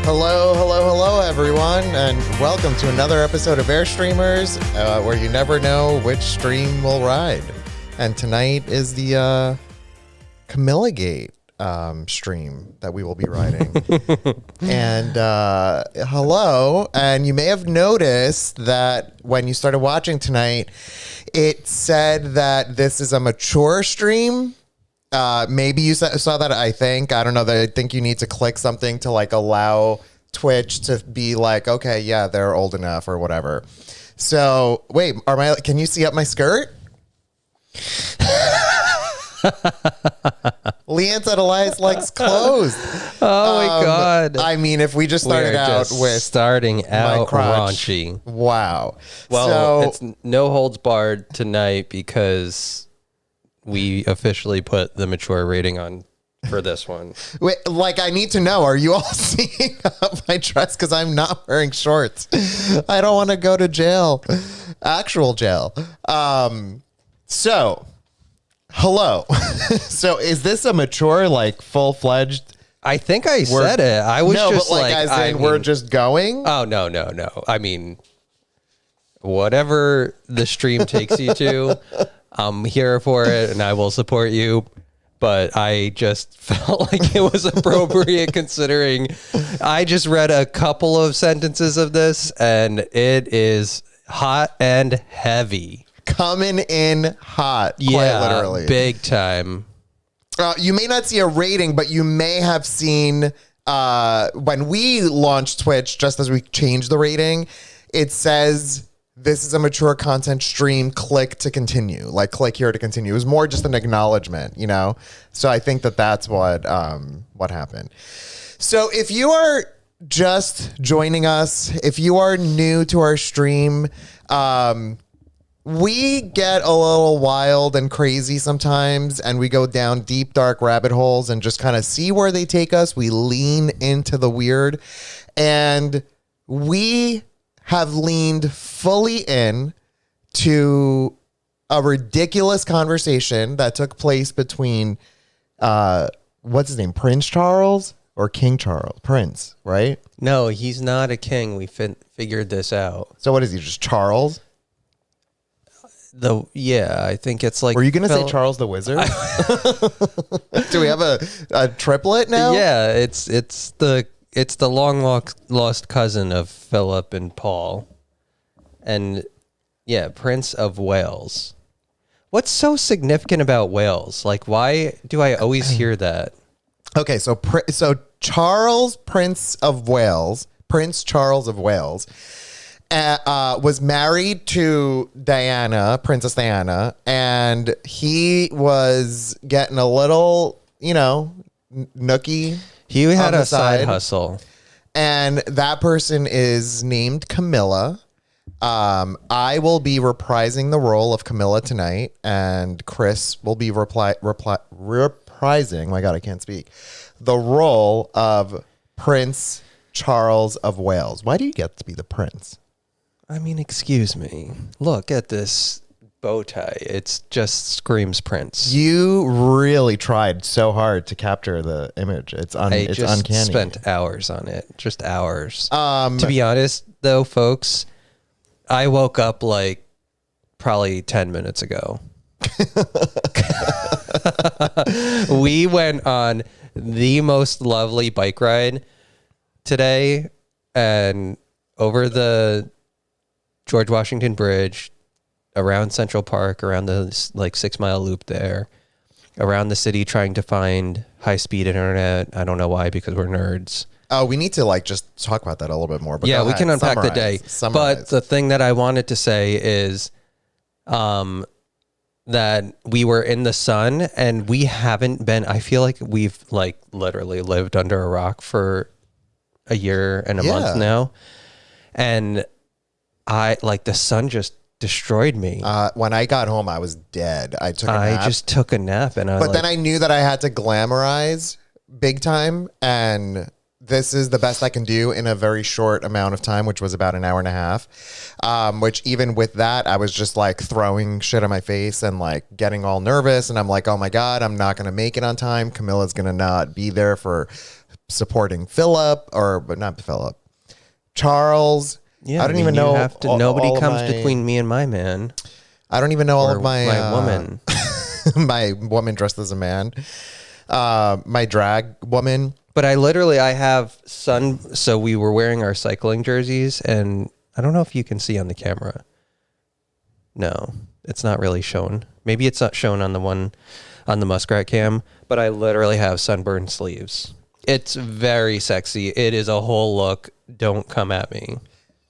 Hello, everyone, and welcome to another episode of Airstreamers, where you never know which stream will ride. And tonight is the Camilla Gate stream that we will be riding. And hello, and you may have noticed that when you started watching tonight, it said that this is a mature stream. Maybe you saw that, I don't know, that I think you need to click something to like allow Twitch to be like, okay, yeah, they're old enough or whatever. So wait, can you see up my skirt? Leanne said Elias likes clothes. Oh my God. I mean, if we just started starting out raunchy. Wow. Well, it's no holds barred tonight because we officially put the mature rating on for this one. Wait, like, I need to know, are you all seeing up my dress? Because I'm not wearing shorts. I don't want to go to jail. Actual jail. So, hello. So, is this a mature, like, full-fledged? I think I said it. I was just but like as in we're just going? Oh, no. I mean, whatever the stream takes you to, I'm here for it and I will support you. But I just felt like it was appropriate considering I just read a couple of sentences of this and it is hot and heavy. Coming in hot, quite literally. Big time. You may not see a rating, but you may have seen when we launched Twitch, just as we changed the rating, it says, this is a mature content stream, click to continue. Like, click here to continue. It was more just an acknowledgement, you know? So I think that that's what happened. So if you are just joining us, if you are new to our stream, we get a little wild and crazy sometimes, and we go down deep, dark rabbit holes and just kind of see where they take us. We lean into the weird, and we have leaned fully in to a ridiculous conversation that took place between, what's his name, Prince Charles or King Charles? Prince, right? No, he's not a king. We figured this out. So what is he, just Charles? I think it's like... Were you going to say Charles the Wizard? Do we have a triplet now? Yeah, it's the long lost cousin of Philip and Paul. And yeah, Prince of Wales. What's so significant about Wales? Like, why do I always hear that? Okay, so Charles, Prince Charles of Wales, was married to Diana, Princess Diana, and he was getting a little, nookie. He had a side hustle. And that person is named Camilla. I will be reprising the role of Camilla tonight, and Chris will be reprising, my God, I can't speak, the role of Prince Charles of Wales. Why do you get to be the prince? I mean, excuse me. Look at this bow tie. It just screams Prince. You really tried so hard to capture the image. It's uncanny. Spent hours on it. Just hours. To be honest, though, folks, I woke up like probably 10 minutes ago. We went on the most lovely bike ride today and over the George Washington Bridge, around Central Park, around the like 6 mile loop there, around the city trying to find high speed internet. I don't know why, because we're nerds. Oh, we need to like just talk about that a little bit more. But yeah, we can unpack the day. But the thing that I wanted to say is that we were in the sun and we haven't been, I feel like we've like literally lived under a rock for a year and a month now. And the sun just destroyed me. When I got home, I was dead. I just took a nap, and then I knew that I had to glamorize big time, and this is the best I can do in a very short amount of time, which was about an hour and a half. Which even with that, I was just like throwing shit on my face and like getting all nervous. And I'm like, oh my God, I'm not going to make it on time. Camilla's going to not be there for supporting Philip, but not Philip, Charles. Yeah, I don't even you know. have to, nobody comes between me and my man. I don't even know all of my woman. my woman dressed as a man, my drag woman. But I have so we were wearing our cycling jerseys, and I don't know if you can see on the camera. No, it's not really shown. Maybe it's not shown on the one on the Muskrat cam, but I literally have sunburned sleeves. It's very sexy. It is a whole look. Don't come at me.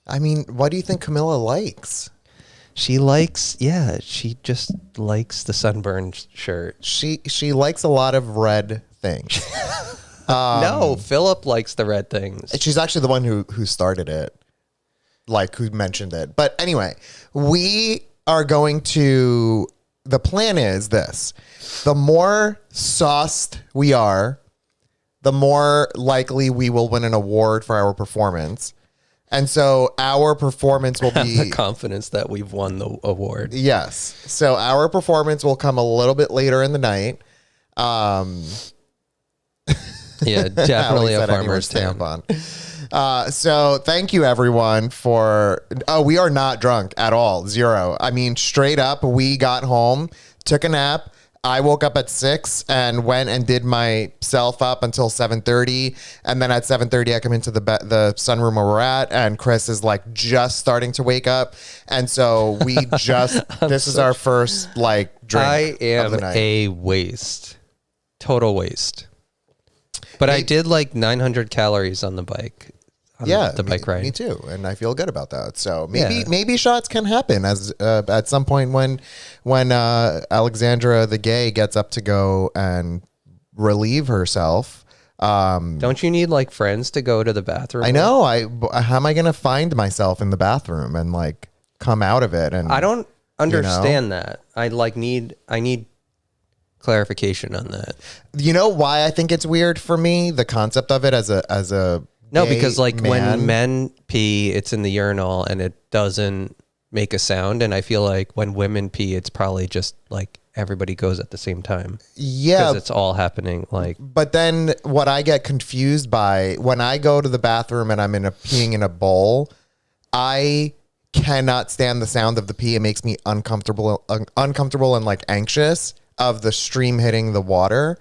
I mean, what do you think Camilla likes? She just likes the sunburned shirt. She likes a lot of red things. No, Philip likes the red things. She's actually the one who started it, like who mentioned it. But anyway, we are going to, the plan is this: the more sauced we are, the more likely we will win an award for our performance. And so our performance will be the confidence that we've won the award. Yes. So our performance will come a little bit later in the night. Yeah, definitely a farmer's tampon. So thank you everyone for, we are not drunk at all. Zero. I mean, straight up, we got home, took a nap. I woke up at 6 and went and did myself up until 7:30. And then at 7:30, I come into the sunroom where we're at, and Chris is like just starting to wake up. And so we just, this is our first like drink I am of the night. a waste. Total waste. But I did like 900 calories on the bike. The bike ride. Me too, and I feel good about that. So maybe shots can happen as at some point when Alexandra the gay gets up to go and relieve herself. Don't you need like friends to go to the bathroom? I know. How am I going to find myself in the bathroom and like come out of it? And I don't understand that. I need clarification on that. You know why I think it's weird for me? The concept of it as a no, because like man. when men pee, it's in the urinal and it doesn't make a sound. And I feel like when women pee, it's probably just like everybody goes at the same time. Yeah. Because it's all happening. Like, but then what I get confused by when I go to the bathroom and I'm peeing in a bowl, I cannot stand the sound of the pee. It makes me uncomfortable and like anxious of the stream hitting the water.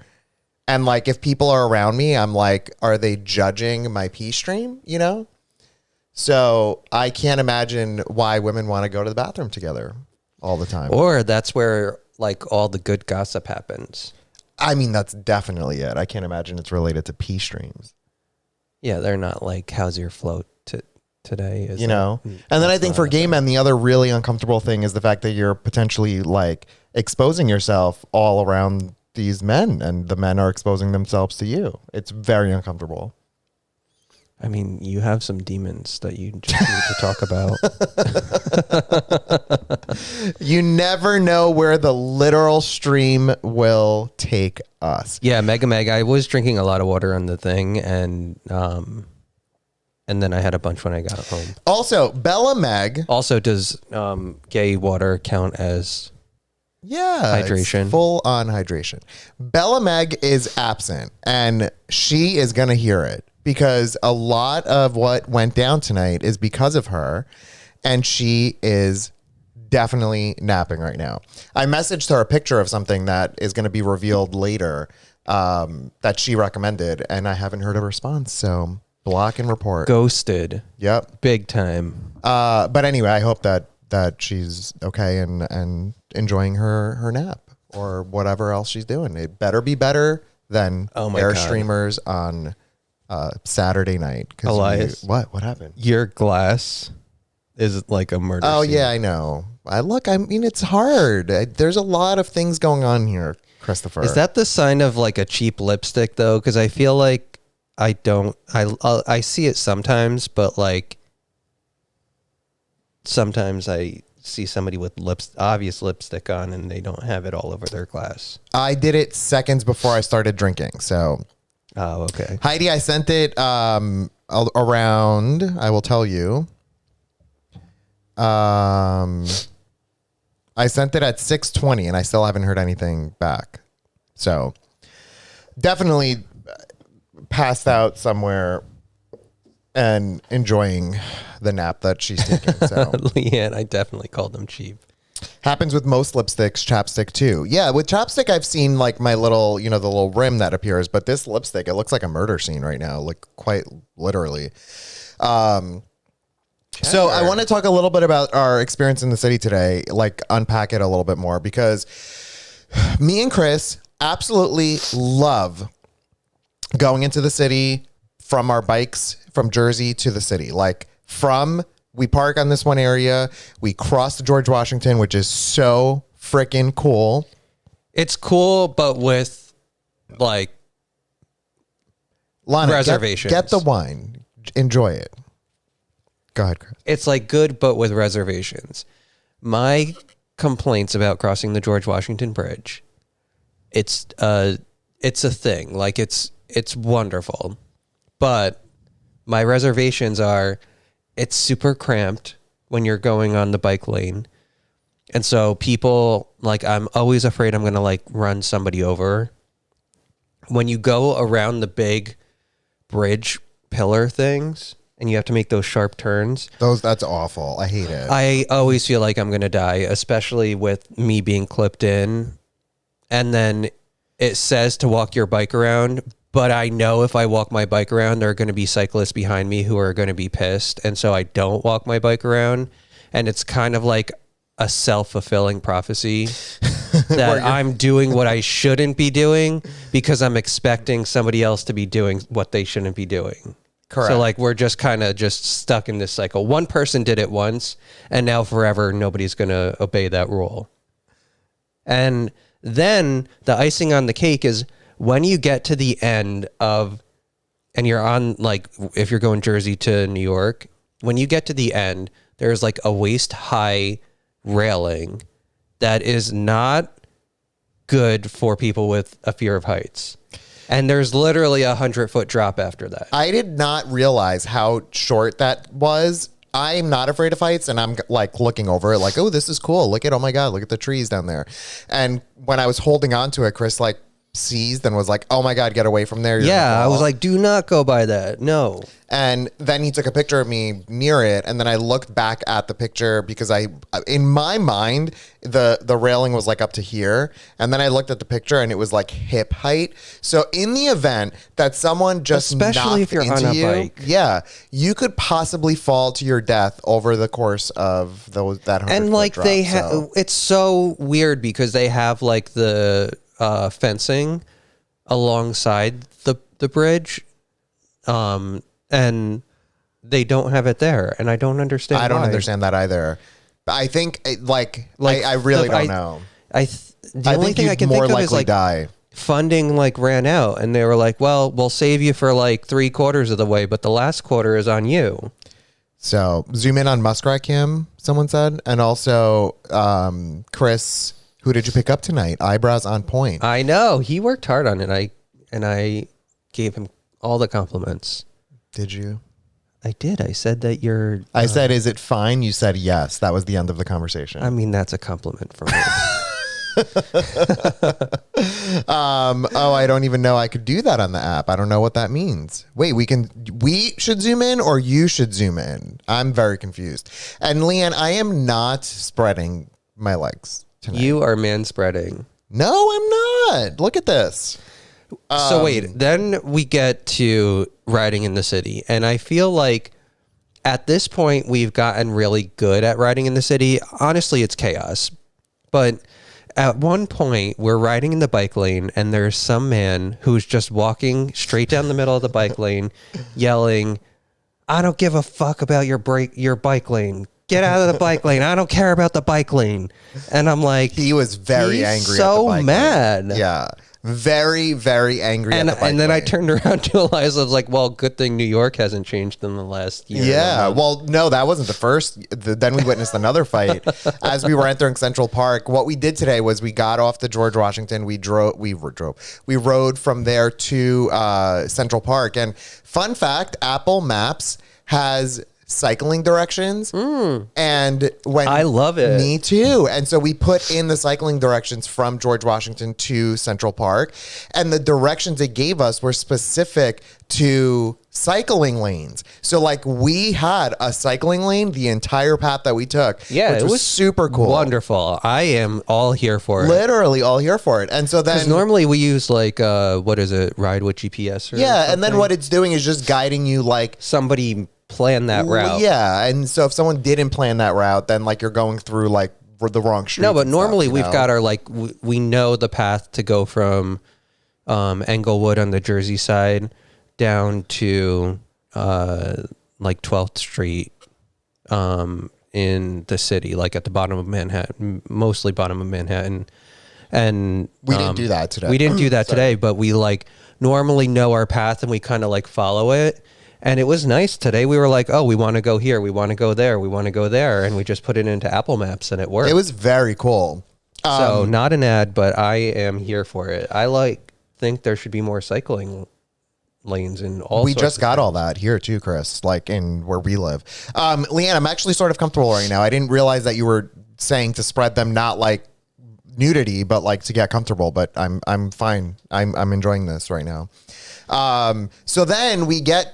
And like, if people are around me, I'm like, are they judging my pee stream? You know? So I can't imagine why women want to go to the bathroom together all the time. Or that's where like all the good gossip happens. I mean, that's definitely it. I can't imagine it's related to pee streams. Yeah. They're not like, how's your float today? You know? And then I think for gay men, the other really uncomfortable thing is the fact that you're potentially like exposing yourself all around these men, and the men are exposing themselves to you. It's very uncomfortable. I mean, you have some demons that you just need to talk about. You never know where the literal stream will take us. Yeah, Mega Meg. I was drinking a lot of water on the thing, and then I had a bunch when I got home. Also, Bella Meg. Also, does gay water count as... Yeah, hydration. Full on hydration. Bella Meg is absent, and she is going to hear it because a lot of what went down tonight is because of her, and she is definitely napping right now. I messaged her a picture of something that is going to be revealed later that she recommended, and I haven't heard a response, so block and report. Ghosted. Yep. Big time. But anyway, I hope that she's okay and enjoying her nap or whatever else she's doing. It better be better than Air Streamers on Saturday night. Elias, what happened? Your glass is like a murder scene. Yeah, I know. I mean, it's hard. There's a lot of things going on here, Christopher. Is that the sign of like a cheap lipstick though? Because I feel like I see it sometimes, but like sometimes I see somebody with obvious lipstick on and they don't have it all over their glass. I did it seconds before I started drinking. So, okay. Heidi, I sent it around, I will tell you. I sent it at 6:20 and I still haven't heard anything back. So definitely passed out somewhere and enjoying the nap that she's taking. So Leanne, I definitely called them cheap. happens with most lipsticks, chapstick too. Yeah, with chapstick, I've seen like my little, the little rim that appears, but this lipstick, it looks like a murder scene right now, like quite literally. So I want to talk a little bit about our experience in the city today, like unpack it a little bit more, because me and Chris absolutely love going into the city from our bikes from Jersey to the city. Like we park on this one area, we cross the George Washington, which is so freaking cool. It's cool, but with like Lana, reservations. Get the wine. Enjoy it. Go ahead, Chris. It's like good, but with reservations. My complaints about crossing the George Washington Bridge, it's a thing. Like it's wonderful, but my reservations are, it's super cramped when you're going on the bike lane, and so people like, I'm always afraid I'm gonna like run somebody over. When you go around the big bridge pillar things, and you have to make those sharp turns. That's awful. I hate it. I always feel like I'm going to die, especially with me being clipped in. And then it says to walk your bike around, but I know if I walk my bike around, there are going to be cyclists behind me who are going to be pissed. And so I don't walk my bike around. And it's kind of like a self-fulfilling prophecy that I'm doing what I shouldn't be doing because I'm expecting somebody else to be doing what they shouldn't be doing. Correct. So like we're just kind of just stuck in this cycle. One person did it once, and now forever nobody's going to obey that rule. And then the icing on the cake is when you get to the end of, and you're on, like, if you're going Jersey to New York, when you get to the end, there's like a waist high railing that is not good for people with a fear of heights. And there's literally 100-foot drop after that. I did not realize how short that was. I'm not afraid of heights, and I'm like looking over it like, oh, this is cool. Look at, oh my God, look at the trees down there. And when I was holding on to it, Chris like seized and was like, oh my God, get away from there. Yeah, I was like, do not go by that. No. And then he took a picture of me near it. And then I looked back at the picture because in my mind, the railing was like up to here. And then I looked at the picture and it was like hip height. So in the event that someone just especially if you're on a bike, yeah, you could possibly fall to your death over the course of that 100 and like drop, they have, it's so weird because they have like the fencing alongside the bridge, and they don't have it there, and I don't understand. I don't why. understand that either. I think I really don't know. The only thing I can think of is like die. Funding like ran out, and they were like, "Well, we'll save you for like 3/4 of the way, but the last quarter is on you." So zoom in on Muskrat Kim, someone said, and also Chris. Who did you pick up tonight? Eyebrows on point. I know he worked hard on it. I gave him all the compliments. Did you? I did. I said that you're. I said, "Is it fine?" You said yes. That was the end of the conversation. I mean, that's a compliment for me. I don't even know I could do that on the app. I don't know what that means. Wait, we should zoom in or you should zoom in? I'm very confused. And Leanne, I am not spreading my legs tonight. You are manspreading. No, I'm not. Look at this. So wait, then we get to riding in the city. And I feel like at this point, we've gotten really good at riding in the city. Honestly, it's chaos. But at one point, we're riding in the bike lane, and there's some man who's just walking straight down the middle of the bike lane, yelling, "I don't give a fuck about your bike lane. Get out of the bike lane. I don't care about the bike lane." And I'm like, he was very angry. So at the bike mad. Lane. Yeah. Very, very angry. And at the bike and then lane. I turned around to Eliza. I was like, well, good thing New York hasn't changed in the last year. Yeah. Well, no, that wasn't the first. Then we witnessed another fight as we were entering Central Park. What we did today was we got off the George Washington. We rode from there to Central Park. And fun fact, Apple Maps has cycling directions. And when I love it. Me too. And so we put in the cycling directions from George Washington to Central Park, and the directions it gave us were specific to cycling lanes. So like we had a cycling lane the entire path that we took. Yeah, which it was super cool. Wonderful. I am all here for it. Literally all here for it. And so then normally we use like what is it, Ride with GPS or yeah, something? and then what it's doing is just guiding you like Somebody plan that route. Yeah, and so if someone didn't plan that route, then like you're going through like the wrong street. No, but normally we've got our like we know the path to go from Englewood on the Jersey side down to like 12th Street in the city, like at the bottom of Manhattan, mostly bottom of Manhattan. And we didn't do that today. We didn't do that today, but we like normally know our path and we kind of like follow it. And it was nice today. We were like, oh, we want to go here. We want to go there. We want to go there. And we just put it into Apple Maps and it worked. It was very cool. So not an ad, but I am here for it. I think there should be more cycling lanes in all. We just got all that here too, Chris, like in where we live. Leanne, I'm actually sort of comfortable right now. I didn't realize that you were saying to spread them, not like nudity, but like to get comfortable, but I'm fine. I'm enjoying this right now. So then we get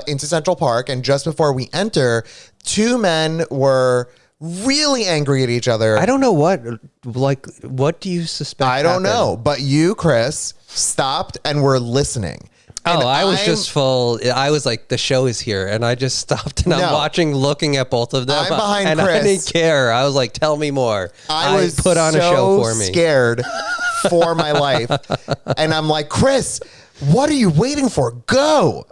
into Central Park, and just before we enter, two men were really angry at each other. I don't know what do you suspect? I don't know, but you, Chris, stopped and were listening. And I was just full. I was like, the show is here, and I just stopped and I'm watching, looking at both of them. I'm behind and Chris. I didn't care. I was like, tell me more. I was put on a show for me. Scared for my life, and I'm like, Chris, what are you waiting for? Go.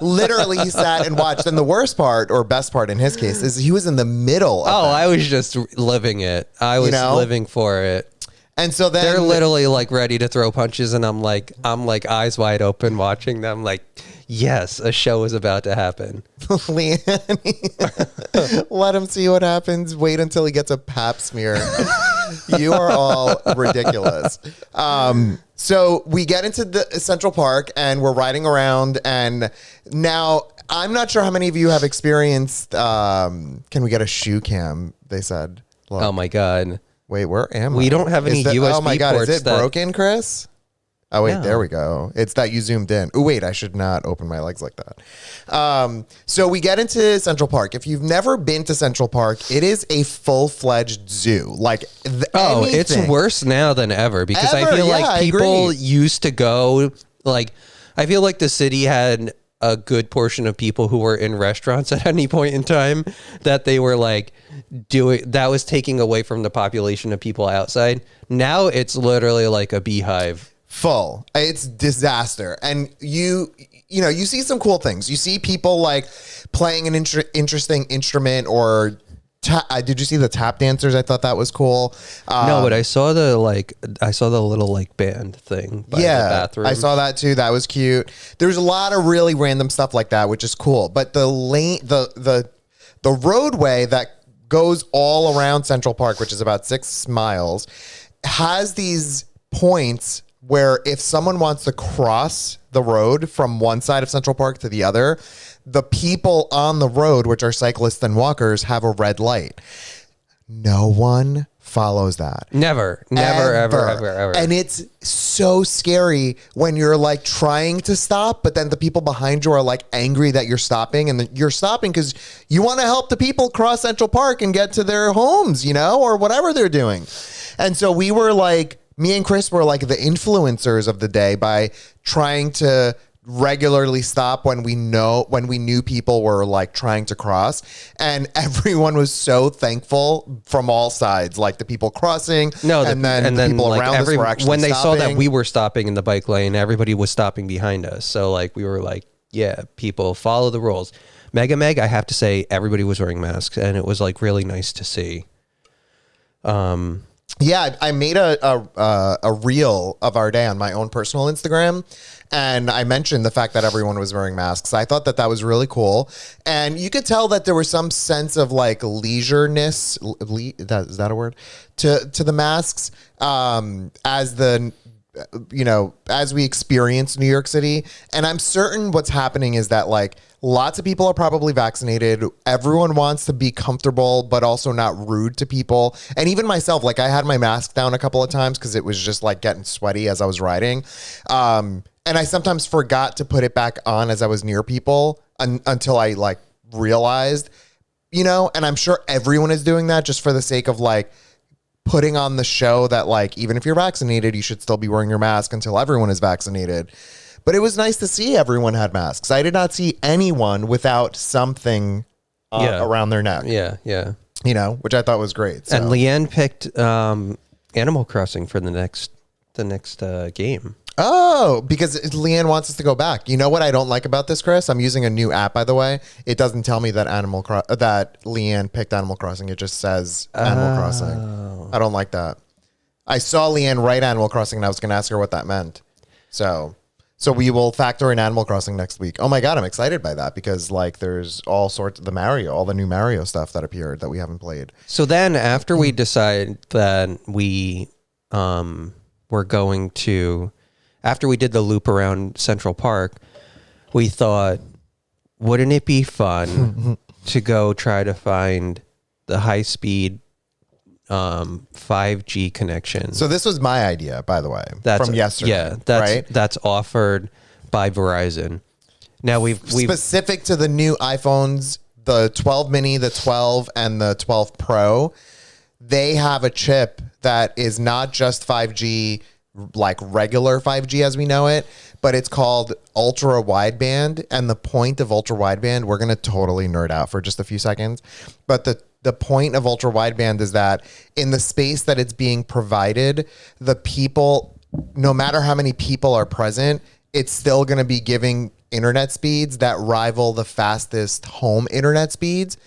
Literally, he sat and watched. And the worst part, or best part in his case, is he was in the middle of that. I was just living it. I was living for it. And so then they're literally like ready to throw punches, and I'm like eyes wide open watching them like, yes, a show is about to happen. Leanne, let him see what happens. Wait until he gets a pap smear. You are all ridiculous. So we get into the Central Park and we're riding around, and now I'm not sure how many of you have experienced, can we get a shoe cam? They said. Look. Oh my God. Wait, where am I? We don't have any USB ports. Oh my God, is it broken, Chris? Oh wait, No. There we go. It's that you zoomed in. Oh wait, I should not open my legs like that. So we get into Central Park. If you've never been to Central Park, it is a full-fledged zoo. Like it's worse now than ever, because I feel like people used to go, like, I feel like the city had a good portion of people who were in restaurants at any point in time that they were like that was taking away from the population of people outside. Now it's literally like a beehive. Full. It's disaster. And you see some cool things. You see people like playing an interesting instrument, or did you see the tap dancers? I thought that was cool. No, but I saw the little like band thing by the bathroom. I saw that too. That was cute. There's a lot of really random stuff like that, which is cool. But the roadway that goes all around Central Park, which is about 6 miles, has these points where if someone wants to cross the road from one side of Central Park to the other, the people on the road, which are cyclists and walkers, have a red light. No one follows that. Never, ever. And it's so scary when you're like trying to stop, but then the people behind you are like angry that you're stopping, and you're stopping because you want to help the people cross Central Park and get to their homes, or whatever they're doing. And so we were like, me and Chris were like the influencers of the day by trying to regularly stop when we knew people were like trying to cross, and everyone was so thankful from all sides, like the people crossing, and then the people like around us were actually when they stopping. saw that we were stopping in the bike lane, everybody was stopping behind us. So like we were like, yeah, people follow the rules. Meg, I have to say, everybody was wearing masks, and it was like really nice to see. Yeah, I made a reel of our day on my own personal Instagram, and I mentioned the fact that everyone was wearing masks. I thought that was really cool, and you could tell that there was some sense of like is that a word, to the masks, as as we experience New York City. And I'm certain what's happening is that like lots of people are probably vaccinated. Everyone wants to be comfortable, but also not rude to people. And even myself, like I had my mask down a couple of times because it was just like getting sweaty as I was riding. And I sometimes forgot to put it back on as I was near people until I like realized, and I'm sure everyone is doing that just for the sake of like putting on the show that like, even if you're vaccinated, you should still be wearing your mask until everyone is vaccinated. But it was nice to see everyone had masks. I did not see anyone without something around their neck. Yeah. Yeah. Which I thought was great. So. And Leanne picked Animal Crossing for the next game. Oh, because Leanne wants us to go back. You know what I don't like about this, Chris? I'm using a new app, by the way. It doesn't tell me that that Leanne picked Animal Crossing. It just says Animal Crossing. I don't like that. I saw Leanne write Animal Crossing, and I was going to ask her what that meant. So we will factor in Animal Crossing next week. Oh my God, I'm excited by that because like there's all sorts of all the new Mario stuff that appeared that we haven't played. So then after we decide that we were going to... After we did the loop around Central Park, we thought, wouldn't it be fun to go try to find the high-speed 5G connection? So this was my idea, by the way, from yesterday. Yeah, right? That's offered by Verizon. Now we've specific to the new iPhones, the 12 mini, the 12, and the 12 Pro. They have a chip that is not just 5G, like regular 5G as we know it, but it's called ultra wideband. And the point of ultra wideband, we're going to totally nerd out for just a few seconds, but the point of ultra wideband is that in the space that it's being provided, the people, no matter how many people are present, it's still going to be giving internet speeds that rival the fastest home internet speeds.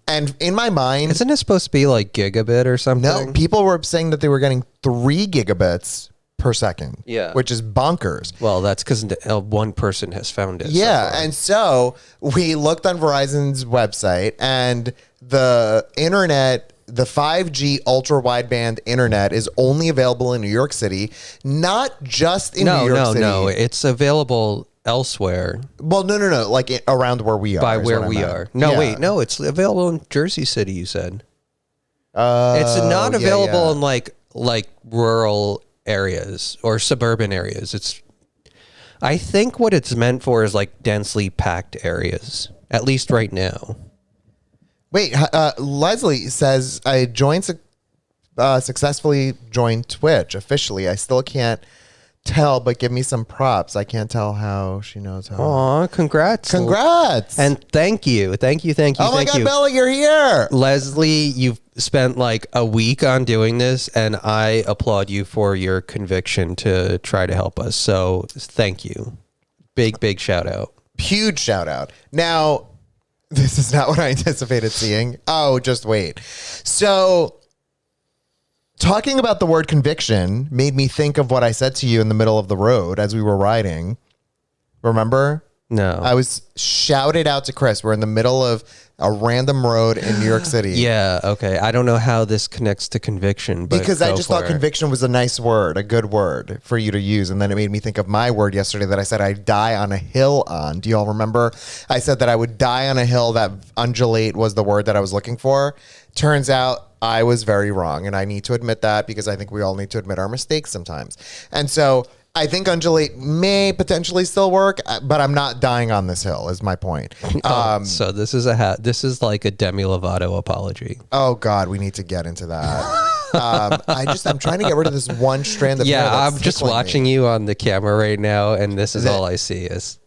And in my mind, isn't it supposed to be like gigabit or something? No, people were saying that they were getting 3 gigabits per second, which is bonkers. Well, that's because one person has found it. Yeah, and so we looked on Verizon's website, and the internet, the 5G ultra wideband internet, is only available in New York City, not just in New York City. No, it's available elsewhere. Well, no, like around where we are. By where we are. No, wait, no, it's available in Jersey City. You said it's not available in like rural areas or suburban areas. I think what it's meant for is like densely packed areas, at least right now. Wait, Leslie says I successfully joined Twitch officially. I still can't tell, but give me some props. I can't tell how she knows how. Aw, congrats. And thank you. Oh my God, Bella, you're here. Leslie, you've spent like a week on doing this, and I applaud you for your conviction to try to help us. So thank you. Big shout out. Huge shout out. Now, this is not what I anticipated seeing. Oh, just wait. So talking about the word conviction made me think of what I said to you in the middle of the road as we were riding. Remember? No. I was shouted out to Chris. We're in the middle of a random road in New York City. Yeah, okay. I don't know how this connects to conviction, but because I just thought conviction was a nice word, a good word for you to use. And then it made me think of my word yesterday that I said I'd die on a hill on. Do you all remember? I said that I would die on a hill, that undulate was the word that I was looking for. Turns out I was very wrong. And I need to admit that because I think we all need to admit our mistakes sometimes. And so I think undulate may potentially still work, but I'm not dying on this hill is my point. So this is this is like a Demi Lovato apology. Oh God, we need to get into that. I'm trying to get rid of this one strand of hair. Yeah, I'm just watching you on the camera right now, and this is all I see is.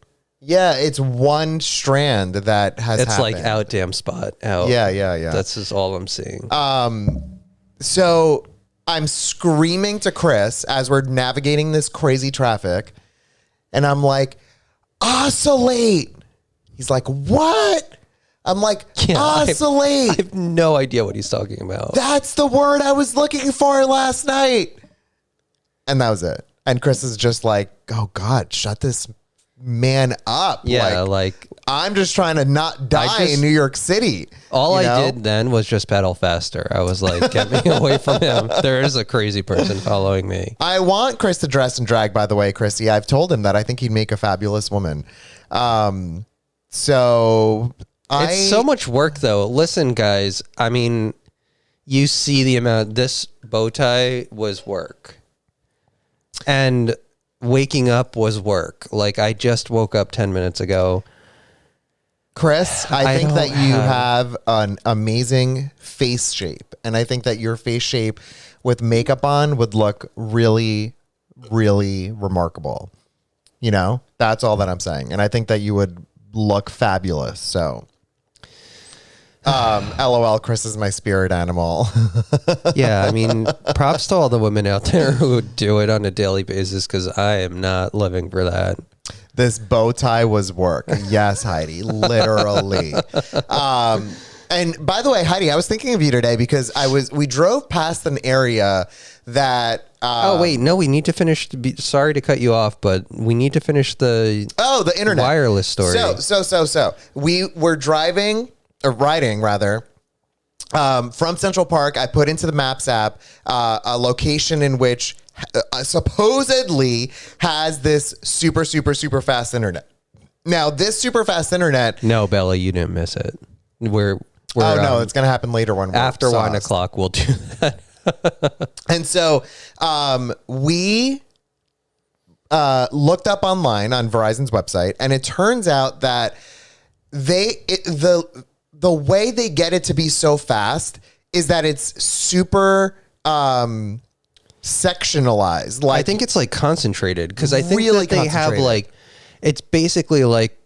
Yeah, it's one strand that has. It's happened. like out damn spot out. Yeah. That's just all I'm seeing. So I'm screaming to Chris as we're navigating this crazy traffic, and I'm like, oscillate. He's like, what? I'm like, oscillate. I have no idea what he's talking about. That's the word I was looking for last night. And that was it. And Chris is just like, oh God, shut this man up. Yeah, like I'm just trying to not die in New York City. All I did then was just pedal faster. I was like, get me away from him. There is a crazy person following me. I want Chris to dress in drag, by the way, Chrissy. I've told him that I think he'd make a fabulous woman. It's so much work, though. Listen, guys, I mean, you see the amount. This bow tie was work. And waking up was work. Like, I just woke up 10 minutes ago. Chris, I think that you have an amazing face shape. And I think that your face shape with makeup on would look really, really remarkable. You know, that's all that I'm saying. And I think that you would look fabulous. So, LOL, Chris is my spirit animal. Yeah, I mean, props to all the women out there who do it on a daily basis, because I am not living for that. This bow tie was work. Yes, Heidi, literally. And by the way, Heidi, I was thinking of you today because we drove past an area that. Oh wait, no, we need to finish. Sorry to cut you off, but we need to finish the internet wireless story. So we were riding rather. From Central Park, I put into the Maps app a location in which supposedly has this super, super, super fast internet. Now, this super fast internet. No, Bella, you didn't miss it. We're no, it's going to happen later when after 1 o'clock. We'll do that. And so we looked up online on Verizon's website, and it turns out that the way they get it to be so fast is that it's super sectionalized. Like, I think it's like concentrated, because I think really that they have like, it's basically like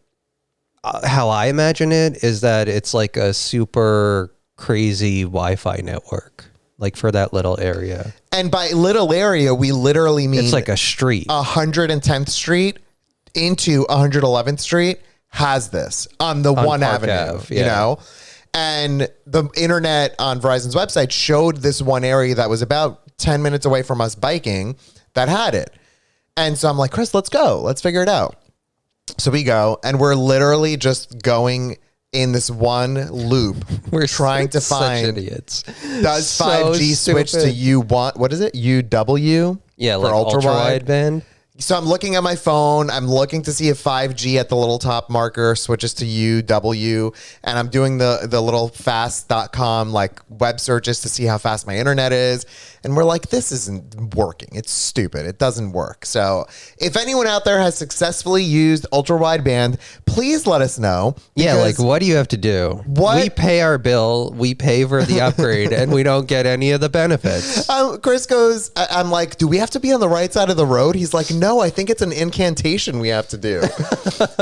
how I imagine it is that it's like a super crazy Wi-Fi network, like for that little area. And by little area, we literally mean it's like a street. 110th Street into 111th Street has this on the one Park avenue, Ave, you know? And the internet on Verizon's website showed this one area that was about 10 minutes away from us biking that had it. And so I'm like, Chris, let's go. Let's figure it out. So we go, and we're literally just going in this one loop. We're trying to find idiots. Does So 5G switch to what is it? UW? Yeah, for like ultra wideband. So I'm looking at my phone. I'm looking to see if 5G at the little top marker switches to UW. And I'm doing the little fast.com like web searches to see how fast my internet is. And we're like, this isn't working. It's stupid. It doesn't work. So if anyone out there has successfully used ultra wideband, please let us know. Yeah, like, what do you have to do? We pay our bill, we pay for the upgrade, and we don't get any of the benefits. Chris goes, I'm like, do we have to be on the right side of the road? He's like, no, I think it's an incantation we have to do.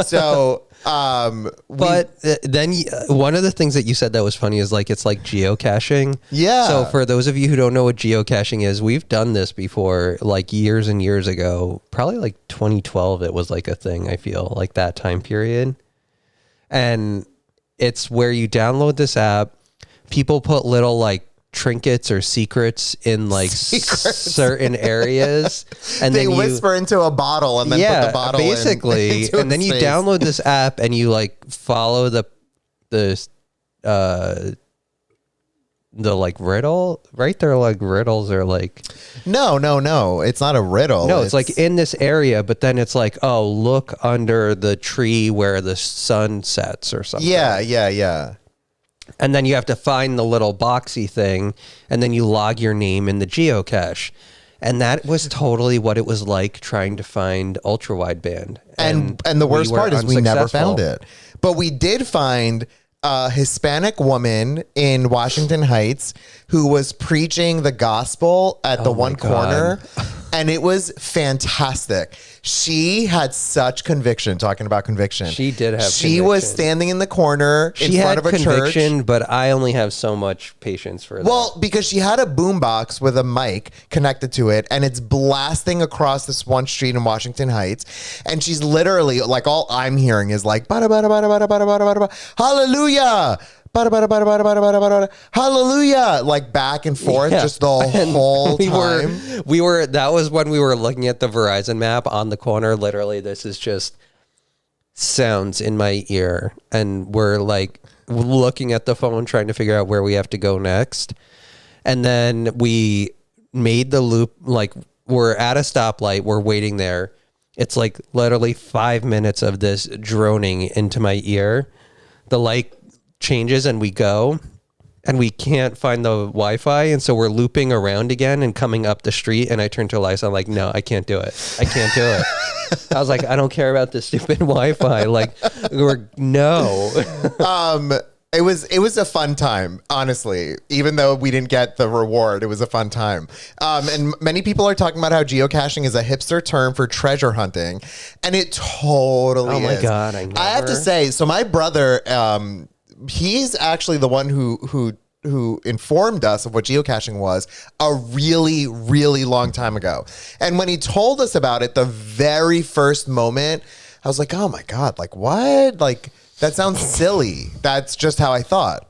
So, but then one of the things that you said that was funny is like, it's like geocaching. Yeah. So for those of you who don't know what geocaching is, we've done this before, like years and years ago, probably like 2012. It was like a thing, I feel like that time period. And it's where you download this app. People put little like trinkets or secrets in like certain areas, and they then whisper into a bottle and then put the bottle basically in and then you download this app and you like follow the like riddle, right? They're like riddles or like no, it's not a riddle. No, it's like in this area, but then it's like, oh, look under the tree where the sun sets or something. Yeah. And then you have to find the little boxy thing, and then you log your name in the geocache. And that was totally what it was like trying to find ultra wideband. And the worst part is we never found it. But we did find a Hispanic woman in Washington Heights who was preaching the gospel at the one corner. And it was fantastic. She had such conviction, talking about conviction. She did have She was standing in the corner in front of a conviction, church. But I only have so much patience for that. Well, because she had a boombox with a mic connected to it, and it's blasting across this one street in Washington Heights. And she's literally, like, all I'm hearing is like, bada, bada, bada, bada, bada, bada, bada, hallelujah. Bada, bada, bada, bada, bada, bada, bada, hallelujah, like back and forth just the whole time. We were that was when we were looking at the Verizon map on the corner. Literally, this is just sounds in my ear, and we're like looking at the phone trying to figure out where we have to go next. And then we made the loop, like we're at a stoplight, we're waiting there. It's like literally 5 minutes of this droning into my ear. The light changes and we go, and we can't find the Wi-Fi, and so we're looping around again and coming up the street. And I turned to Eliza, I'm like, no, I can't do it. I can't do it. I was like, I don't care about this stupid Wi-Fi. Like, no. It was a fun time, honestly. Even though we didn't get the reward, it was a fun time. And many people are talking about how geocaching is a hipster term for treasure hunting, and it totally is. Oh my God, I have to say, so my brother, he's actually the one who informed us of what geocaching was a really, really long time ago. And when he told us about it, the very first moment, I was like, oh my God, like what? Like, that sounds silly. That's just how I thought.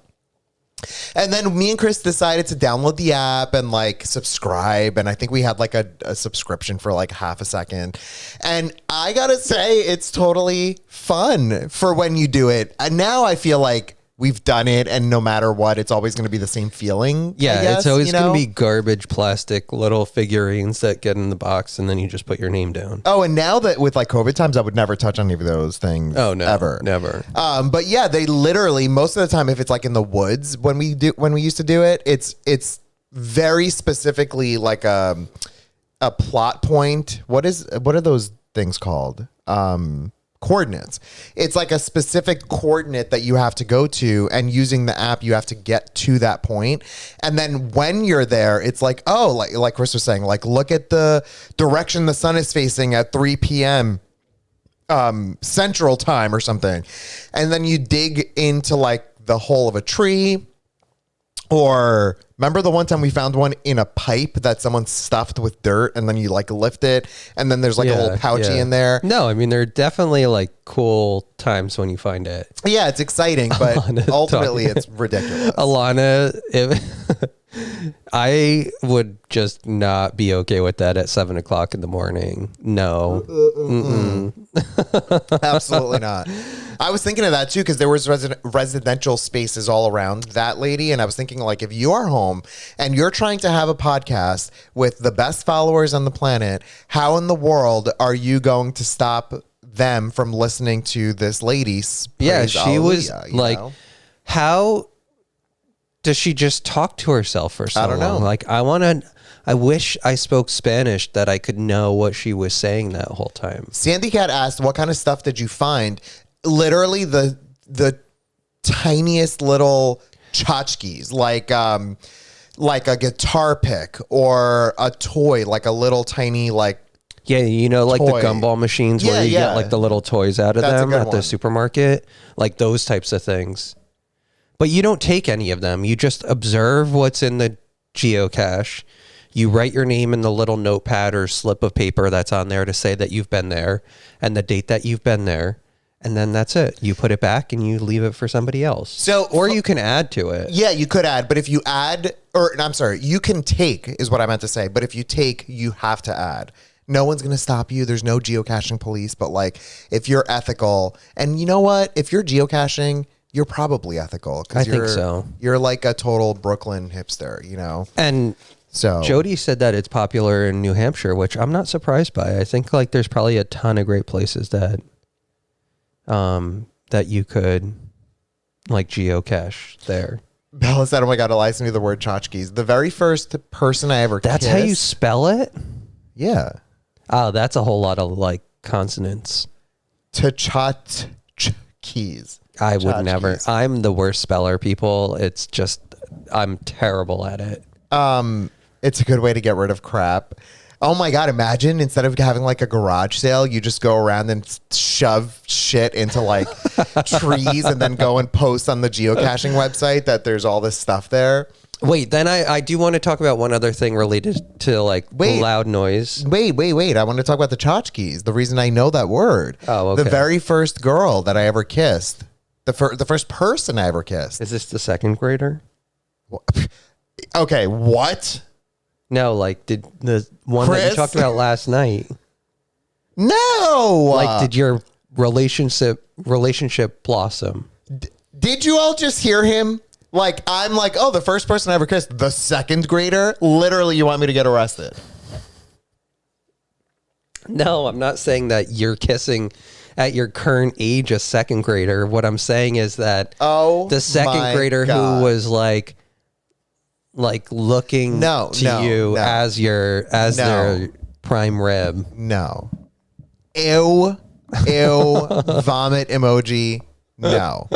And then me and Chris decided to download the app and like subscribe. And I think we had like a subscription for like half a second. And I gotta say, it's totally fun for when you do it. And now I feel like we've done it, and no matter what, it's always going to be the same feeling. Yeah, I guess, it's always you know? going to be garbage plastic little figurines that get in the box, and then you just put your name down. Oh, and now that with like COVID times, I would never touch any of those things. Oh no, ever, never. But yeah, they literally most of the time, if it's like in the woods when we used to do it, it's very specifically like a plot point. What are those things called? Coordinates. It's like a specific coordinate that you have to go to, and using the app you have to get to that point. And then when you're there, it's like, oh, like Chris was saying, like look at the direction the sun is facing at 3 p.m. Central time or something. And then you dig into like the hole of a tree. Or remember the one time we found one in a pipe that someone stuffed with dirt, and then you like lift it, and then there's like a little pouchy in there. No, I mean, there are definitely like cool times when you find it. Yeah, it's exciting, but ultimately it's ridiculous. Alana, I would just not be okay with that at 7 o'clock in the morning. No. Absolutely not. I was thinking of that too, because there was residential spaces all around that lady. And I was thinking, like, if you are home and you're trying to have a podcast with the best followers on the planet, how in the world are you going to stop them from listening to this lady? Yeah, she was like, how does she just talk to herself for so long? I don't know. Like, I wish I spoke Spanish that I could know what she was saying that whole time. Sandy Cat asked, what kind of stuff did you find? Literally the tiniest little tchotchkes, like a guitar pick or a toy, like a little tiny, like, yeah, you know, like toy. The gumball machines where you get like the little toys out of them at the supermarket, like those types of things. But you don't take any of them. You just observe what's in the geocache. You write your name in the little notepad or slip of paper that's on there to say that you've been there and the date that you've been there. And then that's it. You put it back and you leave it for somebody else. Or you can add to it. Yeah, you could add. But if you add, I'm sorry, you can take is what I meant to say. But if you take, you have to add. No one's going to stop you. There's no geocaching police. But like, if you're ethical, and you know what? If you're geocaching, you're probably ethical. I think so. You're like a total Brooklyn hipster, you know? And so Jody said that it's popular in New Hampshire, which I'm not surprised by. I think like there's probably a ton of great places that you could like geocache there. Bella said, oh my God, Elias knew the word tchotchkes. The very first person I ever That's kissed. How you spell it? Yeah. Oh, that's a whole lot of like consonants. Tchotchkes. I would never. I'm the worst speller, people. It's just, I'm terrible at it. It's a good way to get rid of crap. Oh my God, imagine instead of having like a garage sale, you just go around and shove shit into like trees and then go and post on the geocaching website that there's all this stuff there. Wait, then I do want to talk about one other thing related to like loud noise. Wait. I want to talk about the tchotchkes. The reason I know that word. Oh, okay. The very first girl that I ever kissed. The first person I ever kissed. Is this the second grader? Okay, what? No, like did the one that you talked about last night. No. Like did your relationship blossom. Did you all just hear him? Like, I'm like, oh, the first person I ever kissed, the second grader? Literally, you want me to get arrested? No, I'm not saying that you're kissing at your current age a second grader. What I'm saying is that the second grader God. who was like looking to you as their prime rib. No. Ew, vomit emoji. No.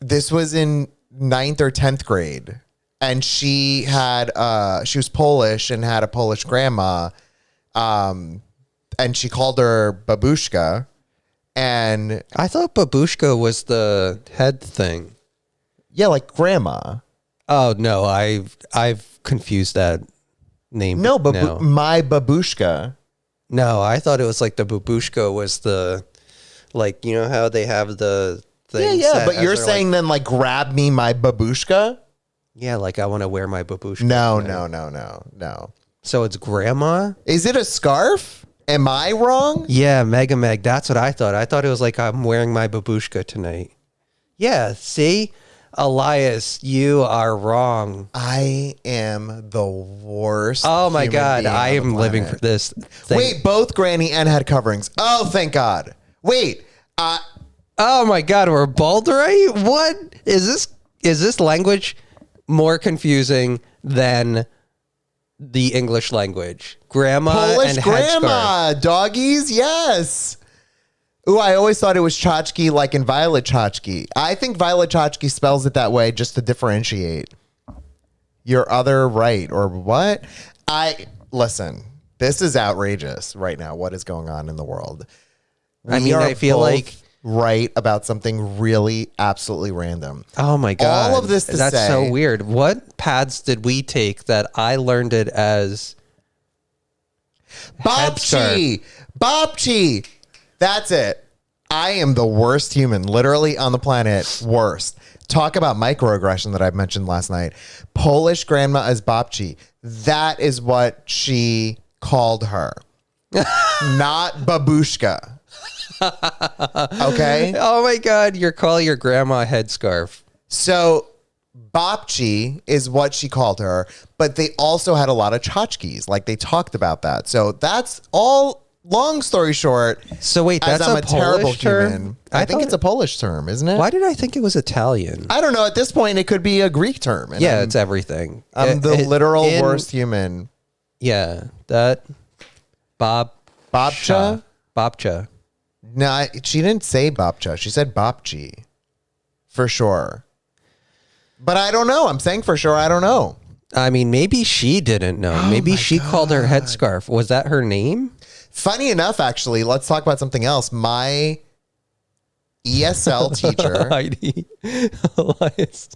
This was in 9th or 10th grade. And she was Polish and had a Polish grandma. And she called her babushka. And I thought babushka was the head thing. Yeah, like grandma. Oh no, I've confused that name. No, my babushka. No, I thought it was like the babushka was the, like, you know how they have the thing. Yeah, but you're saying then like grab me my babushka? Yeah, like I want to wear my babushka. No. So it's grandma? Is it a scarf? Am I wrong? Yeah, Mega Meg. That's what I thought. I thought it was like I'm wearing my babushka tonight. Yeah, see? Elias, you are wrong. I am the worst. Oh my God, I am living for this thing. Wait, both Granny and head coverings. Oh, thank God. Wait. Oh my God, we're both right? What? Is this language more confusing than the English language? Grandma Polish and grandma, doggies, yes. Ooh, I always thought it was tchotchke like in Violet Chachki. I think Violet Chachki spells it that way just to differentiate. Your other right, or what? Listen, this is outrageous right now, what is going on in the world. I feel like right about something really absolutely random. Oh my God. All of this to That's say, so weird. What paths did we take that I learned it as Bobchi? That's it. I am the worst human, literally on the planet. Worst. Talk about microaggression that I mentioned last night. Polish grandma is Babci. That is what she called her. Not babushka. Okay? Oh my God, you're calling your grandma a headscarf. So Babci is what she called her, but they also had a lot of tchotchkes. Like they talked about that. So that's all. Long story short. So wait, that's I'm a terrible Polish term? human. I think it's a Polish term, isn't it? Why did I think it was Italian? I don't know. At this point, it could be a Greek term. Yeah, it's everything. I'm the literal worst human. Yeah, that Babcha? Babcha. No, she didn't say Babcha. She said Babchi. For sure. But I don't know. I'm saying for sure I don't know. I mean, maybe she didn't know. Maybe she called her headscarf. Was that her name? Funny enough, actually, let's talk about something else. My ESL teacher. Heidi Elias,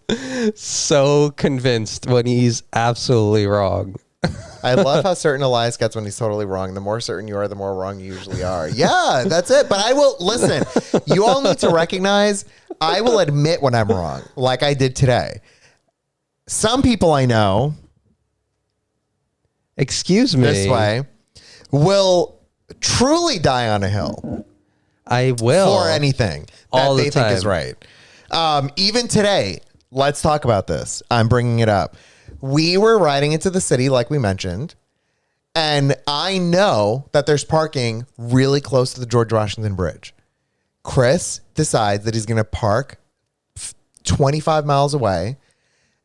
so convinced when he's absolutely wrong. I love how certain Elias gets when he's totally wrong. The more certain you are, the more wrong you usually are. Yeah, that's it. But I will, listen, you all need to recognize, I will admit when I'm wrong, like I did today. Some people I know, excuse me, this way, will truly die on a hill. I will. For anything that they think is right. Even today, let's talk about this. I'm bringing it up. We were riding into the city, like we mentioned, and I know that there's parking really close to the George Washington Bridge. Chris decides that he's going to park 25 miles away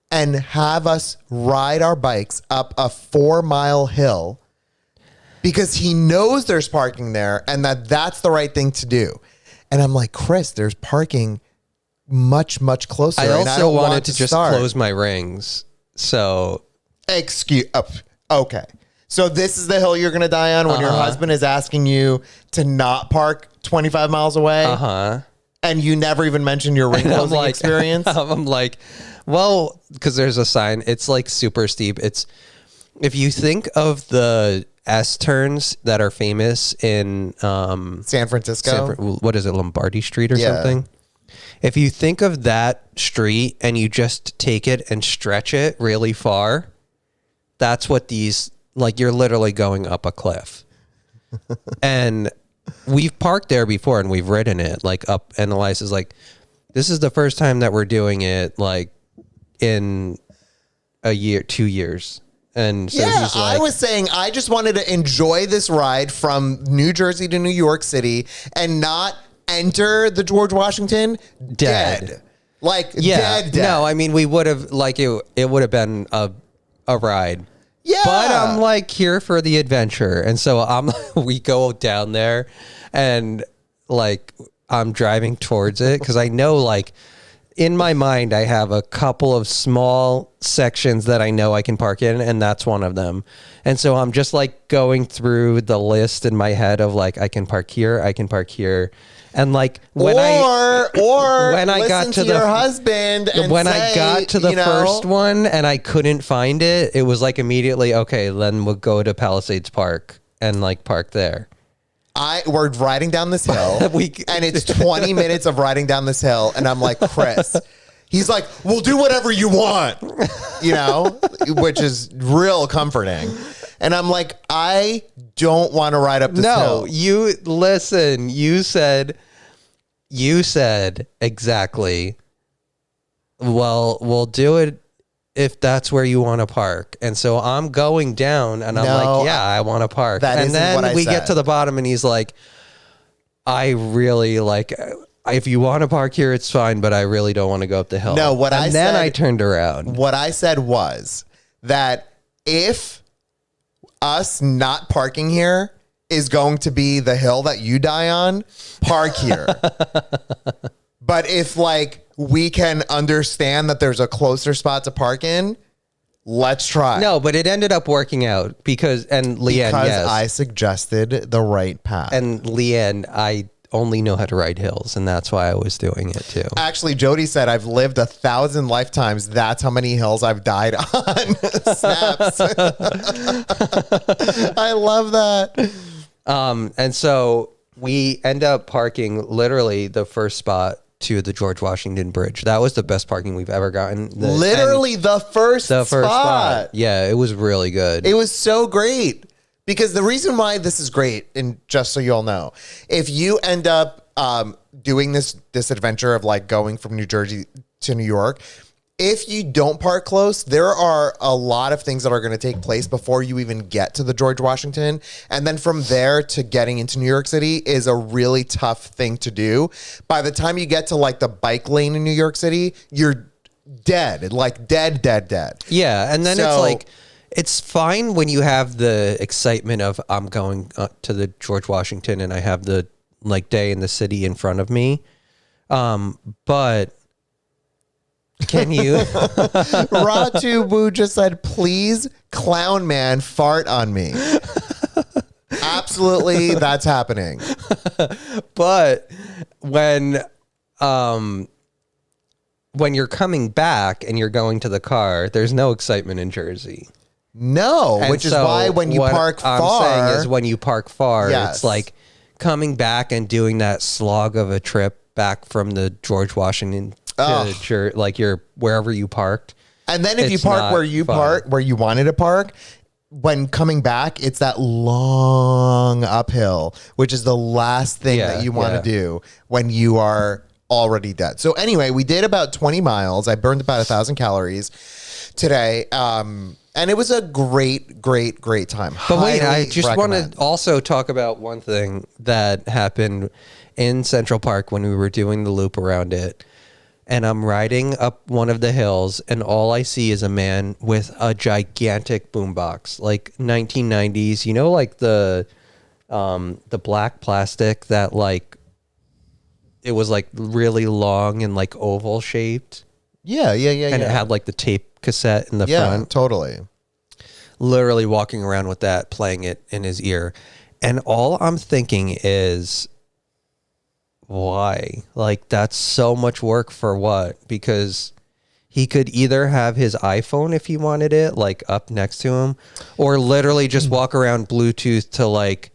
and have us ride our bikes up a 4-mile hill because he knows there's parking there and that's the right thing to do. And I'm like, Chris, there's parking much, much closer. I also don't wanted want to just close my rings. So, okay. So this is the hill you're going to die on when your husband is asking you to not park 25 miles away? And you never even mentioned your ring closing experience? I'm like, well, because there's a sign. It's like super steep. It's, if you think of the S-turns that are famous in San Francisco. What is it, Lombardi Street or something? If you think of that street and you just take it and stretch it really far, that's what these, like, you're literally going up a cliff. And we've parked there before and we've ridden it like up, and Eliza's like, this is the first time that we're doing it like in a year, 2 years. And so yeah, he's like, I was saying I just wanted to enjoy this ride from New Jersey to New York City and not enter the George Washington dead. Like, dead. No, I mean, we would have, like, it would have been a ride. Yeah. But I'm, like, here for the adventure. And so we go down there and, like, I'm driving towards it because I know, like, in my mind, I have a couple of small sections that I know I can park in, and that's one of them. And so I'm just like going through the list in my head of like, I can park here, I can park here. And like when I got to your husband and I got to the first one and I couldn't find it, it was like immediately, okay, then we'll go to Palisades Park and like park there. We're riding down this hill and it's 20 minutes of riding down this hill. And I'm like, Chris, he's like, we'll do whatever you want, which is real comforting. And I'm like, I don't want to ride up this hill. No, you listen, you said exactly, well, we'll do it if that's where you want to park. And so I'm going down and I'm like, yeah, I want to park. And then we get to the bottom and he's like, I really like, if you want to park here, it's fine, but I really don't want to go up the hill. No, then I turned around. What I said was that if us not parking here is going to be the hill that you die on, park here. But if like we can understand that there's a closer spot to park in, let's try. No, but it ended up working out because Leanne, yes. I suggested the right path. And Leanne, I only know how to ride hills, and that's why I was doing it too. Actually, Jody said I've lived 1,000 lifetimes. That's how many hills I've died on. Snaps. I love that. And so we end up parking literally the first spot to the George Washington Bridge. That was the best parking we've ever gotten. The first spot. Yeah, it was really good. It was so great. Because the reason why this is great, and just so you all know, if you end up doing this adventure of like going from New Jersey to New York, if you don't park close, there are a lot of things that are going to take place before you even get to the George Washington. And then from there to getting into New York City is a really tough thing to do. By the time you get to like the bike lane in New York City, you're dead, like dead. Yeah. And then it's like, it's fine when you have the excitement of I'm going to the George Washington and I have the like day in the city in front of me. But can you? Ratu Boo just said, please, clown man, fart on me. Absolutely, that's happening. But when you're coming back and you're going to the car, there's no excitement in Jersey. No, and which is why when you park far, I'm saying is when you park far, yes. It's like coming back and doing that slog of a trip back from the George Washington to like your wherever you parked. And then if you park where you wanted to park, when coming back, it's that long uphill, which is the last thing that you want to do when you are already dead. So anyway, we did about 20 miles. I burned about 1,000 calories today. And it was a great time. But wait, I just want to also talk about one thing that happened in Central Park when we were doing the loop around it. And I'm riding up one of the hills, and all I see is a man with a gigantic boombox, like 1990s. You know, like the black plastic that like it was like really long and like oval shaped. Yeah. And it had like the tape cassette in the front. Totally. Literally walking around with that, playing it in his ear. And all I'm thinking is, why? Like, that's so much work for what? Because he could either have his iPhone if he wanted it, like up next to him, or literally just walk around Bluetooth to like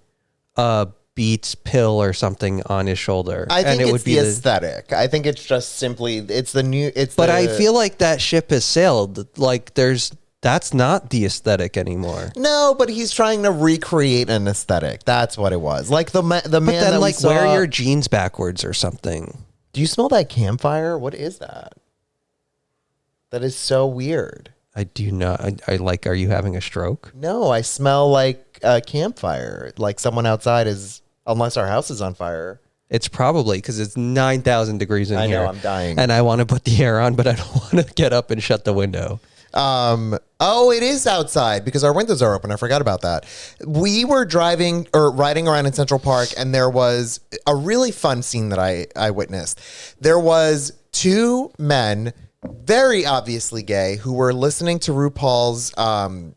a Beats pill or something on his shoulder. I think it's the aesthetic. I think it's just simply, it's the new, it's But I feel like that ship has sailed. Like, that's That's not the aesthetic anymore. No, but he's trying to recreate an aesthetic. That's what it was. Like the man Then, that like, we saw. wear your jeans backwards or something. Do you smell that campfire? What is that? That is so weird. I do not. I like, are you having a stroke? No, I smell like a campfire. Like someone outside is, unless our house is on fire. It's probably because it's 9,000 degrees in here. I know, I'm dying. And I want to put the air on, but I don't want to get up and shut the window. Oh, it is outside because our windows are open. I forgot about that. We were driving or riding around in Central Park, and there was a really fun scene that I witnessed. There was two men, very obviously gay, who were listening to RuPaul's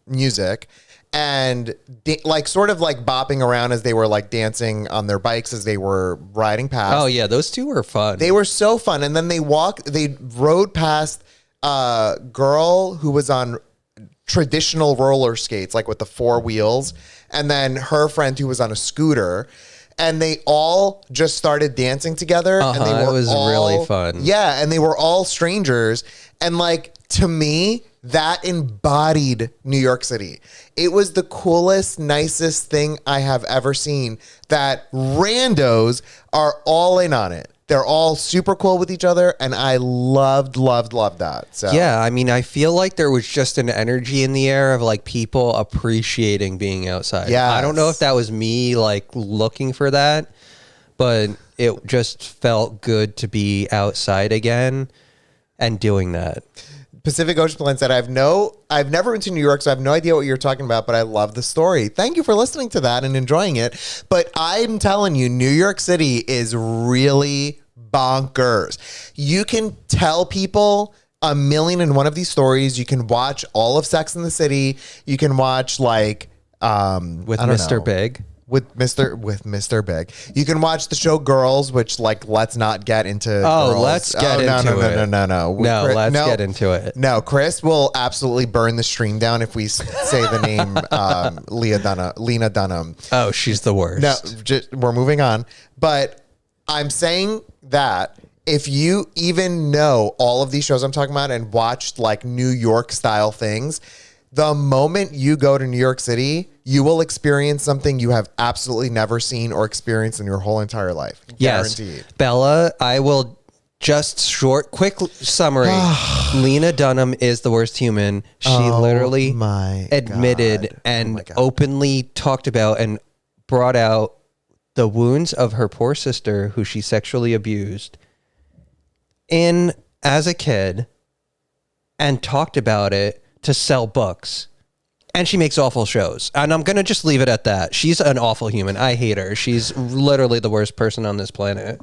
music and like sort of like bopping around as they were like dancing on their bikes as they were riding past. Oh yeah, those two were fun. They were so fun. And then they rode past a girl who was on traditional roller skates, like with the four wheels, and then her friend who was on a scooter, and they all just started dancing together. And they were it was really fun. Yeah, and they were all strangers. And like, to me, that embodied New York City. It was the coolest, nicest thing I have ever seen, that randos are all in on it. They're all super cool with each other, and I loved that. So yeah, I mean, I feel like there was just an energy in the air of like people appreciating being outside. Yeah, I don't know if that was me like looking for that, but it just felt good to be outside again and doing that. Pacific Ocean Plan said, I've never been to New York, so I have no idea what you're talking about, but I love the story. Thank you for listening to that and enjoying it. But I'm telling you, New York City is really bonkers. You can tell people a million and one of these stories. You can watch all of Sex and the City. You can watch like With Mr. Big. With Mr. Big. You can watch the show Girls, which like, let's not get into girls. Let's get into it. No. Let's get into it. No, Chris will absolutely burn the stream down if we say the name Lena Dunham. Oh, she's the worst. No, we're moving on. But I'm saying that if you even know all of these shows I'm talking about and watched like New York style things, the moment you go to New York City, you will experience something you have absolutely never seen or experienced in your whole entire life. Yes. Guaranteed. Bella, I will just quick summary. Lena Dunham is the worst human. She literally admitted and openly talked about and brought out the wounds of her poor sister who she sexually abused as a kid and talked about it to sell books. And she makes awful shows. And I'm going to just leave it at that. She's an awful human. I hate her. She's literally the worst person on this planet.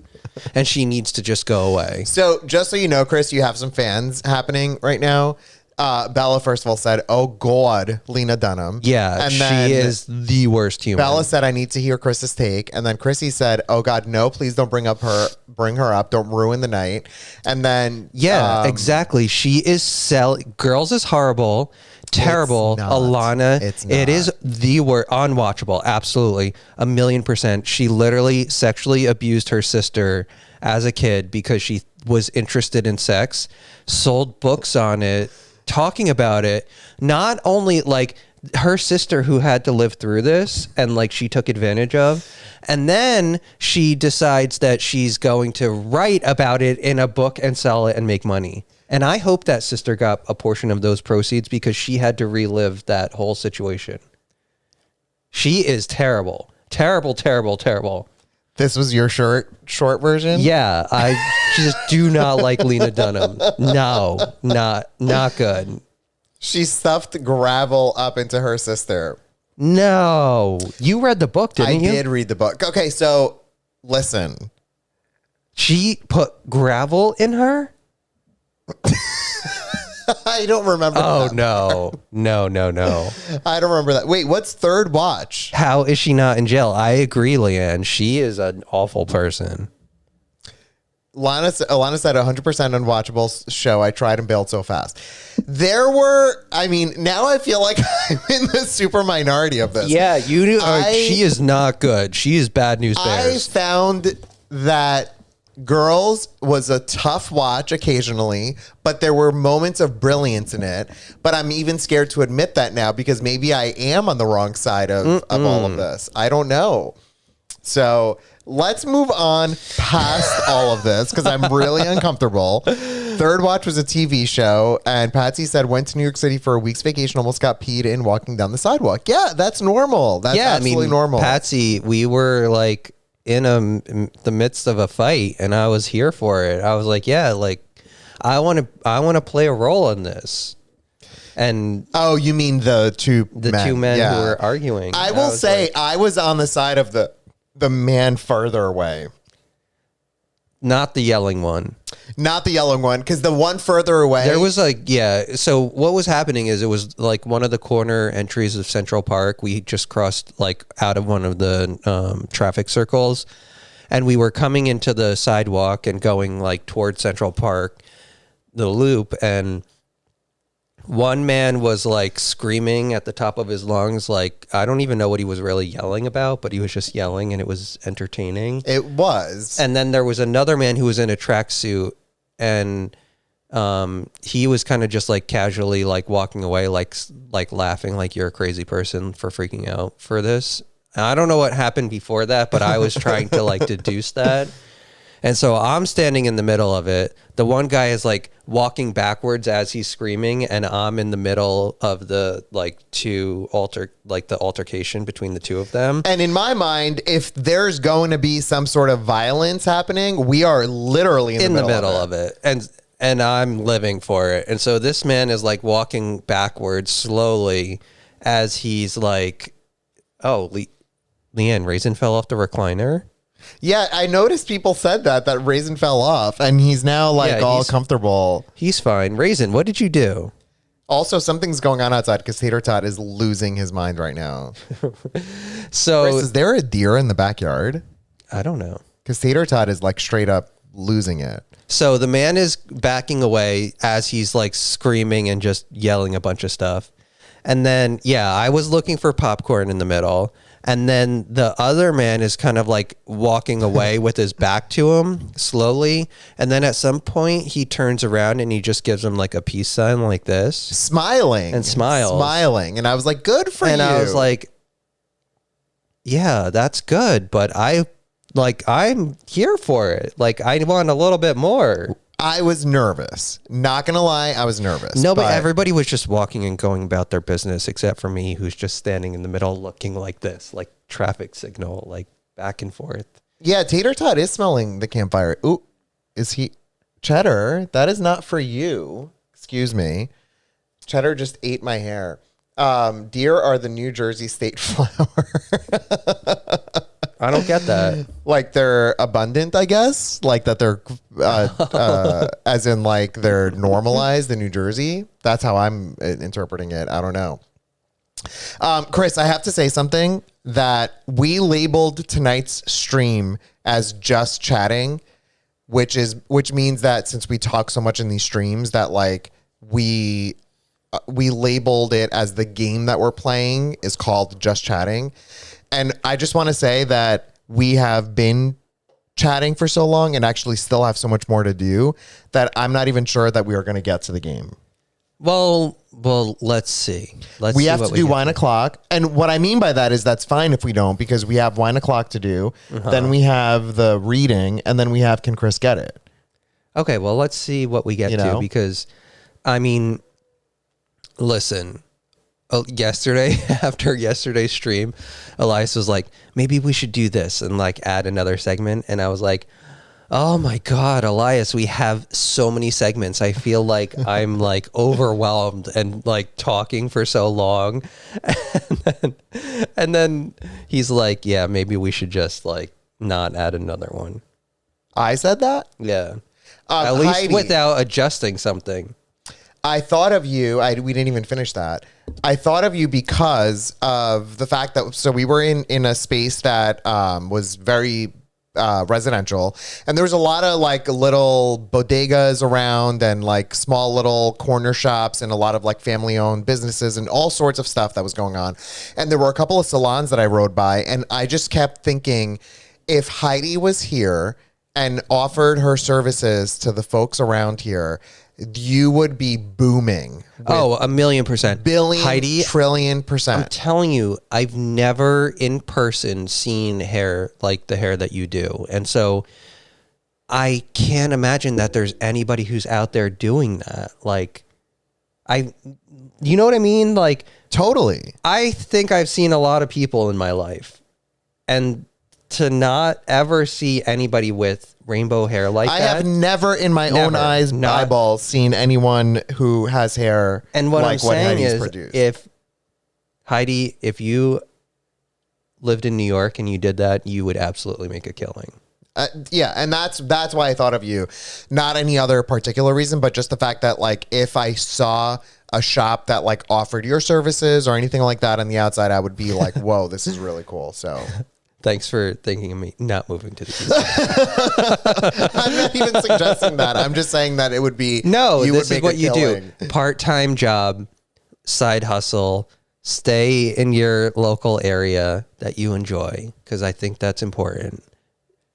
And she needs to just go away. So just so you know, Chris, you have some fans happening right now. Bella, first of all, said, "Oh God, Lena Dunham." Yeah, and she then is the worst human. Bella said, "I need to hear Chris's take." And then Chrissy said, "Oh God, no, please don't bring her up. Don't ruin the night." And then exactly. She is Girls is horrible, terrible. It's not. Alana, It's it not. is the worst, unwatchable. Absolutely, 1,000,000%. She literally sexually abused her sister as a kid because she was interested in sex. Sold books on it. Talking about it, not only like her sister who had to live through this and like she took advantage of, and then she decides that she's going to write about it in a book and sell it and make money. And I hope that sister got a portion of those proceeds because she had to relive that whole situation. She is terrible. Terrible, terrible, terrible. This was your short version? Yeah, I just do not like Lena Dunham. No, not good. She stuffed gravel up into her sister. No. You read the book, didn't you? I did read the book. Okay, so listen. She put gravel in her? I don't remember that. No. I don't remember that. Wait, what's third watch? How is she not in jail? I agree, Leanne. She is an awful person. Alana said 100% unwatchable show. I tried and bailed so fast. Now I feel like I'm in the super minority of this. Yeah, she is not good. She is bad news bears. I found that Girls was a tough watch occasionally, but there were moments of brilliance in it. But I'm even scared to admit that now because maybe I am on the wrong side of all of this. I don't know. So let's move on past all of this because I'm really uncomfortable. Third watch was a TV show, and Patsy said went to New York City for a week's vacation, almost got peed in walking down the sidewalk. Yeah, that's normal. That's absolutely normal. Patsy, we were like in the midst of a fight, and I was here for it. I was like, yeah, like I want to play a role in this. And oh, you mean the two men who were arguing? I will say, like, I was on the side of the man further away. Not the yelling one. Not the yelling one, because the one further away. There was so what was happening is it was like one of the corner entries of Central Park. We just crossed like out of one of the traffic circles, and we were coming into the sidewalk and going like towards Central Park, the loop, and one man was like screaming at the top of his lungs. Like, I don't even know what he was really yelling about, but he was just yelling and it was entertaining. It was. And then there was another man who was in a tracksuit and he was kind of just like casually like walking away, like laughing, like you're a crazy person for freaking out for this. And I don't know what happened before that, but I was trying to like deduce that. And so I'm standing in the middle of it. The one guy is like walking backwards as he's screaming, and I'm in the middle of the the altercation between the two of them. And in my mind, if there's going to be some sort of violence happening, we are literally in the middle of it. And I'm living for it. And so this man is like walking backwards slowly as he's like, oh, Leanne, Raisin fell off the recliner. Yeah, I noticed people said that Raisin fell off, and he's now like all comfortable. He's fine. Raisin, what did you do? Also, something's going on outside because Tater Tot is losing his mind right now. So, Chris, is there a deer in the backyard? I don't know. Because Tater Tot is like straight up losing it. So the man is backing away as he's like screaming and just yelling a bunch of stuff. And then, I was looking for popcorn in the middle. And then the other man is kind of like walking away with his back to him slowly. And then at some point he turns around and he just gives him like a peace sign like this. Smiling. And smiles. Smiling. And I was like, good for you. And I was like, yeah, that's good. But I'm here for it. Like, I want a little bit more. I was nervous. Not going to lie, I was nervous. No, but everybody was just walking and going about their business except for me, who's just standing in the middle looking like this, like traffic signal, like back and forth. Yeah, Tater Tot is smelling the campfire. Ooh, is he? Cheddar, that is not for you. Excuse me. Cheddar just ate my hair. Deer are the New Jersey state flower. I don't get that. Like they're abundant, I guess. Like that they're, as in like they're normalized in New Jersey. That's how I'm interpreting it. I don't know. Chris, I have to say something that we labeled tonight's stream as just chatting, which means that since we talk so much in these streams that like we labeled it as the game that we're playing is called Just Chatting. And I just want to say that we have been chatting for so long and actually still have so much more to do that I'm not even sure that we are going to get to the game. Well, let's see. We have to do wine o'clock. And what I mean by that is that's fine if we don't, because we have wine o'clock to do. Uh-huh. Then we have the reading, and then we have Can Chris Get It? Okay, well, let's see what we get to, because, I mean, listen. Yesterday, after yesterday's stream, Elias was like, maybe we should do this and like add another segment. And I was like, oh my God, Elias, we have so many segments. I feel like I'm like overwhelmed and like talking for so long. And then he's like, yeah, maybe we should just like not add another one. I said that? Yeah. At least Heidi, without adjusting something. I thought of you. We didn't even finish that. I thought of you because of the fact that, so we were in a space that was very residential, and there was a lot of like little bodegas around and like small little corner shops and a lot of like family owned businesses and all sorts of stuff that was going on. And there were a couple of salons that I rode by, and I just kept thinking, if Heidi was here and offered her services to the folks around here, you would be booming. Oh, 1,000,000%. Billion, Heidi, trillion I'm percent. telling you, I've never in person seen hair like the hair that you do. And so I can't imagine that there's anybody who's out there doing that. Like, you know what I mean? Like, Totally. I think I've seen a lot of people in my life, and to not ever see anybody with rainbow hair like I that. have never in my own Never. eyes, Not- eyeballs, seen anyone who has hair And what like I'm what saying Heidi's is, produced. if Heidi, if you lived in New York and you did that, you would absolutely make a killing. Yeah, and that's why I thought of you. Not any other particular reason, but just the fact that like if I saw a shop that like offered your services or anything like that on the outside, I would be like, whoa, this is really cool. So Thanks for thinking of me not moving to the East. I'm not even suggesting that. I'm just saying that it would be No, you this would is make what a you killing. do. Part-time job, side hustle, stay in your local area that you enjoy, because I think that's important.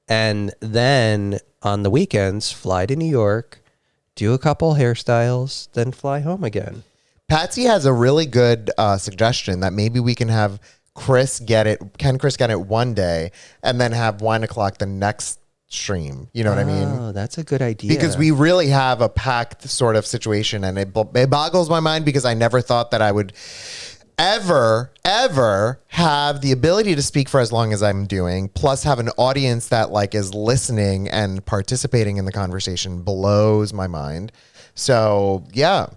And then on the weekends, fly to New York, do a couple hairstyles, then fly home again. Patsy has a really good suggestion that maybe we can have Chris get it. Can Chris get it one day and then have 1 o'clock the next stream? You know what I mean? Oh, that's a good idea. Because we really have a packed sort of situation, and it boggles my mind because I never thought that I would ever have the ability to speak for as long as I'm doing, plus have an audience that like is listening and participating in the conversation. Blows my mind. So yeah.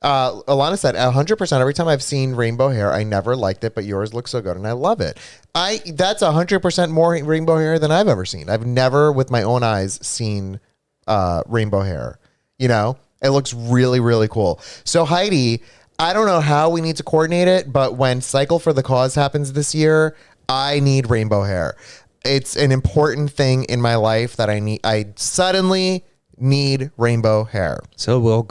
Alana said 100% every time I've seen rainbow hair, I never liked it, but yours looks so good and I love it. That's 100% more rainbow hair than I've ever seen. I've never with my own eyes seen rainbow hair. You know, it looks really, really cool. So Heidi, I don't know how we need to coordinate it, but when Cycle for the Cause happens this year, I need rainbow hair. It's an important thing in my life that I need. I suddenly need rainbow hair. So we'll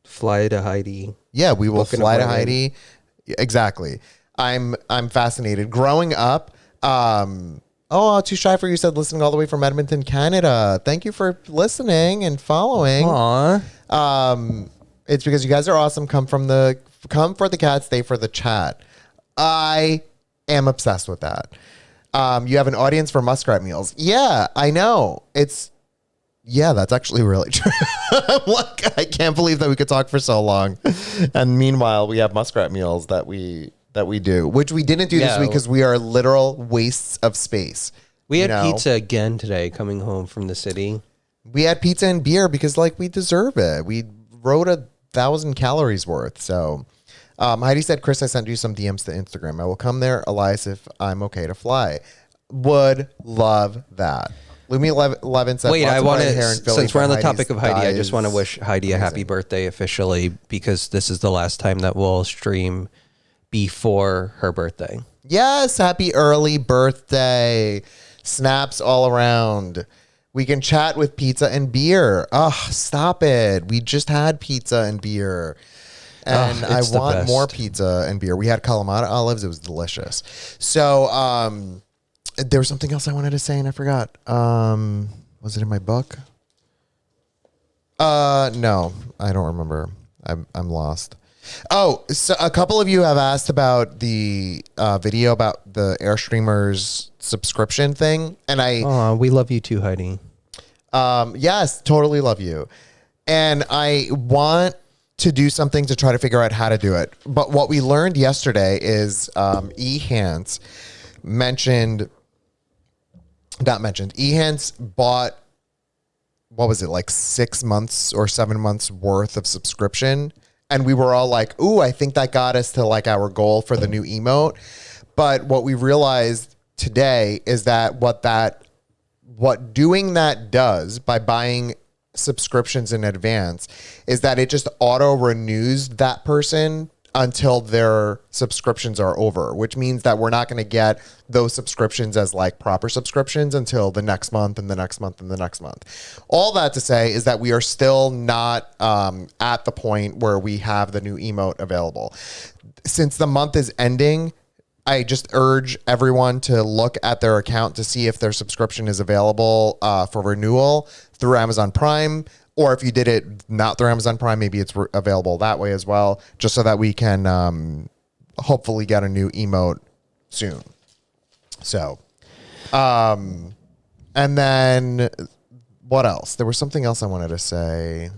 fly to Heidi. Yeah, we will Book an fly to appointment. Heidi. Exactly. I'm fascinated. Growing up, too shy for you said listening all the way from Edmonton, Canada. Thank you for listening and following. Aw. It's because you guys are awesome. Come for the cat, stay for the chat. I am obsessed with that. You have an audience for muskrat meals. Yeah, I know. That's actually really true. I'm like, I can't believe that we could talk for so long. And meanwhile, we have muskrat meals that we do, which we didn't do this week because we are literal wastes of space. We had pizza again today coming home from the city. We had pizza and beer because like we deserve it. We wrote 1,000 calories worth. So Heidi said, Chris, I sent you some DMs to Instagram. I will come there, Elias, if I'm okay to fly. Would love that. Lumi 11 said, Wait, I want to, since we're on the Heidi's topic of Heidi, I just want to dies. wish Heidi a happy birthday officially, because this is the last time that we'll stream before her birthday. Yes, happy early birthday. Snaps all around. We can chat with pizza and beer. Oh, stop it. We just had pizza and beer. And I it's the want best. more pizza and beer. We had Kalamata olives. It was delicious. So there was something else I wanted to say and I forgot. Was it in my book? No, I don't remember. I'm lost. Oh, so a couple of you have asked about the video about the Airstreamers subscription thing, and We love you too, Heidi. yes, totally love you, and I want to do something to try to figure out how to do it. But what we learned yesterday is Ehance Ehance bought, what was it, like 6 months or 7 months worth of subscription. And we were all like, ooh, I think that got us to like our goal for the new emote. But what we realized today is that what doing that does by buying subscriptions in advance is that it just auto renews that person until their subscriptions are over, which means that we're not going to get those subscriptions as like proper subscriptions until the next month and the next month and the next month. All that to say is that we are still not at the point where we have the new emote available. Since the month is ending, I just urge everyone to look at their account to see if their subscription is available for renewal through Amazon Prime, or if you did it not through Amazon Prime, maybe it's available that way as well, just so that we can hopefully get a new emote soon. So, and then what else? There was something else I wanted to say.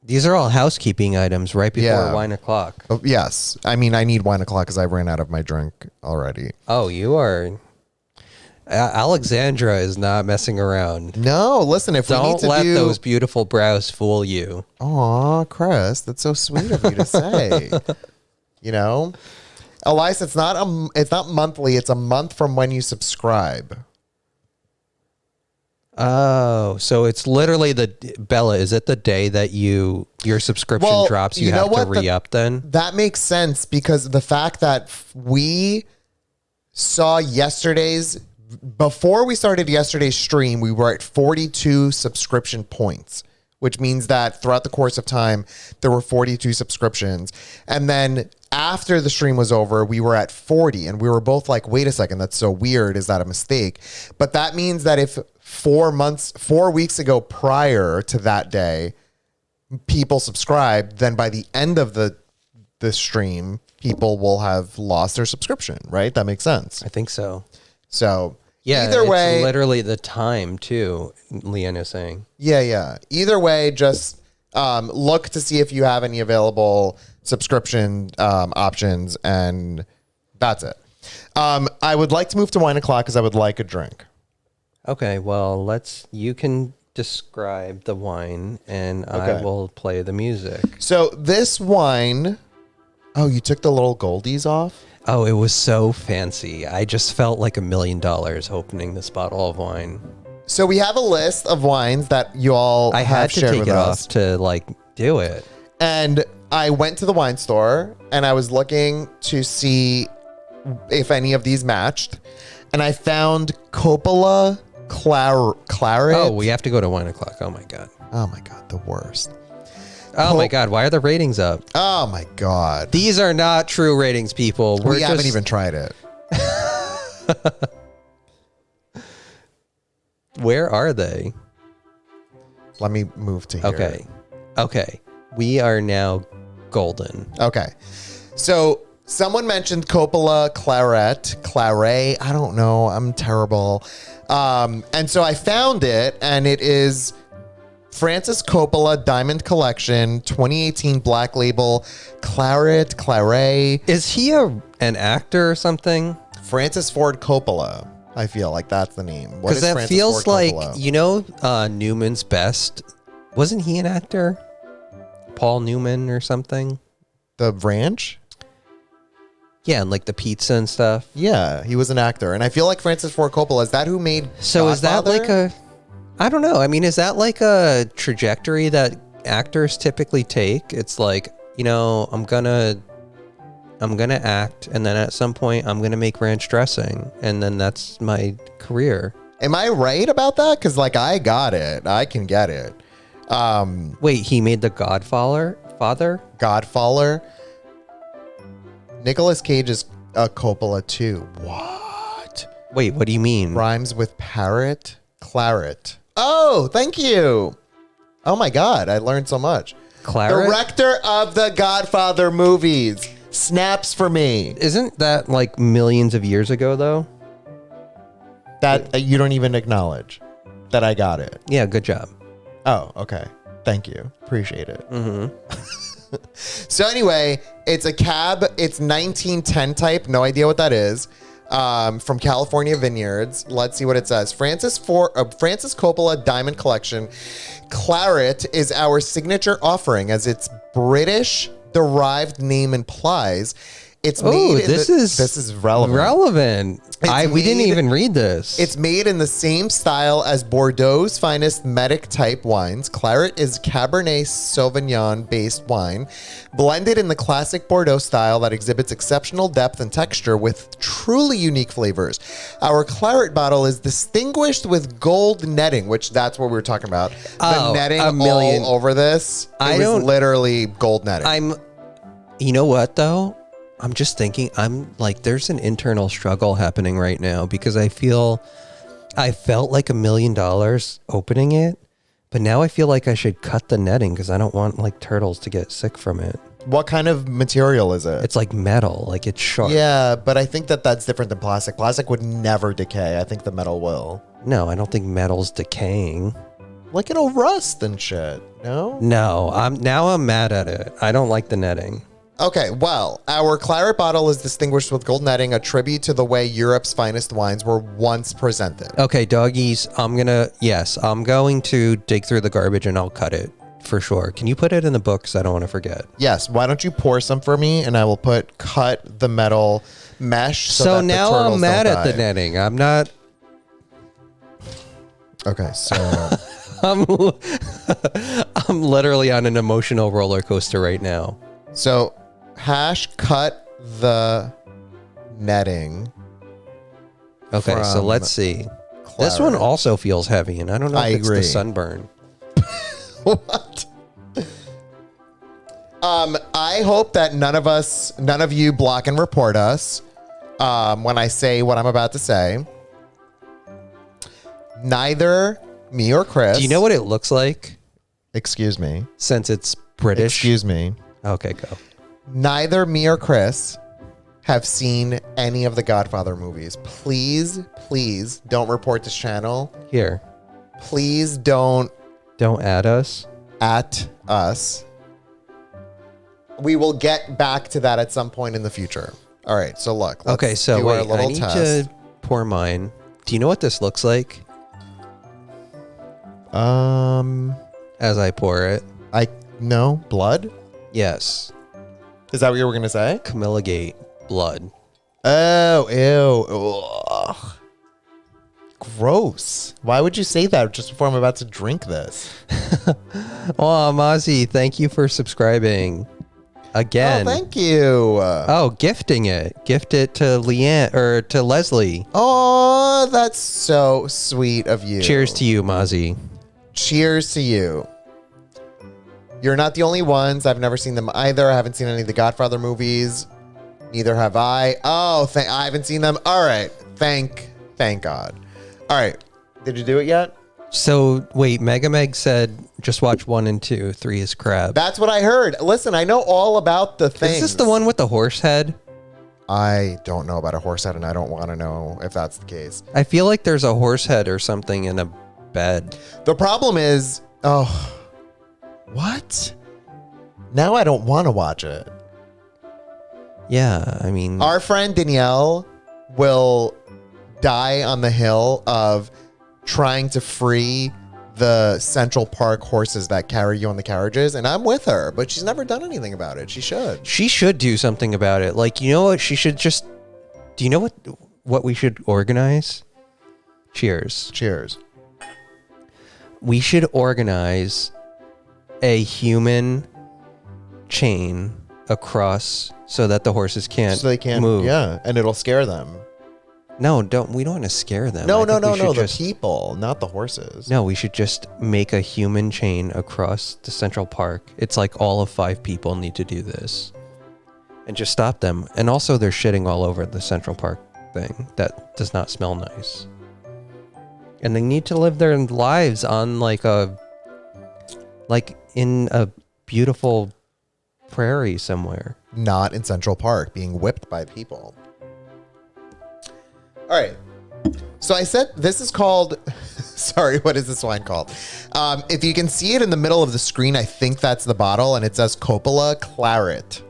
These are all housekeeping items right before wine o'clock. Oh, yes. I mean, I need wine o'clock because I ran out of my drink already. Oh, you are. Alexandra is not messing around. No, listen, if we need to let those beautiful brows fool you. Aw, Chris, that's so sweet of you to say. You know? Elias, it's not monthly, it's a month from when you subscribe. Oh, so it's literally Bella, is it the day that your subscription drops, you have to re-up then? That makes sense because the fact that we saw before we started yesterday's stream, we were at 42 subscription points, which means that throughout the course of time, there were 42 subscriptions. And then after the stream was over, we were at 40 and we were both like, wait a second, that's so weird. Is that a mistake? But that means that if 4 weeks ago prior to that day, people subscribed, then by the end of the stream, people will have lost their subscription, right? That makes sense. I think so. So yeah, either way, it's literally the time too, Leanne is saying. Yeah. Either way, just look to see if you have any available subscription options, and that's it. I would like to move to wine o'clock because I would like a drink. Okay, well, you can describe the wine and I will play the music. So this wine, oh, you took the little goldies off? Oh, it was so fancy. I just felt like $1 million opening this bottle of wine. So we have a list of wines that you all have shared with us. I had to take it off to do it. And I went to the wine store and I was looking to see if any of these matched. And I found Coppola Claret. Oh, we have to go to wine o'clock. Oh my God, the worst. Oh my God, why are the ratings up? Oh my God. These are not true ratings, people. We haven't even tried it. Where are they? Let me move to here. Okay. We are now golden. Okay. So someone mentioned Coppola Claret. I don't know. I'm terrible. And so I found it, and it is Francis Coppola Diamond Collection 2018 Black Label Claret. Is he an actor or something? Francis Ford Coppola. I feel like that's the name. Because that feels like, Newman's Best. Wasn't he an actor? Paul Newman or something? The Ranch? Yeah, and like the pizza and stuff. Yeah, he was an actor. And I feel like Francis Ford Coppola, is that who made So Godfather? Is that like I don't know. I mean, is that like a trajectory that actors typically take? It's like, I'm gonna act, and then at some point I'm gonna make ranch dressing, and then that's my career. Am I right about that? Because I got it. I can get it. Wait, he made The Godfather? Godfather. Nicolas Cage is a Coppola too. What? Wait, what do you mean? Rhymes with parrot. Claret. Oh, thank you. Oh my God, I learned so much. Claret? Director of the Godfather movies. Snaps for me. Isn't that like millions of years ago, though? That you don't even acknowledge that I got it. Yeah, good job. Oh, okay. Thank you. Appreciate it. Mm-hmm. So anyway, it's a cab. It's 1910 type. No idea what that is. From California Vineyards. Let's see what it says. Francis Coppola Diamond Collection. Claret is our signature offering, as its British-derived name implies. It's made. This is relevant. We didn't even read this. It's made in the same style as Bordeaux's finest Medic type wines. Claret is Cabernet Sauvignon based wine, blended in the classic Bordeaux style that exhibits exceptional depth and texture with truly unique flavors. Our Claret bottle is distinguished with gold netting, which that's what we were talking about. The netting all over this. It was literally gold netting. You know what though? I'm just thinking, I'm like, there's an internal struggle happening right now because I felt like $1 million opening it, but now I feel like I should cut the netting because I don't want like turtles to get sick from it. What kind of material is it? It's like metal, like it's sharp. Yeah, but I think that's different than plastic. Plastic would never decay. I think the metal will. No, I don't think metal's decaying. Like it'll rust and shit. No? No, I'm mad at it. I don't like the netting. Okay, well, our claret bottle is distinguished with gold netting, a tribute to the way Europe's finest wines were once presented. Okay, doggies, I'm going to dig through the garbage and I'll cut it for sure. Can you put it in the book so I don't want to forget? Yes, why don't you pour some for me and I will cut the metal mesh so that now the turtles I'm mad don't at the die. netting. I'm not. Okay, so I'm literally on an emotional roller coaster right now. so Hash cut the netting. Okay, so from let's see. This one claret. also feels heavy, and I don't know I if it's agree. the sunburn. What? I hope that none of you block and report us when I say what I'm about to say. Neither me or Chris. Do you know what it looks like? Excuse me. Since it's British. Excuse me. Okay, go. Neither me or Chris have seen any of the Godfather movies. Please, please don't report this channel. Here. Please don't Don't add us. at us. We will get back to that at some point in the future. All right, so look. Let's Okay, so do our wait, little I need test. to pour mine. Do you know what this looks like as I pour it? No blood. Yes. Is that what you were gonna say? Camilla Gate blood. Oh, ew. Ugh. Gross. Why would you say that just before I'm about to drink this? Oh, Mozzie, thank you for subscribing again. Oh, thank you. Oh, gifting it. Gift it to Leanne or to Leslie. Oh, that's so sweet of you. Cheers to you, Mozzie. Cheers to you. You're not the only ones. I've never seen them either. I haven't seen any of the Godfather movies. Neither have I. Oh, I haven't seen them. All right. Thank God. All right. Did you do it yet? So wait, Mega Meg said just watch 1 and 2. 3 is crap. That's what I heard. Listen, I know all about the things. Is this the one with the horse head? I don't know about a horse head, and I don't want to know if that's the case. I feel like there's a horse head or something in a bed. The problem is, what? Now I don't want to watch it. Yeah, I mean, Our friend Danielle will die on the hill of trying to free the Central Park horses that carry you on the carriages, and I'm with her, but she's never done anything about it. She should. she should do something about it. Like, you know what? She should just. Do you know what we should organize? Cheers. Cheers. We should organize a human chain across so that the horses can't So they can't move. Yeah, and it'll scare them. No, we don't want to scare them. No, I think we should the just- people, not the horses. No, we should just make a human chain across the Central Park. It's like all of 5 people need to do this. And just stop them. And also they're shitting all over the Central Park thing. That does not smell nice. And they need to live their lives on like in a beautiful prairie somewhere. Not in Central Park, being whipped by people. All right. So I said this is called. Sorry, what is this wine called? If you can see it in the middle of the screen, I think that's the bottle, and it says Coppola Claret.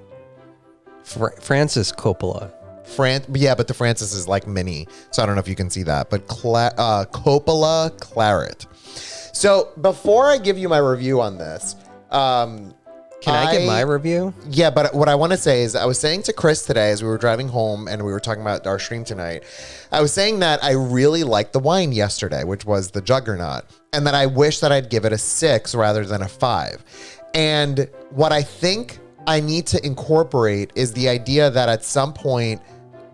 Francis Coppola. Yeah, but the Francis is like mini, so I don't know if you can see that. But Coppola Claret. So before I give you my review on this, Can I get my review? Yeah, but what I want to say is I was saying to Chris today as we were driving home and we were talking about our stream tonight, I was saying that I really liked the wine yesterday, which was the Juggernaut, and that I wish that I'd give it a 6 rather than a 5. And what I think I need to incorporate is the idea that at some point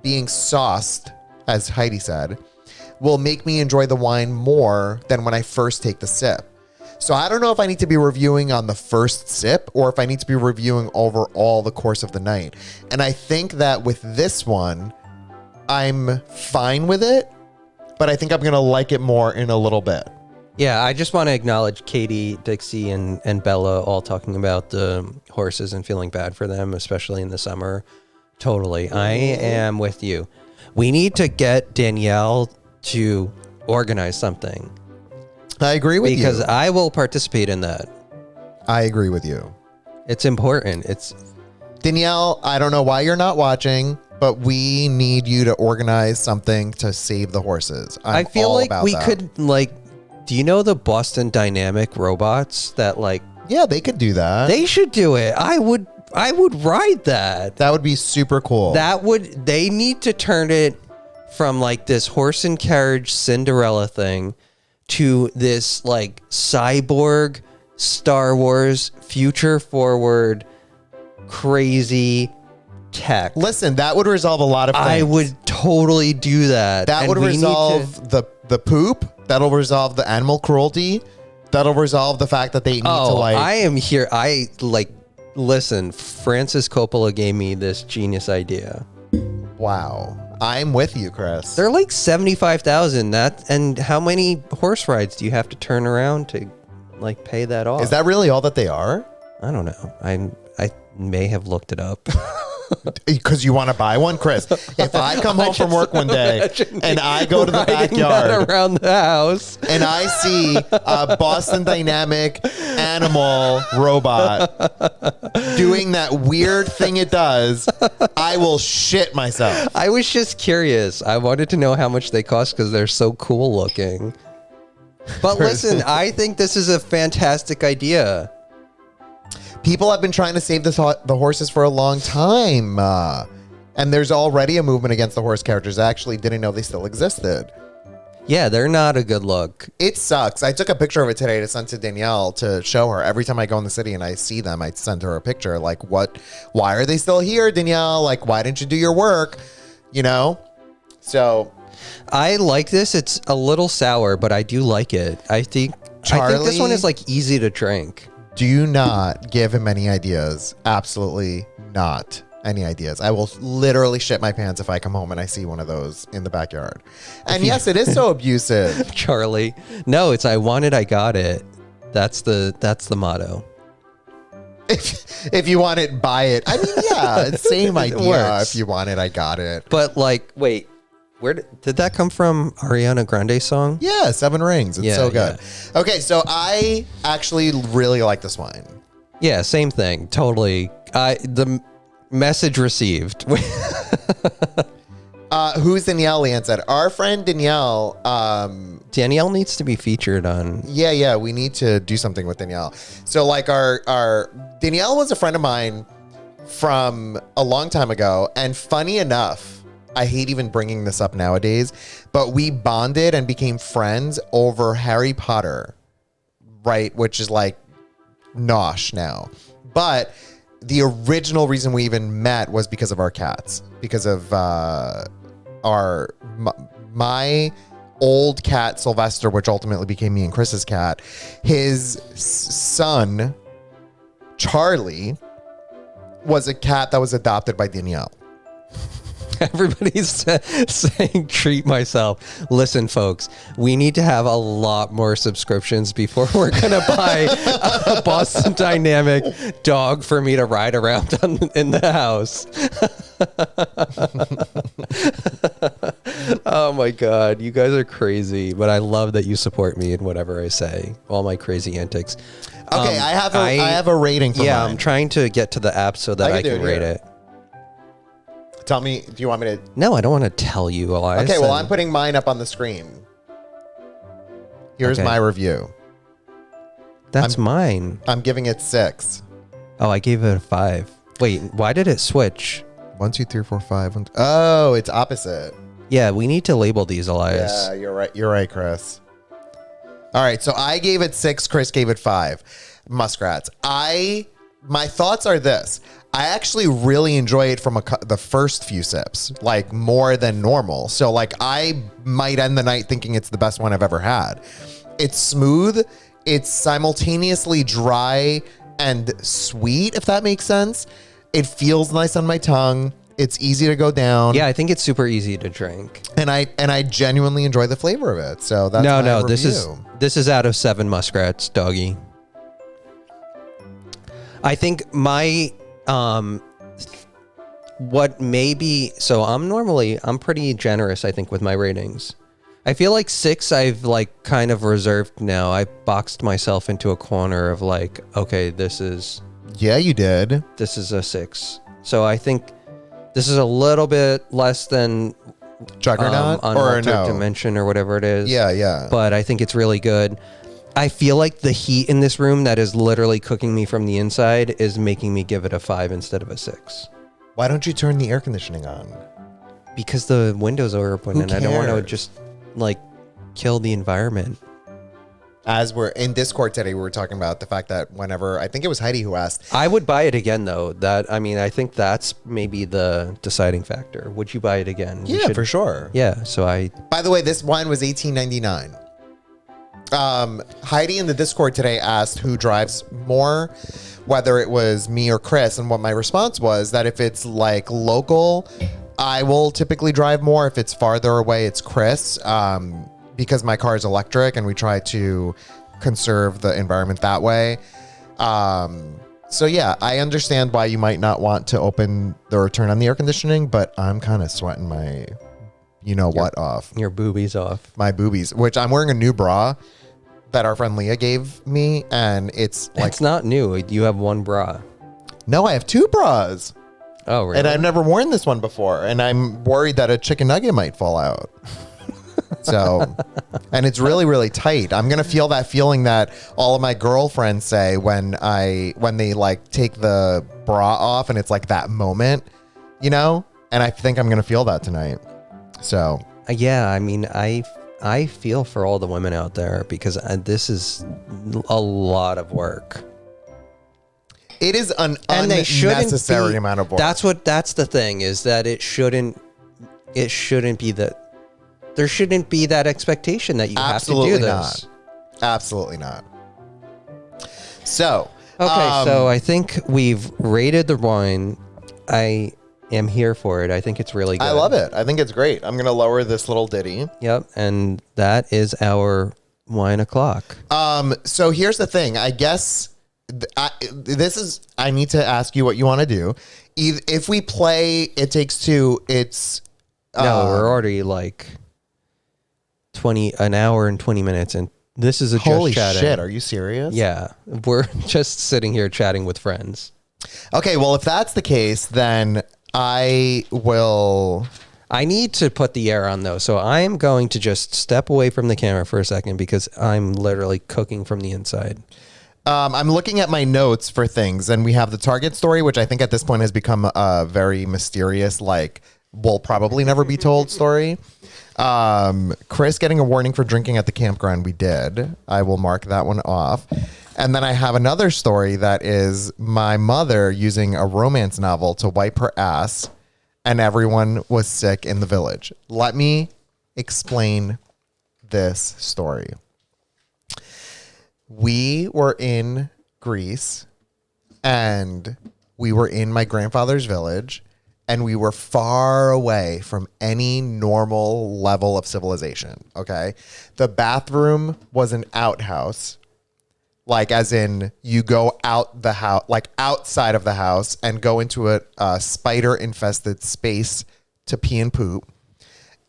being sauced, as Heidi said, will make me enjoy the wine more than when I first take the sip. So I don't know if I need to be reviewing on the first sip or if I need to be reviewing over all the course of the night. And I think that with this one, I'm fine with it, but I think I'm going to like it more in a little bit. Yeah, I just want to acknowledge Katie, Dixie, and Bella all talking about the horses and feeling bad for them, especially in the summer. Totally. I am with you. We need to get Danielle to organize something. I agree with you. Because I will participate in that. I agree with you. It's important. Danielle, I don't know why you're not watching, but we need you to organize something to save the horses. I feel like we could, do you know the Boston Dynamic robots that Yeah, they could do that. They should do it. I would ride that. That would be super cool. They need to turn it from this horse and carriage Cinderella thing to this cyborg Star Wars future forward crazy tech. Listen, that would resolve a lot of things. I would totally do that. That would resolve the poop. That'll resolve the animal cruelty. That'll resolve the fact that they need to I am here. Listen, Francis Coppola gave me this genius idea. Wow. I'm with you, Chris. They're like 75,000. And how many horse rides do you have to turn around to pay that off? Is that really all that they are? I don't know. I may have looked it up. Because you want to buy one, Chris. If I come home from work one day and I go to the backyard around the house and I see a Boston Dynamic animal robot doing that weird thing it does, I will shit myself. I was just curious. I wanted to know how much they cost because they're so cool looking. But listen, I think this is a fantastic idea. People have been trying to save the horses for a long time. And there's already a movement against the horse carriages. I actually didn't know they still existed. Yeah, they're not a good look. It sucks. I took a picture of it today to send to Danielle to show her. Every time I go in the city and I see them, I send her a picture. Why are they still here, Danielle? Why didn't you do your work? So I like this. It's a little sour, but I do like it. I think this one is easy to drink. Do not give him any ideas. Absolutely not any ideas. I will literally shit my pants if I come home and I see one of those in the backyard. And yes, it is so abusive. Charlie. No, it's I want it, I got it. That's the motto. If you want it, buy it. I mean, yeah, same idea. If you want it, I got it. But wait. Where did that come from? Ariana Grande song? Yeah, Seven Rings. It's so good. Yeah. Okay, so I actually really like this wine. Yeah, same thing. Totally. The message received. Who's Danielle? Leanne said. Our friend Danielle. Danielle needs to be featured on. Yeah. We need to do something with Danielle. So our Danielle was a friend of mine from a long time ago, and funny enough, I hate even bringing this up nowadays, but we bonded and became friends over Harry Potter, right? Which is nosh now. But the original reason we even met was because of our cats, because of my old cat, Sylvester, which ultimately became me and Chris's cat. His son, Charlie, was a cat that was adopted by Danielle. Everybody's saying treat myself. Listen, folks, we need to have a lot more subscriptions before we're going to buy a Boston Dynamic dog for me to ride around in the house. Oh my God, you guys are crazy, but I love that you support me in whatever I say, all my crazy antics. Okay, I have a rating for mine. I'm trying to get to the app so that I can rate it. Tell me, do you want me to? No, I don't want to tell you, Elias. Okay, well, I'm putting mine up on the screen. Here's my review. That's mine. I'm giving it 6. Oh, I gave it a 5. Wait, why did it switch? 1, 2, 3, 4, 5. Oh, it's opposite. Yeah, we need to label these, Elias. Yeah, you're right. You're right, Chris. All right, so I gave it 6. Chris gave it 5. Muskrats. My thoughts are this. I actually really enjoy it from the first few sips, more than normal. So I might end the night thinking it's the best one I've ever had. It's smooth. it's simultaneously dry and sweet, if that makes sense. It feels nice on my tongue. It's easy to go down. Yeah, I think it's super easy to drink. And I genuinely enjoy the flavor of it. So that's my review. This is out of 7 muskrats, doggy. I think my what maybe so I'm pretty generous, I think, with my ratings. I feel like 6 I've like kind of reserved now. I boxed myself into a corner of like, okay, this is you did. This is a 6. So I think this is a little bit less than Juggernaut or no Dimension or whatever it is. Yeah. But I think it's really good. I feel like the heat in this room that is literally cooking me from the inside is making me give it a 5 instead of a 6. Why don't you turn the air conditioning on? Because the windows are open. Who and I don't want to cares? just like kill the environment. As we're in Discord today, we were talking about the fact that whenever, I think it was Heidi who asked. I would buy it again though. I think that's maybe the deciding factor. Would you buy it again? Yeah, for sure. Yeah. So By the way, this wine was $18.99. Heidi in the Discord today asked who drives more, whether it was me or Chris, and what my response was that if it's like local, I will typically drive more. If it's farther away, it's Chris, because my car is electric and we try to conserve the environment that way. So yeah, I understand why you might not want to open or turn on the air conditioning, but I'm kind of sweating my off. your boobies off. My boobies, which I'm wearing a new bra that our friend Leah gave me, and it's like, It's not new. You have one bra. no, I have 2 bras, Oh, really? and I've never worn this one before, and I'm worried that a chicken nugget might fall out. So, and it's really, really tight. I'm gonna feel that feeling that all of my girlfriends say when they like take the bra off, and it's like that moment, and I think I'm gonna feel that tonight. So Yeah, I mean, I feel for all the women out there because this is a lot of work. it is an And they shouldn't unnecessary be- amount of work. That's the thing, is that it shouldn't be that there shouldn't be that expectation that you Absolutely have to do not. this. Absolutely not. So, Okay, so I think we've rated the wine. I am here for it. I think it's really good. I love it. I think it's great. I'm going to lower this little ditty. Yep, and that is our wine o'clock. So here's the thing. I guess I need to ask you what you want to do. If we play It Takes Two, it's No, we're already like an hour and 20 minutes, and this is a holy just chatting. shit. Are you serious? Yeah, we're just sitting here chatting with friends. Okay. Well, if that's the case, then I need to put the air on though, so I am going to just step away from the camera for a second because I'm literally cooking from the inside. I'm looking at my notes for things, and we have the Target story, which I think at this point has become a very mysterious, like, will probably never be told story. Chris getting a warning for drinking at the campground. We did. I will mark that one off. And then I have another story that is my mother using a romance novel to wipe her ass, and everyone was sick in the village. Let me explain this story. We were in Greece, and we were in my grandfather's village, and we were far away from any normal level of civilization, okay? The bathroom was an outhouse, like as in you go out the house, like outside of the house, and go into a spider-infested space to pee and poop.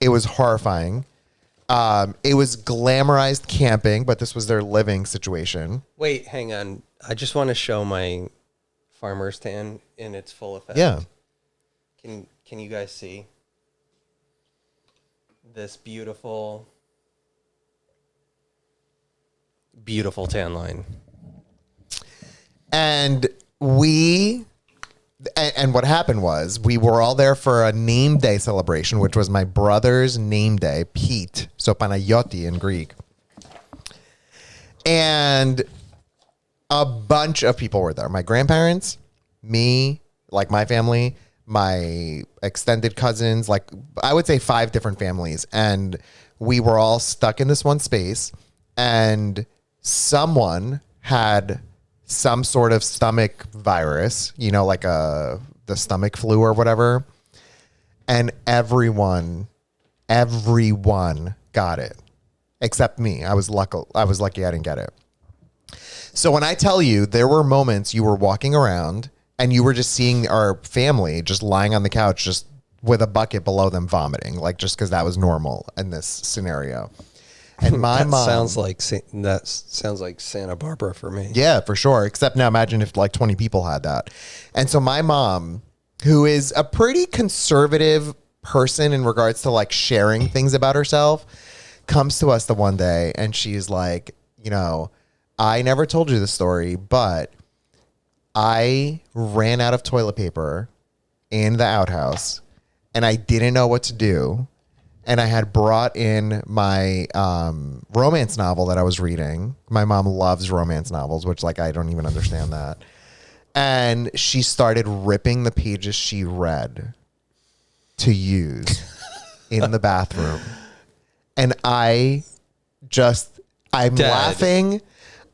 It was horrifying. It was glamorized camping, but this was their living situation. Wait, hang on. I just want to show my farmer's tan in its full effect. Yeah. Can you guys see this beautiful tan line? And what happened was we were all there for a name day celebration, which was my brother's name day, Pete, so Panayoti in Greek. And a bunch of people were there. My grandparents, me, like my family, my extended cousins, like I would say 5 different families. And we were all stuck in this one space. And someone had some sort of stomach virus, like the stomach flu or whatever. And everyone got it except me. I was lucky I didn't get it. So when I tell you there were moments you were walking around and you were just seeing our family just lying on the couch, just with a bucket below them vomiting, like just because that was normal in this scenario. And my mom sounds like Santa Barbara for me. Yeah, for sure. Except now imagine if like 20 people had that. And so my mom, who is a pretty conservative person in regards to like sharing things about herself, comes to us the one day and she's like, I never told you the story, but I ran out of toilet paper in the outhouse and I didn't know what to do. And I had brought in my romance novel that I was reading. My mom loves romance novels, which like I don't even understand that. And she started ripping the pages she read to use in the bathroom. And I'm dead. Laughing.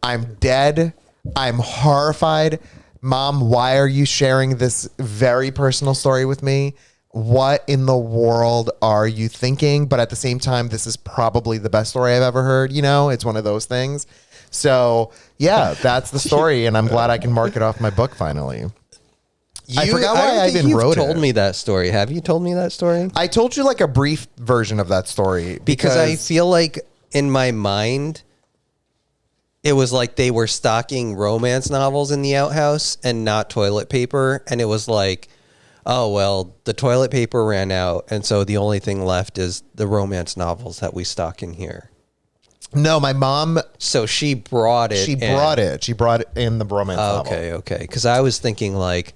I'm dead. I'm horrified. Mom, why are you sharing this very personal story with me? What in the world are you thinking? But at the same time, this is probably the best story I've ever heard. It's one of those things. So yeah, that's the story. And I'm glad I can mark it off my book finally. I forgot why I even wrote it. You've told me that story. Have you told me that story? I told you like a brief version of that story. Because I feel like in my mind, it was like they were stocking romance novels in the outhouse and not toilet paper. And it was like, oh, well, the toilet paper ran out. And so the only thing left is the romance novels that we stock in here. No, my mom. So she brought it. She brought it in the romance novel. Okay. Because I was thinking like,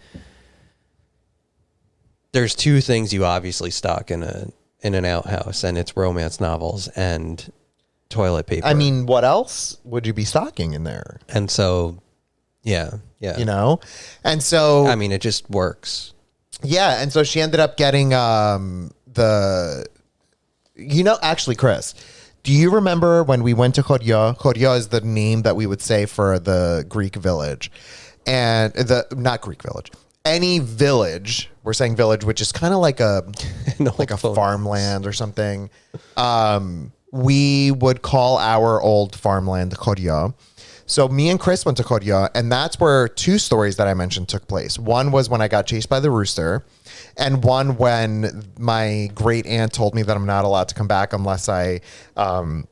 there's two things you obviously stock in an outhouse, and it's romance novels and toilet paper. I mean, what else would you be stocking in there? And so, yeah. And so, I mean, it just works. Yeah, and so she ended up getting actually, Chris, do you remember when we went to Chorya? Chorya is the name that we would say for the Greek village. And not Greek village. Any village, we're saying village, which is kind of like a farmland or something. We would call our old farmland Chorya. So me and Chris went to Chorya, and that's where two stories that I mentioned took place. One was when I got chased by the rooster, and one when my great aunt told me that I'm not allowed to come back unless I come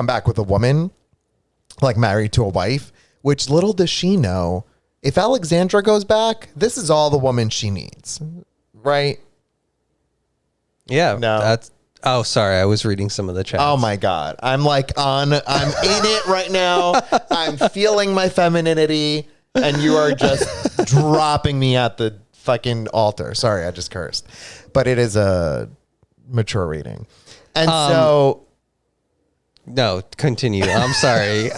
back with a woman, like married to a wife, which little does she know, if Alexandra goes back, this is all the woman she needs, right? Yeah. No. Oh, sorry. I was reading some of the chats. Oh my God. I'm in it right now. I'm feeling my femininity, and you are just dropping me at the fucking altar. Sorry, I just cursed. But it is a mature reading. And so. No, continue. I'm sorry.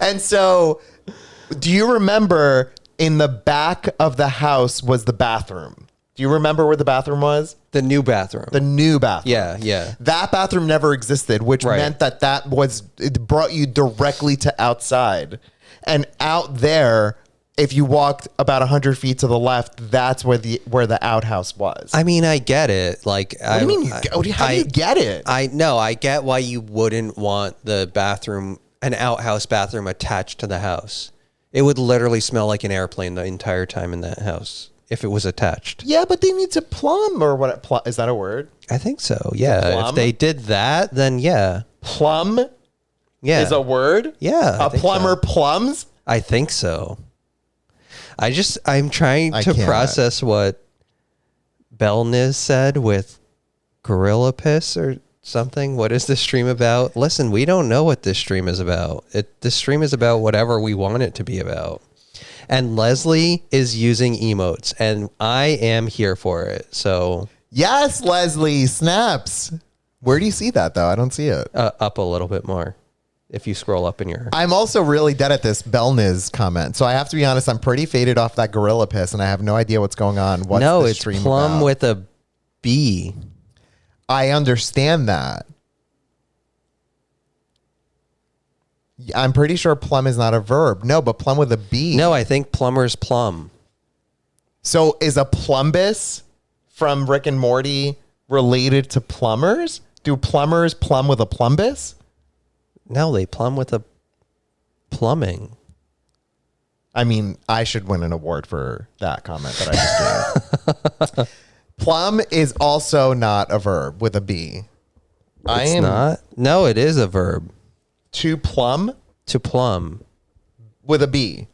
And so, do you remember in the back of the house was the bathroom? Do you remember where the bathroom was? The new bathroom. The new bathroom. Yeah. That bathroom never existed, which meant that it brought you directly to outside. And out there, if you walked about 100 feet to the left, that's where the outhouse was. I mean, I get it. Like, what do you mean? How do you get it? I get why you wouldn't want the bathroom, an outhouse bathroom attached to the house. It would literally smell like an airplane the entire time in that house if it was attached. Yeah, but they need to plumb, or what? Is that a word? I think so. Yeah. If they did that, then yeah. Plumb? Yeah. Is a word? Yeah. A plumber plumbs? I think so. I'm trying to process what Belniz said with gorilla piss or something. What is this stream about? Listen, we don't know what this stream is about. This stream is about whatever we want it to be about. And Leslie is using emotes, and I am here for it. So yes, Leslie, snaps. Where do you see that though? I don't see it. Up a little bit more. If you scroll up in your... I'm also really dead at this Belniz comment. So I have to be honest, I'm pretty faded off that gorilla piss, and I have no idea what's going on. What's the stream it's plum about? with a B. I understand that. I'm pretty sure plum is not a verb. No, but plum with a B. No, I think plumber's plum. So is a plumbus from Rick and Morty related to plumbers? Do plumbers plumb with a plumbus? No, they plumb with a plumbing. I mean, I should win an award for that comment that I just gave. Plum is also not a verb with a B. It's not? No, it is a verb. To plumb? To plumb. With a B.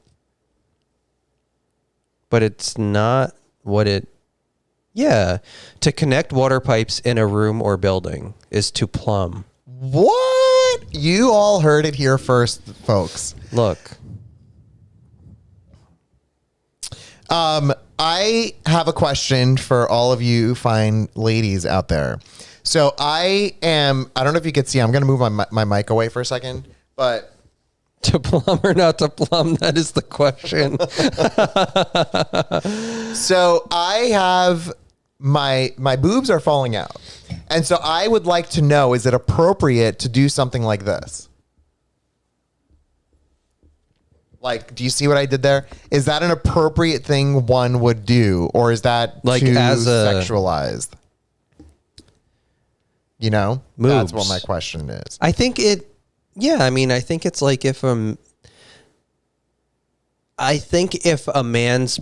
But it's not what it... Yeah. To connect water pipes in a room or building is to plumb. What? You all heard it here first, folks. Look. I have a question for all of you fine ladies out there. So I don't know if you could see, I'm going to move my mic away for a second, but... To plumb or not to plumb? That is the question. So I have my boobs are falling out. And so I would like to know, is it appropriate to do something like this? Like, do you see what I did there? Is that an appropriate thing one would do? Or is that like too as sexualized? You know? Moves. That's what my question is. I think it... Yeah, I mean, I think it's like if I think if a man's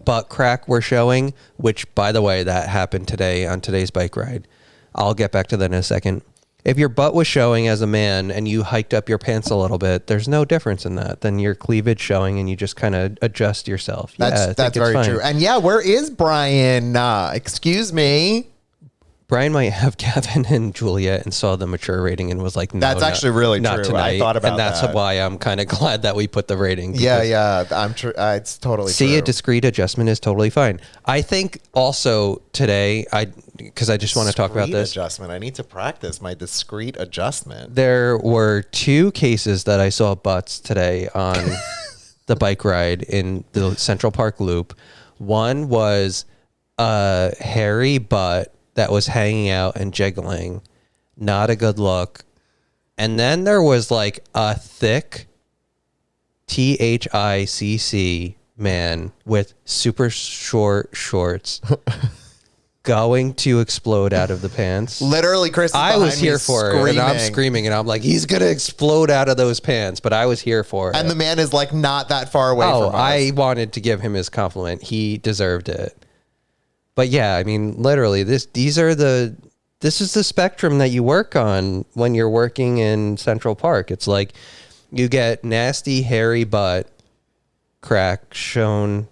butt crack were showing, which, by the way, that happened today on today's bike ride. I'll get back to that in a second. If your butt was showing as a man and you hiked up your pants a little bit, there's no difference in that than your cleavage showing and you just kind of adjust yourself. That's very true. And yeah, where is Brian? Excuse me. Brian might have Kevin and Juliet and saw the mature rating and was like, no, that's actually really not true. Tonight. I thought about and that's that. why I'm kind of glad that we put the rating. Yeah. I'm true. It's totally true. A discreet adjustment is totally fine. I think also today, because I just want to talk about this. Adjustment. I need to practice my discreet adjustment. There were 2 cases that I saw butts today on the bike ride in the Central Park Loop. One was a hairy butt that was hanging out and jiggling. Not a good look. And then there was like a thick THICC man with super short shorts going to explode out of the pants. Literally, Chris, I was here for it, and I'm screaming, and I'm like, he's going to explode out of those pants, but I was here for it. And the man is like not that far away from us. I wanted to give him his compliment. He deserved it. But yeah, I mean, literally, this is the spectrum that you work on when you're working in Central Park. It's like you get nasty, hairy butt crack shown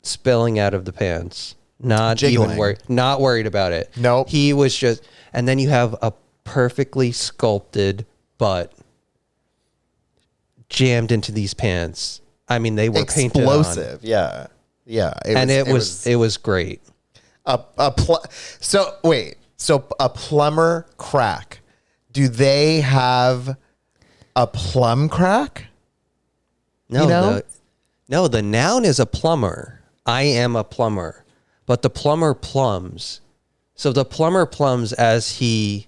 spilling out of the pants. Not Jiggling. even worried. Not worried about it. Nope. He was just, and then you have a perfectly sculpted butt jammed into these pants. I mean, they were painted on. Explosive. Yeah. It was great. So a plumber crack. Do they have a plum crack? No, you know? the noun is a plumber. I am a plumber, but the plumber plums. So the plumber plums as his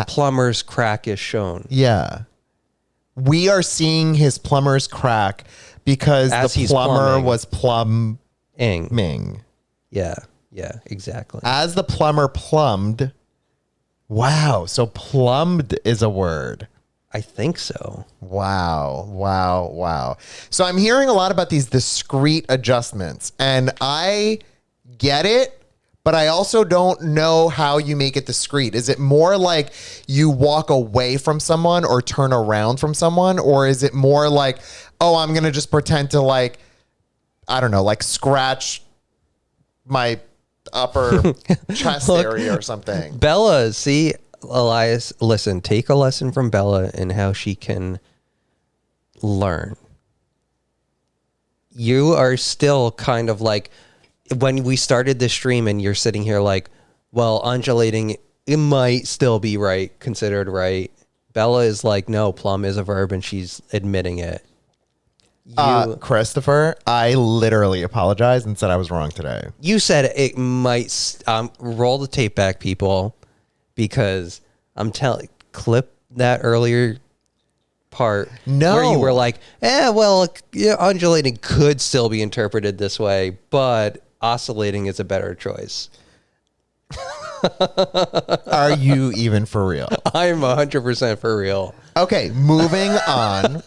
plumber's crack is shown. Yeah. We are seeing his plumber's crack because As the he's plumber plumbing. was plumbing. Yeah, exactly. As the plumber plumbed. Wow. So plumbed is a word. I think so. Wow. So I'm hearing a lot about these discrete adjustments, and I get it, but I also don't know how you make it discrete. Is it more like you walk away from someone or turn around from someone, or is it more like, oh, I'm going to just pretend to like, I don't know, like scratch my upper chest area or something? Bella, see, Elias, listen, take a lesson from Bella in how she can learn. You are still kind of like, when we started this stream and you're sitting here like, well, undulating, it might still be right, considered right. Bella is like, no, plum is a verb, and she's admitting it. Christopher, I literally apologized and said I was wrong today. You said it might, roll the tape back, people, because I'm telling, clip that earlier part No. where you were like, well, yeah, undulating could still be interpreted this way, but oscillating is a better choice. Are you even for real? I'm 100% for real. Okay, moving on.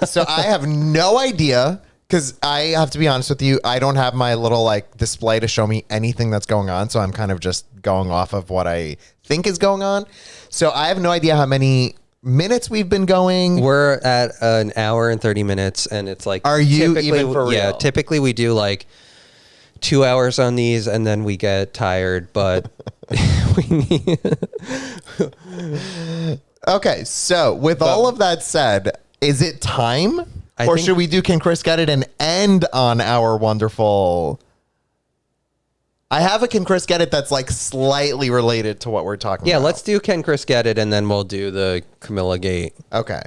So I have no idea, because I have to be honest with you, I don't have my little like display to show me anything that's going on. So I'm kind of just going off of what I think is going on. So I have no idea how many minutes we've been going. We're at an hour and 30 minutes, and it's like, Are you even for real? Yeah, typically we do like 2 hours on these, and then we get tired, but we need. Okay, so with all of that said, is it time? Or should we do Can Chris Get It and end on our wonderful... I have a Can Chris Get It that's like slightly related to what we're talking about. Yeah, let's do Can Chris Get It, and then we'll do the Camilla Gate. Okay,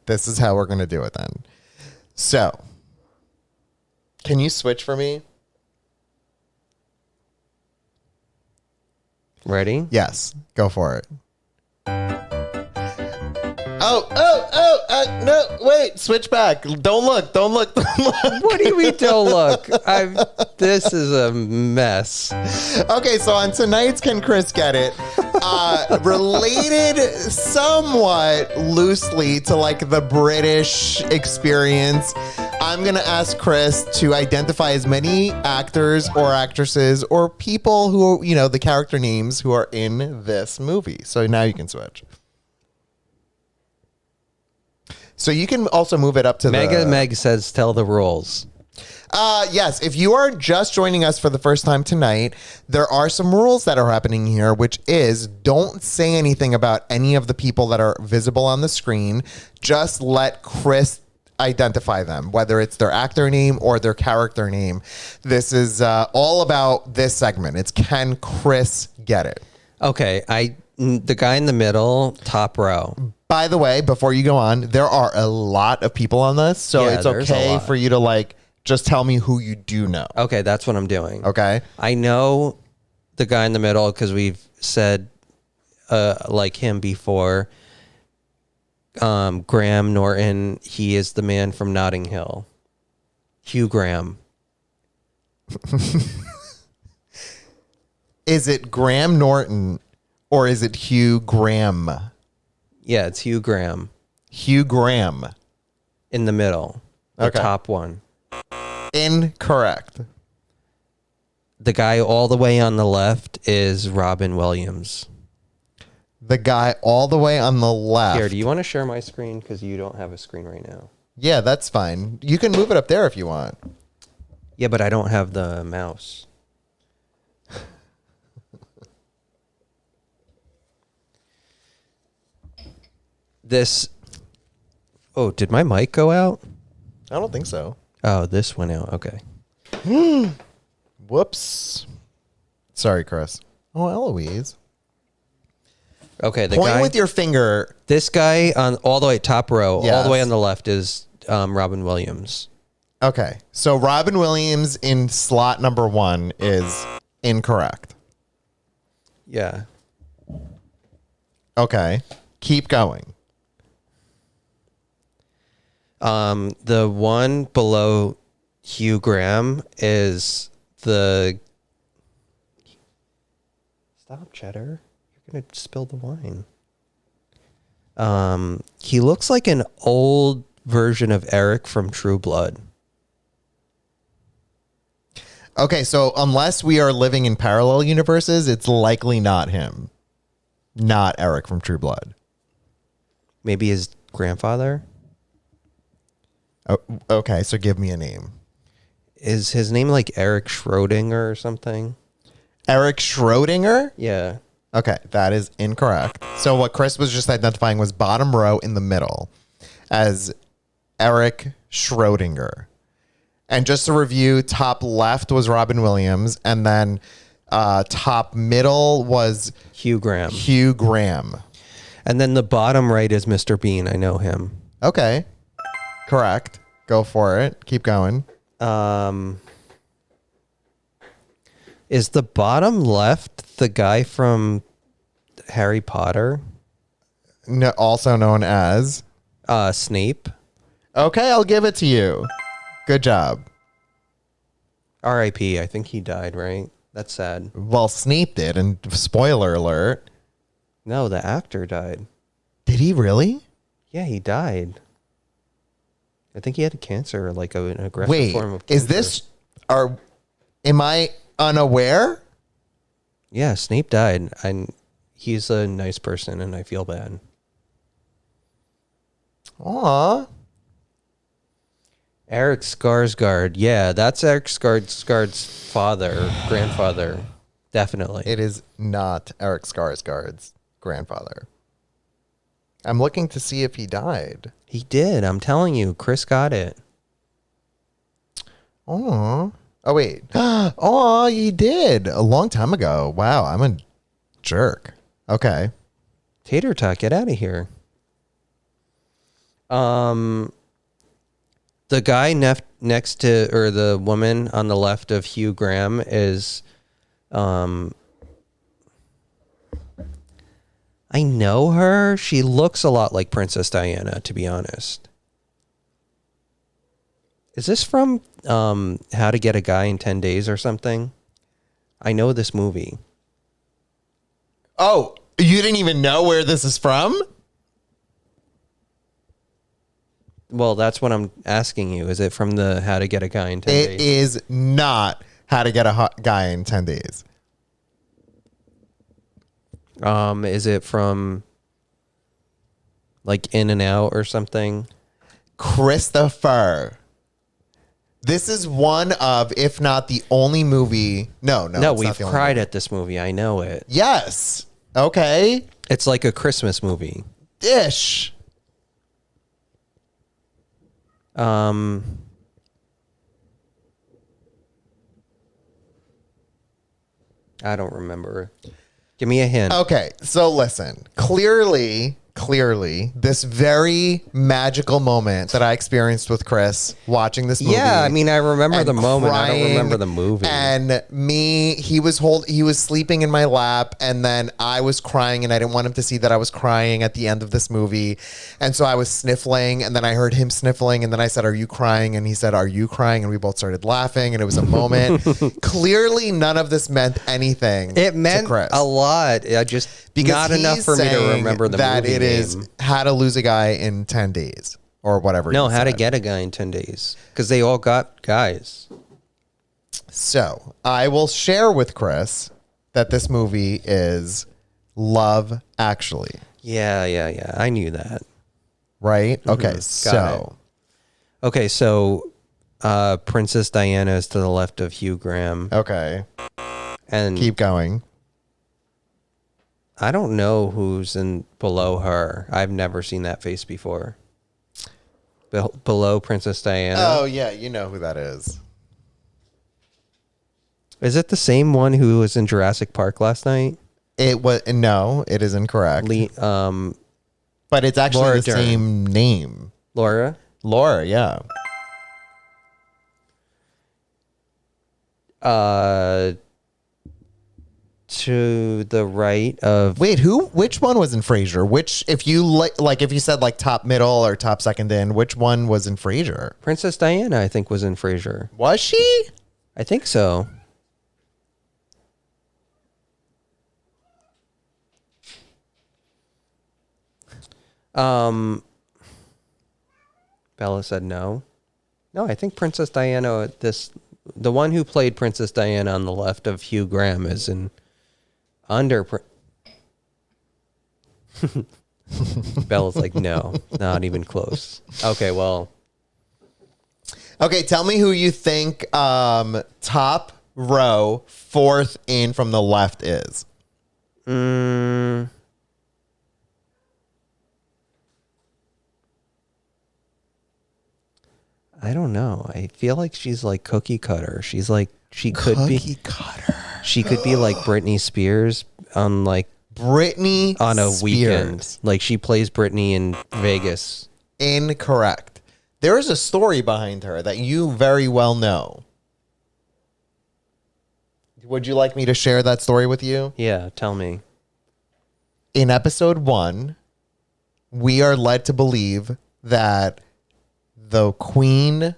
this is how we're going to do it then. So, can you switch for me? Ready? Yes, go for it. No, wait, switch back. Don't look. What do you mean, don't look? This is a mess. Okay, so on tonight's Can Chris Get It, related somewhat loosely to like the British experience, I'm going to ask Chris to identify as many actors or actresses or people who, you know, the character names who are in this movie. So now you can switch. So you can also move it up to Meg says, tell the rules. Yes, if you are just joining us for the first time tonight, there are some rules that are happening here, which is don't say anything about any of the people that are visible on the screen. Just let Chris identify them, whether it's their actor name or their character name. This is all about this segment. It's Can Chris Get It? Okay, the guy in the middle, top row. By the way, before you go on, there are a lot of people on this, so Yeah, it's there's a okay lot. for you to like just tell me who you do know. Okay, that's what I'm doing. Okay. I know the guy in the middle because we've said like him before. Graham Norton, he is the man from Notting Hill. Hugh Graham. Is it Graham Norton or is it Hugh Graham? Yeah, it's Hugh Graham. Hugh Graham. In the middle. The Okay. top one. Incorrect. The guy all the way on the left is Robin Williams. The guy all the way on the left. Here, do you want to share my screen? Because you don't have a screen right now. Yeah, that's fine. You can move it up there if you want. Yeah, but I don't have the mouse. Oh, did my mic go out? I don't think so. Oh, this went out. Okay. Whoops. Sorry, Chris. Oh, Eloise. Okay, the Point guy with your finger. this guy on all the way top row, all Yes. the way on the left is Robin Williams. Okay, so Robin Williams in slot number 1 is incorrect. Yeah. Okay, keep going. The one below Hugh Graham is the... Stop, Cheddar. You're going to spill the wine. He looks like an old version of Eric from True Blood. Okay, so unless we are living in parallel universes, it's likely not him. Not Eric from True Blood. Maybe his grandfather? Oh, okay, so give me a name. Is his name like Eric Schrodinger or something? Eric Schrodinger? Yeah. Okay, that is incorrect. So what Chris was just identifying was bottom row in the middle as Eric Schrodinger. And just to review, top left was Robin Williams, and then top middle was Hugh Graham. Hugh Graham. And then the bottom right is Mr. Bean. I know him. Okay, correct. Go for it. Keep going. Is the bottom left the guy from Harry Potter? No, also known as. Snape. Okay, I'll give it to you. Good job. R.I.P. I think he died, right? That's sad. Well, Snape did, and spoiler alert. No, the actor died. Did he really? Yeah, he died. I think he had cancer, like an aggressive form of cancer. Is this... Am I unaware? Yeah, Snape died, and he's a nice person, and I feel bad. Aw. Eric Skarsgård. Yeah, that's Eric Skarsgård's grandfather. Definitely. It is not Eric Skarsgård's grandfather. I'm looking to see if he died. He did. I'm telling you, Chris got it. Aw. Oh, wait. Oh, he did. A long time ago. Wow, I'm a jerk. Okay. Tater Tot, get out of here. The guy next to, or the woman on the left of Hugh Graham is, I know her. She looks a lot like Princess Diana, to be honest. Is this from How to Get a Guy in 10 Days or something? I know this movie. Oh, you didn't even know where this is from? Well, that's what I'm asking you. Is it from the How to Get a Guy in 10 Days? It is not How to Get a Guy in 10 Days. Is it from like In and Out or something? Christopher. This is one of, if not the only movie. No, We've cried at this movie. I know it. Yes. Okay. It's like a Christmas movie. Ish. I don't remember. Give me a hint. Okay, so listen. Clearly, this very magical moment that I experienced with Chris watching this movie. Yeah, I mean, I remember the moment. I don't crying, remember the movie. And he was sleeping in my lap, and then I was crying, and I didn't want him to see that I was crying at the end of this movie. And so I was sniffling, and then I heard him sniffling, and then I said, "Are you crying?" And he said, "Are you crying?" And we both started laughing, and it was a moment. Clearly, none of this meant anything. It meant to Chris. a lot. I just Because not enough for me to remember the that movie it is name. How to Lose a Guy in 10 Days or whatever. No, he How to said. Get a Guy in 10 Days. Because they all got guys. So I will share with Chris that this movie is Love Actually. Yeah. I knew that. Right? Okay, Got so. Okay, so Princess Diana is to the left of Hugh Graham. Okay. And Keep going. I don't know who's in below her. I've never seen that face before. Below Princess Diana. Oh, yeah, you know who that is. Is it the same one who was in Jurassic Park last night? No, it is incorrect. But it's actually Laura the Dern. same name. Laura? Laura, yeah. To the right of... Wait, which one was in Frasier? Which, if you if you said like top middle or top second in, which one was in Frasier? Princess Diana, I think, was in Frasier. Was she? I think so. Bella said no. No, I think Princess Diana, the one who played Princess Diana on the left of Hugh Graham is in Bella's like, no, not even close. Okay, well. Okay, tell me who you think top row, fourth in from the left is. I don't know. I feel like she's like cookie cutter. She's like, she could be Cookie cutter. She could be like Britney Spears on like Britney on a Spears. weekend. Like she plays Britney in Vegas. Incorrect. There is a story behind her that you very well know. Would you like me to share that story with you? Yeah, tell me. In episode 1, we are led to believe that the queen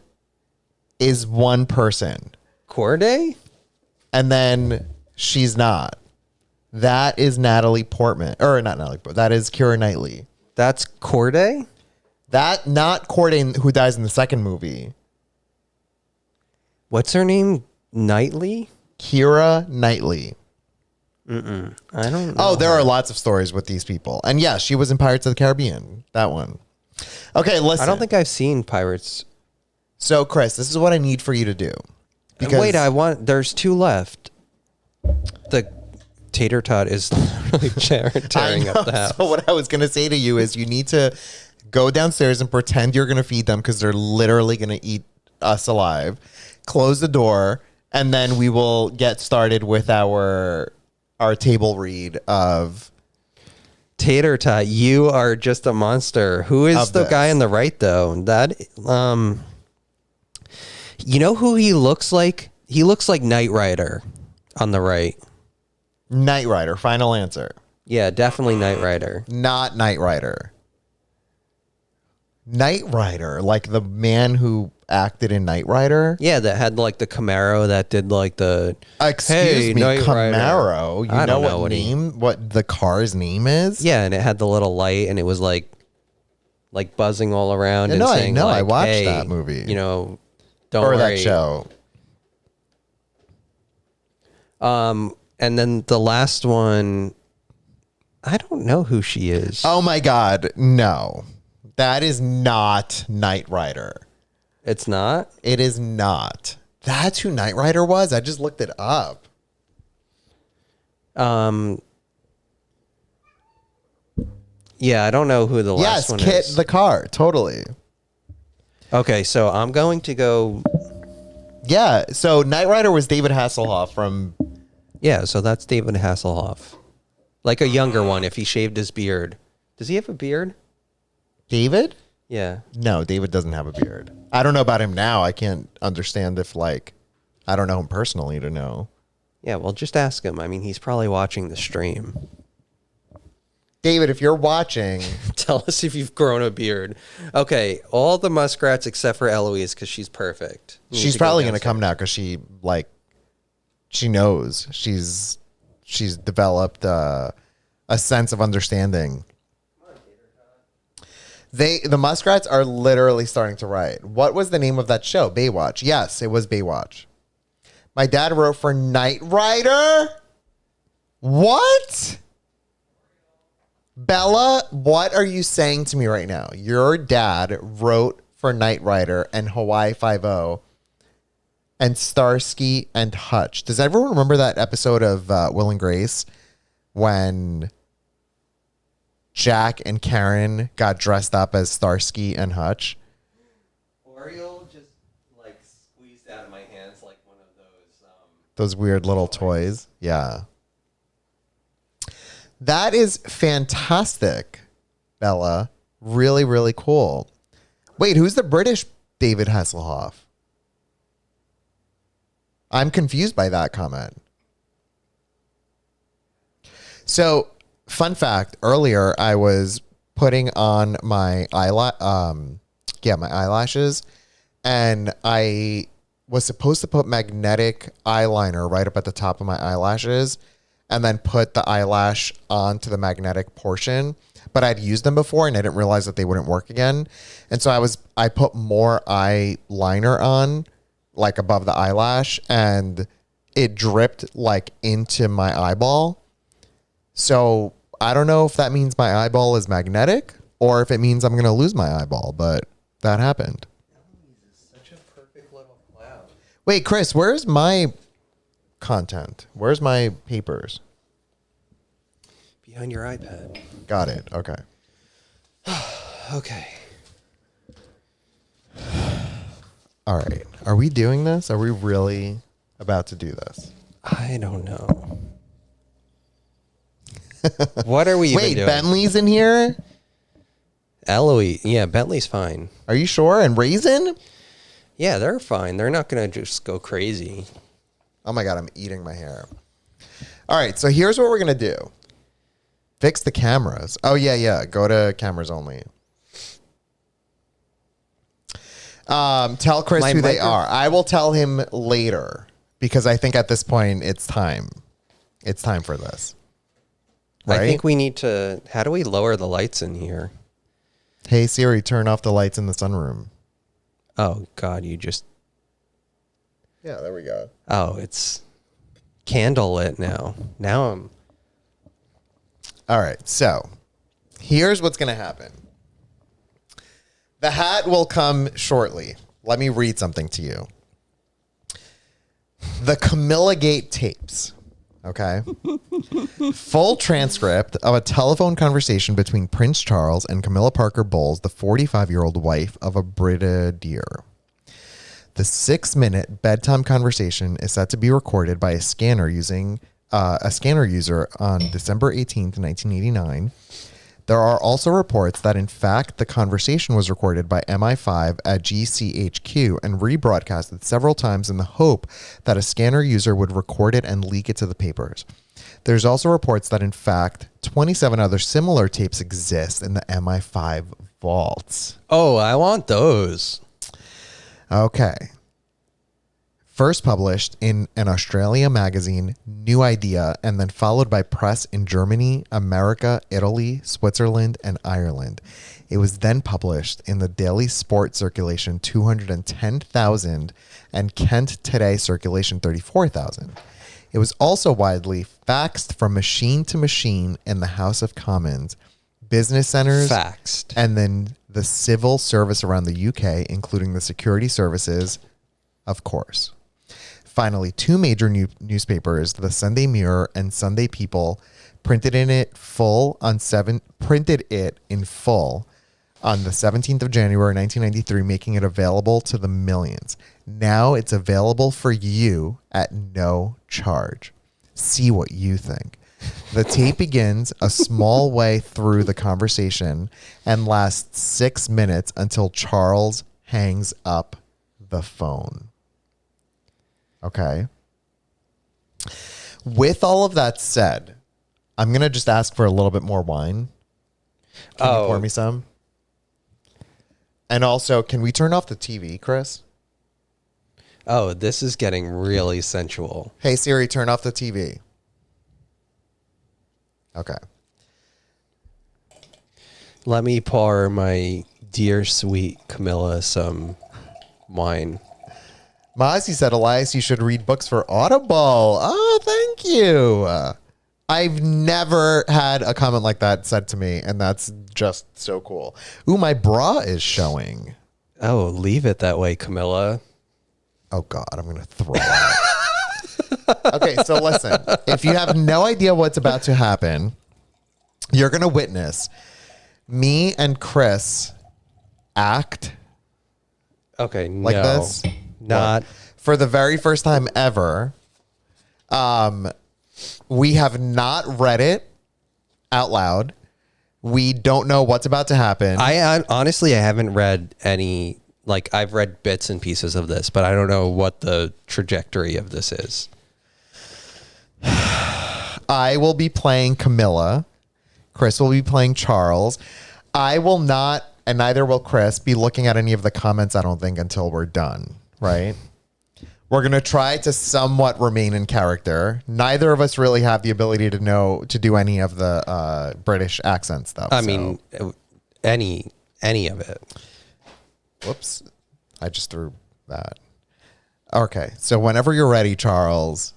is one person. Corday? And then she's not. That is Natalie Portman. Or not Natalie Portman. That is Keira Knightley. That's Corday? That, not Corday, who dies in the second movie. What's her name? Knightley? Keira Knightley. I don't know. Oh, there are lots of stories with these people. And yeah, she was in Pirates of the Caribbean. That one. Okay, listen. I don't think I've seen Pirates. So, Chris, this is what I need for you to do. Because Wait, there's 2 left. The tater tot is literally tearing up the house. So what I was going to say to you is you need to go downstairs and pretend you're going to feed them because they're literally going to eat us alive. Close the door, and then we will get started with our table read of Tater tot, you are just a monster. Who is the guy on the right, though? That, you know who he looks like? He looks like Knight Rider on the right. Knight Rider. Final answer. Yeah, definitely Knight Rider. Not Knight Rider. Knight Rider, like the man who acted in Knight Rider. Yeah, that had like the Camaro that did like the. Excuse me, Knight Camaro. Rider. You know what the car's name is? Yeah, and it had the little light, and it was like buzzing all around. Yeah, and no, saying, I know. like, I watched hey, that movie. You know, don't or worry. that show. And then the last one, I don't know who she is. Oh my God, no. That is not Knight Rider. It's not? It is not. That's who Knight Rider was? I just looked it up. Yeah, I don't know who the last one Kit is. the car, totally. Okay, so I'm going to go. Yeah, so Knight Rider was David Hasselhoff from. Yeah, so that's David Hasselhoff. Like a younger one if he shaved his beard. Does he have a beard? David? Yeah. No, David doesn't have a beard. I don't know about him now. I can't understand if, like, I don't know him personally to know. Yeah, well, just ask him. I mean, he's probably watching the stream. David, if you're watching, Tell us if you've grown a beard. Okay, all the muskrats except for Eloise because she's perfect. she's probably going to come now because she knows. She's developed a sense of understanding. The muskrats are literally starting to write. What was the name of that show? Baywatch. Yes, it was Baywatch. My dad wrote for Knight Rider. What? Bella, what are you saying to me right now? Your dad wrote for Knight Rider and Hawaii Five-0 and Starsky and Hutch. Does everyone remember that episode of Will and Grace when Jack and Karen got dressed up as Starsky and Hutch? Oriole just like squeezed out of my hands like one of those weird little toys. Yeah. That is fantastic, Bella. Really, really cool. Wait, who's the British David Hasselhoff? I'm confused by that comment. So, fun fact, earlier I was putting on my eyelashes, and I was supposed to put magnetic eyeliner right up at the top of my eyelashes and then put the eyelash onto the magnetic portion. But I'd used them before and I didn't realize that they wouldn't work again. And so I put more eyeliner on, like above the eyelash, and it dripped like into my eyeball. So I don't know if that means my eyeball is magnetic or if it means I'm going to lose my eyeball, but that happened. such a perfect little cloud. Wait, Chris, where's my content? Where's my papers? Behind your iPad. Got it. Okay. Okay. All right. Are we doing this? Are we really about to do this? I don't know. What are we even Wait, doing? Bentley's in here? Eloise. Yeah, Bentley's fine. Are you sure? And Raisin? Yeah, they're fine. They're not going to just go crazy. Oh my God, I'm eating my hair. All right. So here's what we're going to do. Fix the cameras. Oh, yeah. Go to cameras only. Tell Chris who they are. I will tell him later because I think at this point it's time. It's time for this. Right? I think we need to... How do we lower the lights in here? Hey, Siri, turn off the lights in the sunroom. Oh, God, you just... Yeah, there we go. Oh, it's candle lit now. Now I'm... All right, so here's what's going to happen. The hat will come shortly. Let me read something to you. The Camilla Gate tapes. Okay. Full transcript of a telephone conversation between Prince Charles and Camilla Parker Bowles, the 45-year-old wife of a brigadier. The 6-minute bedtime conversation is set to be recorded by a scanner user on December 18th, 1989. There are also reports that, in fact, the conversation was recorded by MI5 at GCHQ and rebroadcasted several times in the hope that a scanner user would record it and leak it to the papers. There's also reports that, in fact, 27 other similar tapes exist in the MI5 vaults. Oh, I want those. Okay. First published in an Australia magazine, New Idea, and then followed by press in Germany, America, Italy, Switzerland, and Ireland. It was then published in the Daily Sport circulation 210,000 and Kent Today circulation 34,000. It was also widely faxed from machine to machine in the House of Commons, business centers, Faxed. and then the civil service around the UK, including the security services, of course. Finally, two major newspapers, the Sunday Mirror and Sunday People, printed it in full on the 17th of January 1993, making it available to the millions. Now it's available for you at no charge. See what you think. The tape begins a small way through the conversation and lasts 6 minutes until Charles hangs up the phone. Okay. With all of that said, I'm going to just ask for a little bit more wine. Can you pour me some? And also, can we turn off the TV, Chris? Oh, this is getting really sensual. Hey, Siri, turn off the TV. Okay. Let me pour my dear sweet Camilla some wine. Mozzie said, Elias, you should read books for Audible. Oh, thank you. I've never had a comment like that said to me, and that's just so cool. Ooh, my bra is showing. Oh, leave it that way, Camilla. Oh, God, I'm going to throw it. Okay, so listen. If you have no idea what's about to happen, you're going to witness me and Chris act Okay, like no. this. Not For the very first time ever. We have not read it out loud. We don't know what's about to happen. honestly, I haven't read any, like I've read bits and pieces of this, but I don't know what the trajectory of this is. I will be playing Camilla. Chris will be playing Charles. I will not, and neither will Chris, be looking at any of the comments, I don't think, until we're done. Right? We're going to try to somewhat remain in character. Neither of us really have the ability to do any of the British accents, though. I mean, any of it. Whoops. I just threw that. Okay. So whenever you're ready, Charles,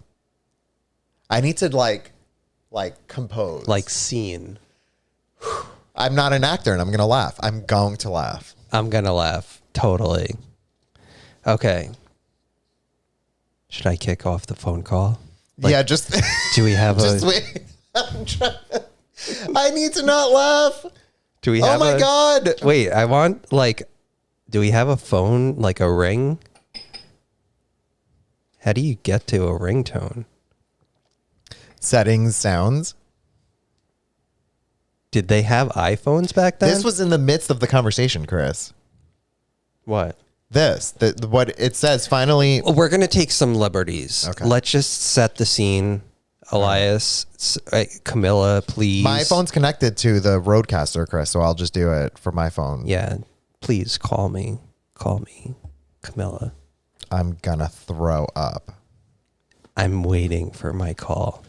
I need to like compose. Like scene. I'm not an actor and I'm going to laugh. I'm going to laugh. I'm going to laugh. Totally. Okay. Should I kick off the phone call? Yeah, just do we have just wait. I need to not laugh. Do we have Oh my God. Wait, I want do we have a phone, like a ring? How do you get to a ringtone? Settings, sounds. Did they have iPhones back then? This was in the midst of the conversation, Chris. What? What it says finally. We're going to take some liberties. Okay. Let's just set the scene. Elias, Camilla, please. My phone's connected to the Roadcaster, Chris, so I'll just do it for my phone. Yeah, please call me. Call me, Camilla. I'm gonna throw up. I'm waiting for my call.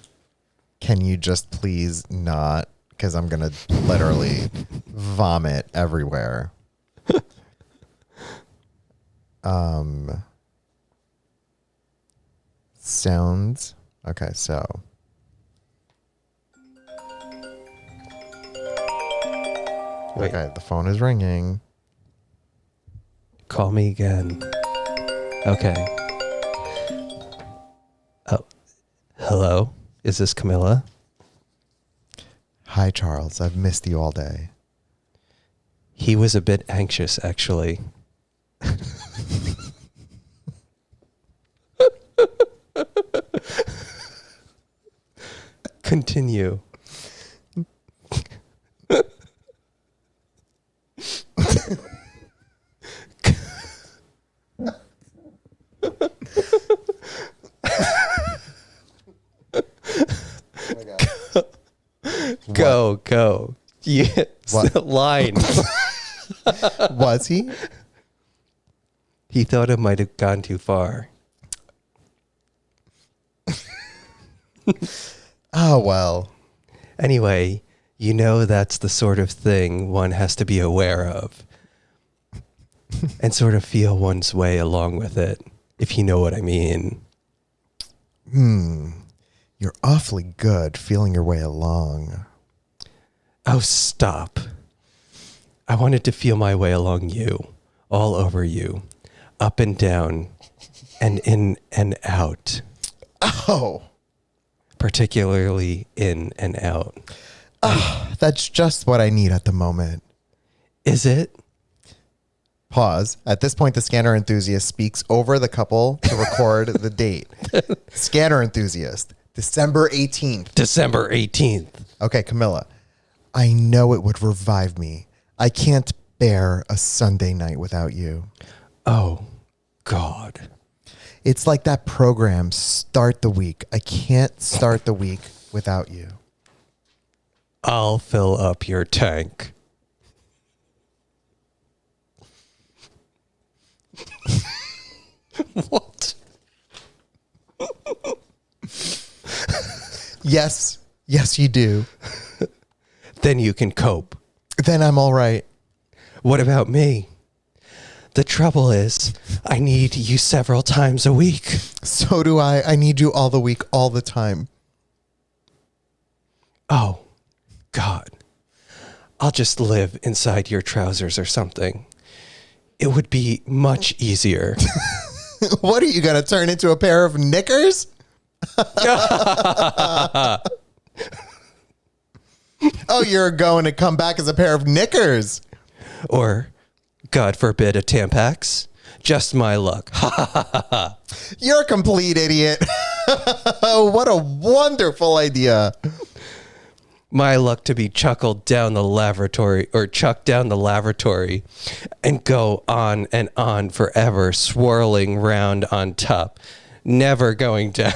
Can you just please not? Because I'm gonna literally vomit everywhere. Sounds. Okay, so. Wait. Okay, the phone is ringing. Call me again. Okay. Oh, hello? Is this Camilla? Hi, Charles. I've missed you all day. He was a bit anxious, actually. Continue. Go. Yeah, What? line. Was he? He thought it might have gone too far. Oh, well. Anyway, you know that's the sort of thing one has to be aware of and sort of feel one's way along with it, if you know what I mean. You're awfully good feeling your way along. Oh, stop. I wanted to feel my way along you, all over you, up and down, and in and out. Oh. Particularly in and out. That's just what I need at the moment. Is it? Pause. At this point, the scanner enthusiast speaks over the couple to record the date. Scanner enthusiast, December 18th. December 18th. Okay, Camilla. I know it would revive me. I can't bear a Sunday night without you. Oh, God. It's like that program, Start the Week. I can't start the week without you. I'll fill up your tank. What? Yes. Yes, you do. Then you can cope. Then I'm all right. What about me? The trouble is, I need you several times a week. So do I. I need you all the week, all the time. Oh, God. I'll just live inside your trousers or something. It would be much easier. What are you going to turn into a pair of knickers? Oh, you're going to come back as a pair of knickers. Or, God forbid, a Tampax. Just my luck. You're a complete idiot. What a wonderful idea. My luck to be chuckled down the lavatory or chucked down the lavatory and go on and on forever, swirling round on top, never going down.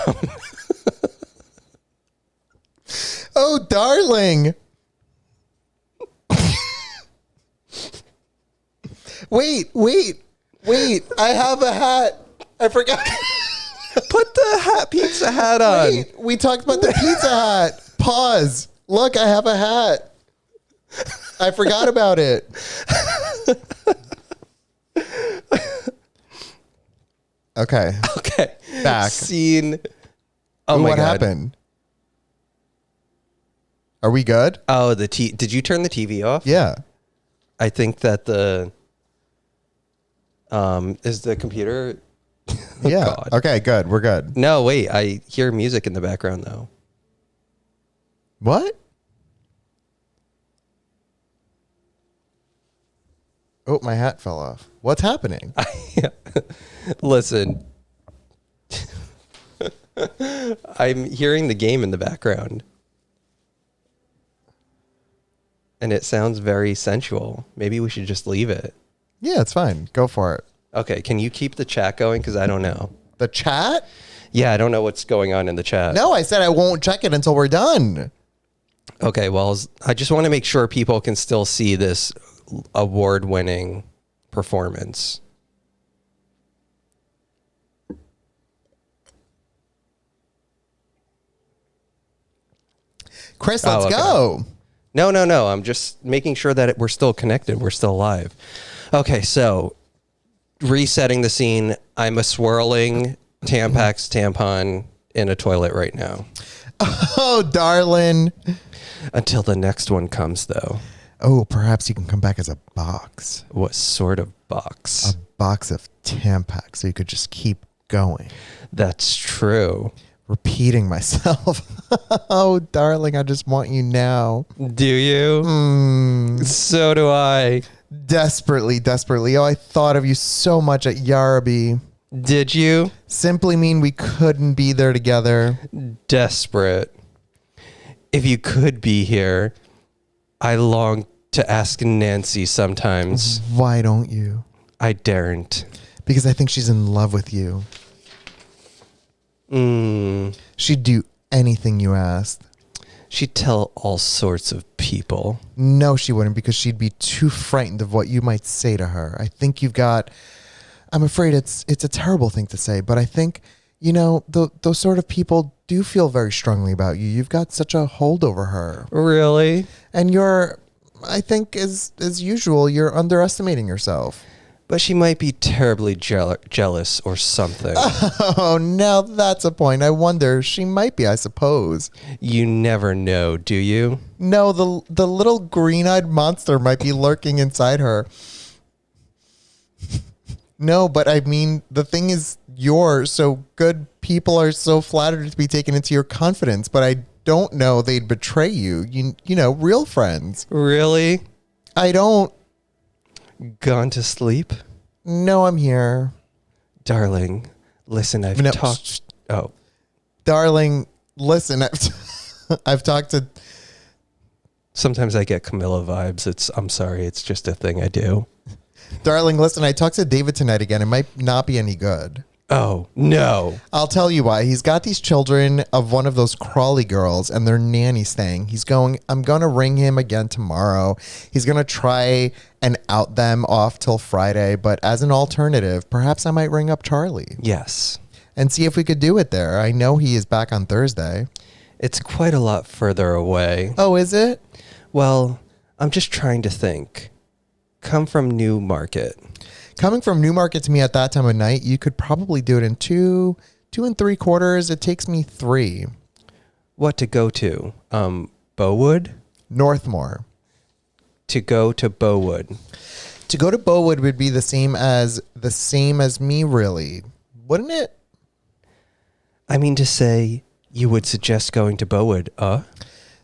Oh, darling. Wait. I have a hat. I forgot. Put the pizza hat on. Wait, we talked about the pizza hat. Pause. Look, I have a hat. I forgot about it. Okay. Okay. Back. Scene. Oh Ooh, my what God. happened? Are we good? Oh, did you turn the TV off? Yeah. I think that is the computer. Yeah. God. Okay, good. We're good. No, wait. I hear music in the background though. What? Oh, my hat fell off. What's happening? Listen. I'm hearing the game in the background. And it sounds very sensual. Maybe we should just leave it. Yeah, it's fine. Go for it. Okay, can you keep the chat going? Because I don't know. The chat? Yeah, I don't know what's going on in the chat. No, I said I won't check it until we're done. Okay, well, I just want to make sure people can still see this award-winning performance. Chris, let's okay. go. No. I'm just making sure that we're still connected. We're still live. Okay, so resetting the scene. I'm a swirling Tampax tampon in a toilet right now. Oh, darling. Until the next one comes, though. Oh, perhaps you can come back as a box. What sort of box? A box of Tampax, so you could just keep going. That's true. Repeating myself. Oh, darling, I just want you now. Do you? So do I. Desperately. Oh, I thought of you so much at Yarabi. Did you? Simply mean we couldn't be there together. Desperate. If you could be here, I long to ask Nancy sometimes. Why don't you? I daren't. Because I think she's in love with you. She'd do anything you asked. She'd tell all sorts of people. No, she wouldn't, because she'd be too frightened of what you might say to her. I think I'm afraid it's a terrible thing to say, but I think, those sort of people do feel very strongly about you. You've got such a hold over her. Really? And I think as usual, you're underestimating yourself. But she might be terribly jealous or something. Oh, now that's a point. I wonder. She might be, I suppose. You never know, do you? No, the little green-eyed monster might be lurking inside her. No, but I mean, the thing is yours, so good people are so flattered to be taken into your confidence, but I don't know they'd betray you. You know, real friends. Really? I don't... Gone to sleep? No, I'm here. Darling, listen, I've talked... Oh. Darling, listen, I've talked to... Sometimes I get Camilla vibes. I'm sorry, it's just a thing I do. Darling, listen, I talked to David tonight again. It might not be any good. Oh, no. I'll tell you why. He's got these children of one of those Crawley girls and their nanny staying. I'm going to ring him again tomorrow. He's going to try and out them off till Friday. But as an alternative, perhaps I might ring up Charlie. Yes. And see if we could do it there. I know he is back on Thursday. It's quite a lot further away. Oh, is it? Well, I'm just trying to think. Come from Newmarket. Coming from Newmarket to me at that time of night, you could probably do it in 2 3/4. It takes me 3. What to go to? Bowood? Northmore. To go to Bowood. To go to Bowood would be the same as me, really, wouldn't it? I mean to say, you would suggest going to Bowood,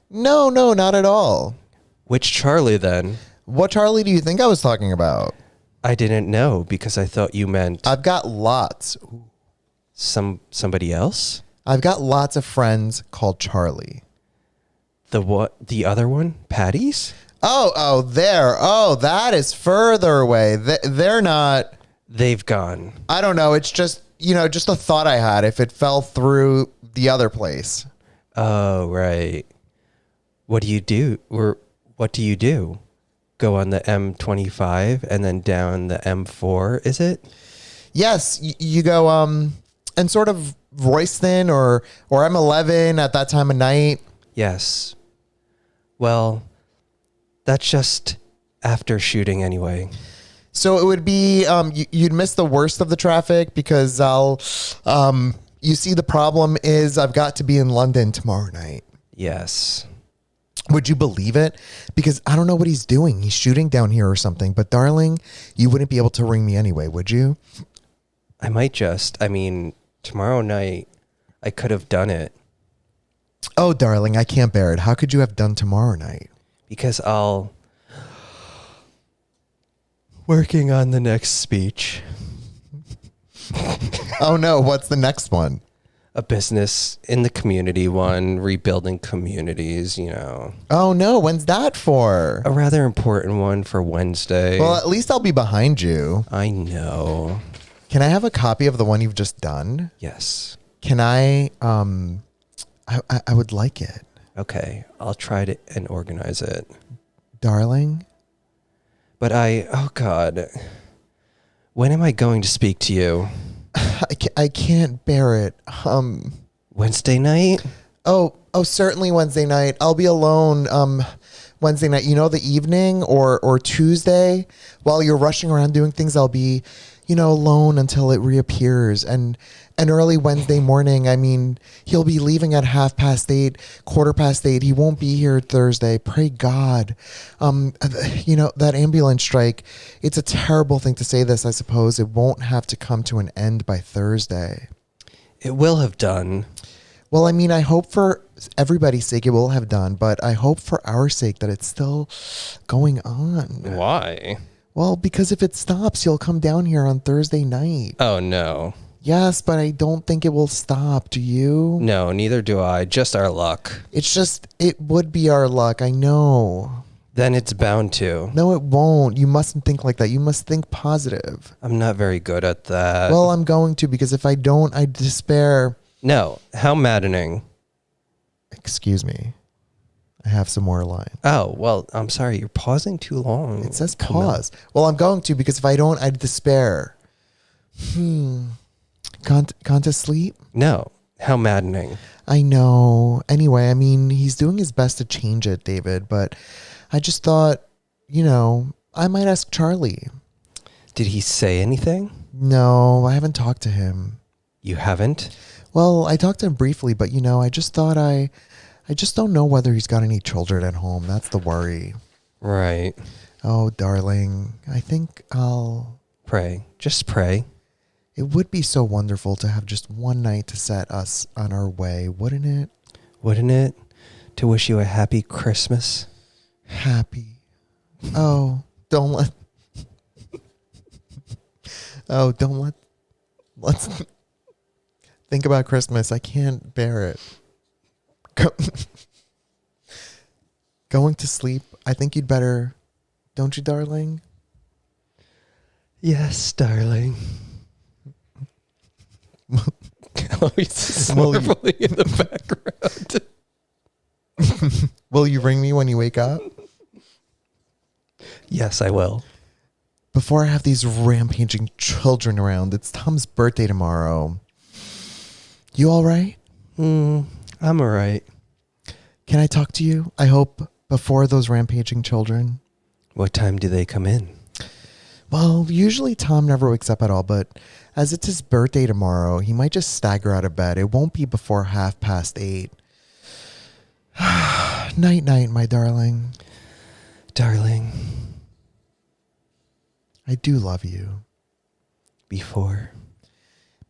No, not at all. Which Charlie then? What Charlie do you think I was talking about? I didn't know because I thought you meant I've got lots. somebody else. I've got lots of friends called Charlie. The what? The other one? Patty's? Oh, there. Oh, that is further away. They're not. They've gone. I don't know. It's just, just a thought I had if it fell through the other place. Oh, right. What do you do? Or what do you do? Go on the M25 and then down the M4, is it? Yes, you go and sort of Royston or M11 at that time of night. Yes. Well, that's just after shooting anyway. So it would be you'd miss the worst of the traffic because you see, the problem is I've got to be in London tomorrow night. Yes. Would you believe it? Because I don't know what he's doing. He's shooting down here or something. But darling, you wouldn't be able to ring me anyway, would you? I might just. I mean, tomorrow night, I could have done it. Oh, darling, I can't bear it. How could you have done tomorrow night? Because I'll... Working on the next speech. Oh, no. What's the next one? A business in the community one, rebuilding communities, Oh, no. When's that for? A rather important one for Wednesday. Well, at least I'll be behind you. I know. Can I have a copy of the one you've just done? Yes. Can I would like it, Okay, I'll try to and organize it. darling. But oh God, when am I going to speak to you? I can't bear it. Wednesday night? Oh, certainly Wednesday night. I'll be alone. Wednesday night, the evening or Tuesday, while you're rushing around doing things, I'll be, alone until it reappears. And early Wednesday morning, I mean, he'll be leaving at 8:30, 8:15. He won't be here Thursday. Pray God. That ambulance strike, it's a terrible thing to say this, I suppose. It won't have to come to an end by Thursday. It will have done. Well, I mean, I hope for everybody's sake it will have done, but I hope for our sake that it's still going on. Why? Well, because if it stops, you'll come down here on Thursday night. Oh, no. Yes, but I don't think it will stop. Do you? No, neither do I. Just our luck. It would be our luck. I know. Then it's bound to. No, it won't. You mustn't think like that. You must think positive. I'm not very good at that. Well, I'm going to, because if I don't, I despair. No, how maddening. Excuse me. I have some more line. Oh, well, I'm sorry. You're pausing too long. It says pause. Well, I'm going to, because if I don't, I despair. Gone to sleep? No, how maddening. I know. Anyway, I mean, he's doing his best to change it, David, but I just thought, I might ask Charlie. Did he say anything? No, I haven't talked to him. You haven't? Well, I talked to him briefly, but I just thought I just don't know whether he's got any children at home. That's the worry. Right. Oh, darling, I think I'll Pray. Just pray. It would be so wonderful to have just one night to set us on our way, wouldn't it? Wouldn't it? To wish you a happy Christmas. Happy. Oh, don't let. Oh, don't let. Let's think about Christmas. I can't bear it. Going to sleep. I think you'd better, don't you, darling? Yes, darling. He's snorkeling in the background. Will you ring me when you wake up? Yes, I will. Before I have these rampaging children around, it's Tom's birthday tomorrow. You all right? I'm all right. Can I talk to you? I hope before those rampaging children. What time do they come in? Well, usually Tom never wakes up at all, but as it's his birthday tomorrow, he might just stagger out of bed. It won't be before 8:30. Night, night, my darling. Darling. I do love you. Before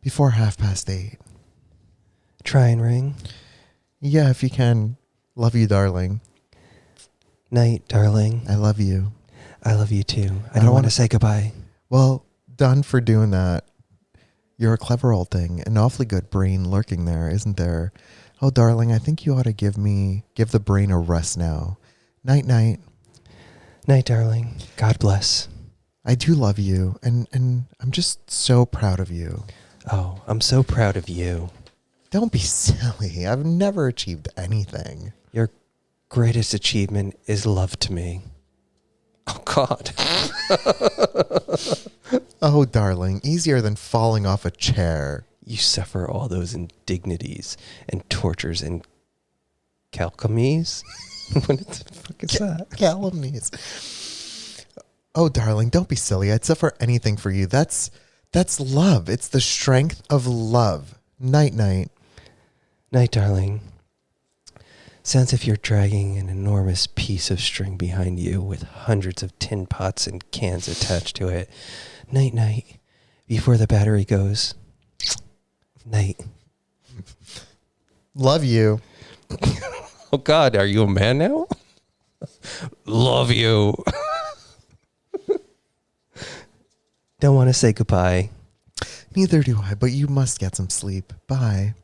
8:30. Try and ring. Yeah, if you can. Love you, darling. Night, darling. I love you. I love you too. I don't want to say goodbye. Well, done for doing that. You're a clever old thing. An awfully good brain lurking there, isn't there? Oh, darling, I think you ought to give the brain a rest now. Night, night. Night, darling. God bless. I do love you, and I'm just so proud of you. Oh, I'm so proud of you. Don't be silly. I've never achieved anything. Your greatest achievement is love to me. Oh, God. Oh, darling, easier than falling off a chair. You suffer all those indignities and tortures and calcamies? What the fuck is that? Calumnies. Oh, darling, don't be silly. I'd suffer anything for you. That's love. It's the strength of love. Night, night. Night, darling. Sounds if you're dragging an enormous piece of string behind you with hundreds of tin pots and cans attached to it. Night, night. Before the battery goes. Night. Love you. Oh, God, are you a man now? Love you. Don't want to say goodbye. Neither do I, but you must get some sleep. Bye.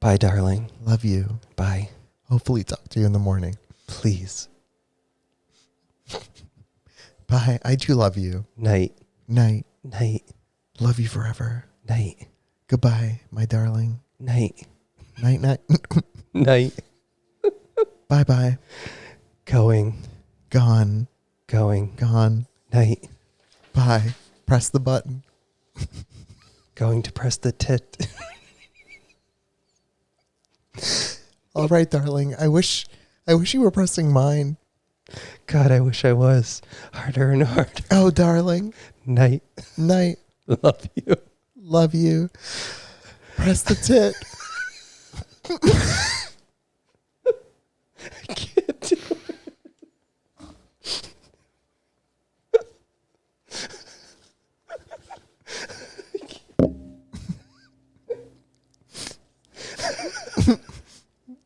Bye, darling. Love you. Bye. Hopefully talk to you in the morning. Please. Bye. I do love you. Night. Night. Night. Love you forever. Night. Goodbye, my darling. Night. Night, night. Night. Bye-bye. Going. Gone. Going. Gone. Night. Bye. Press the button. Going to press the tit. All right, darling. I wish you were pressing mine. God, I wish I was. Harder and harder. Oh, darling. Night. Night. Love you. Love you. Press the tit. I can't do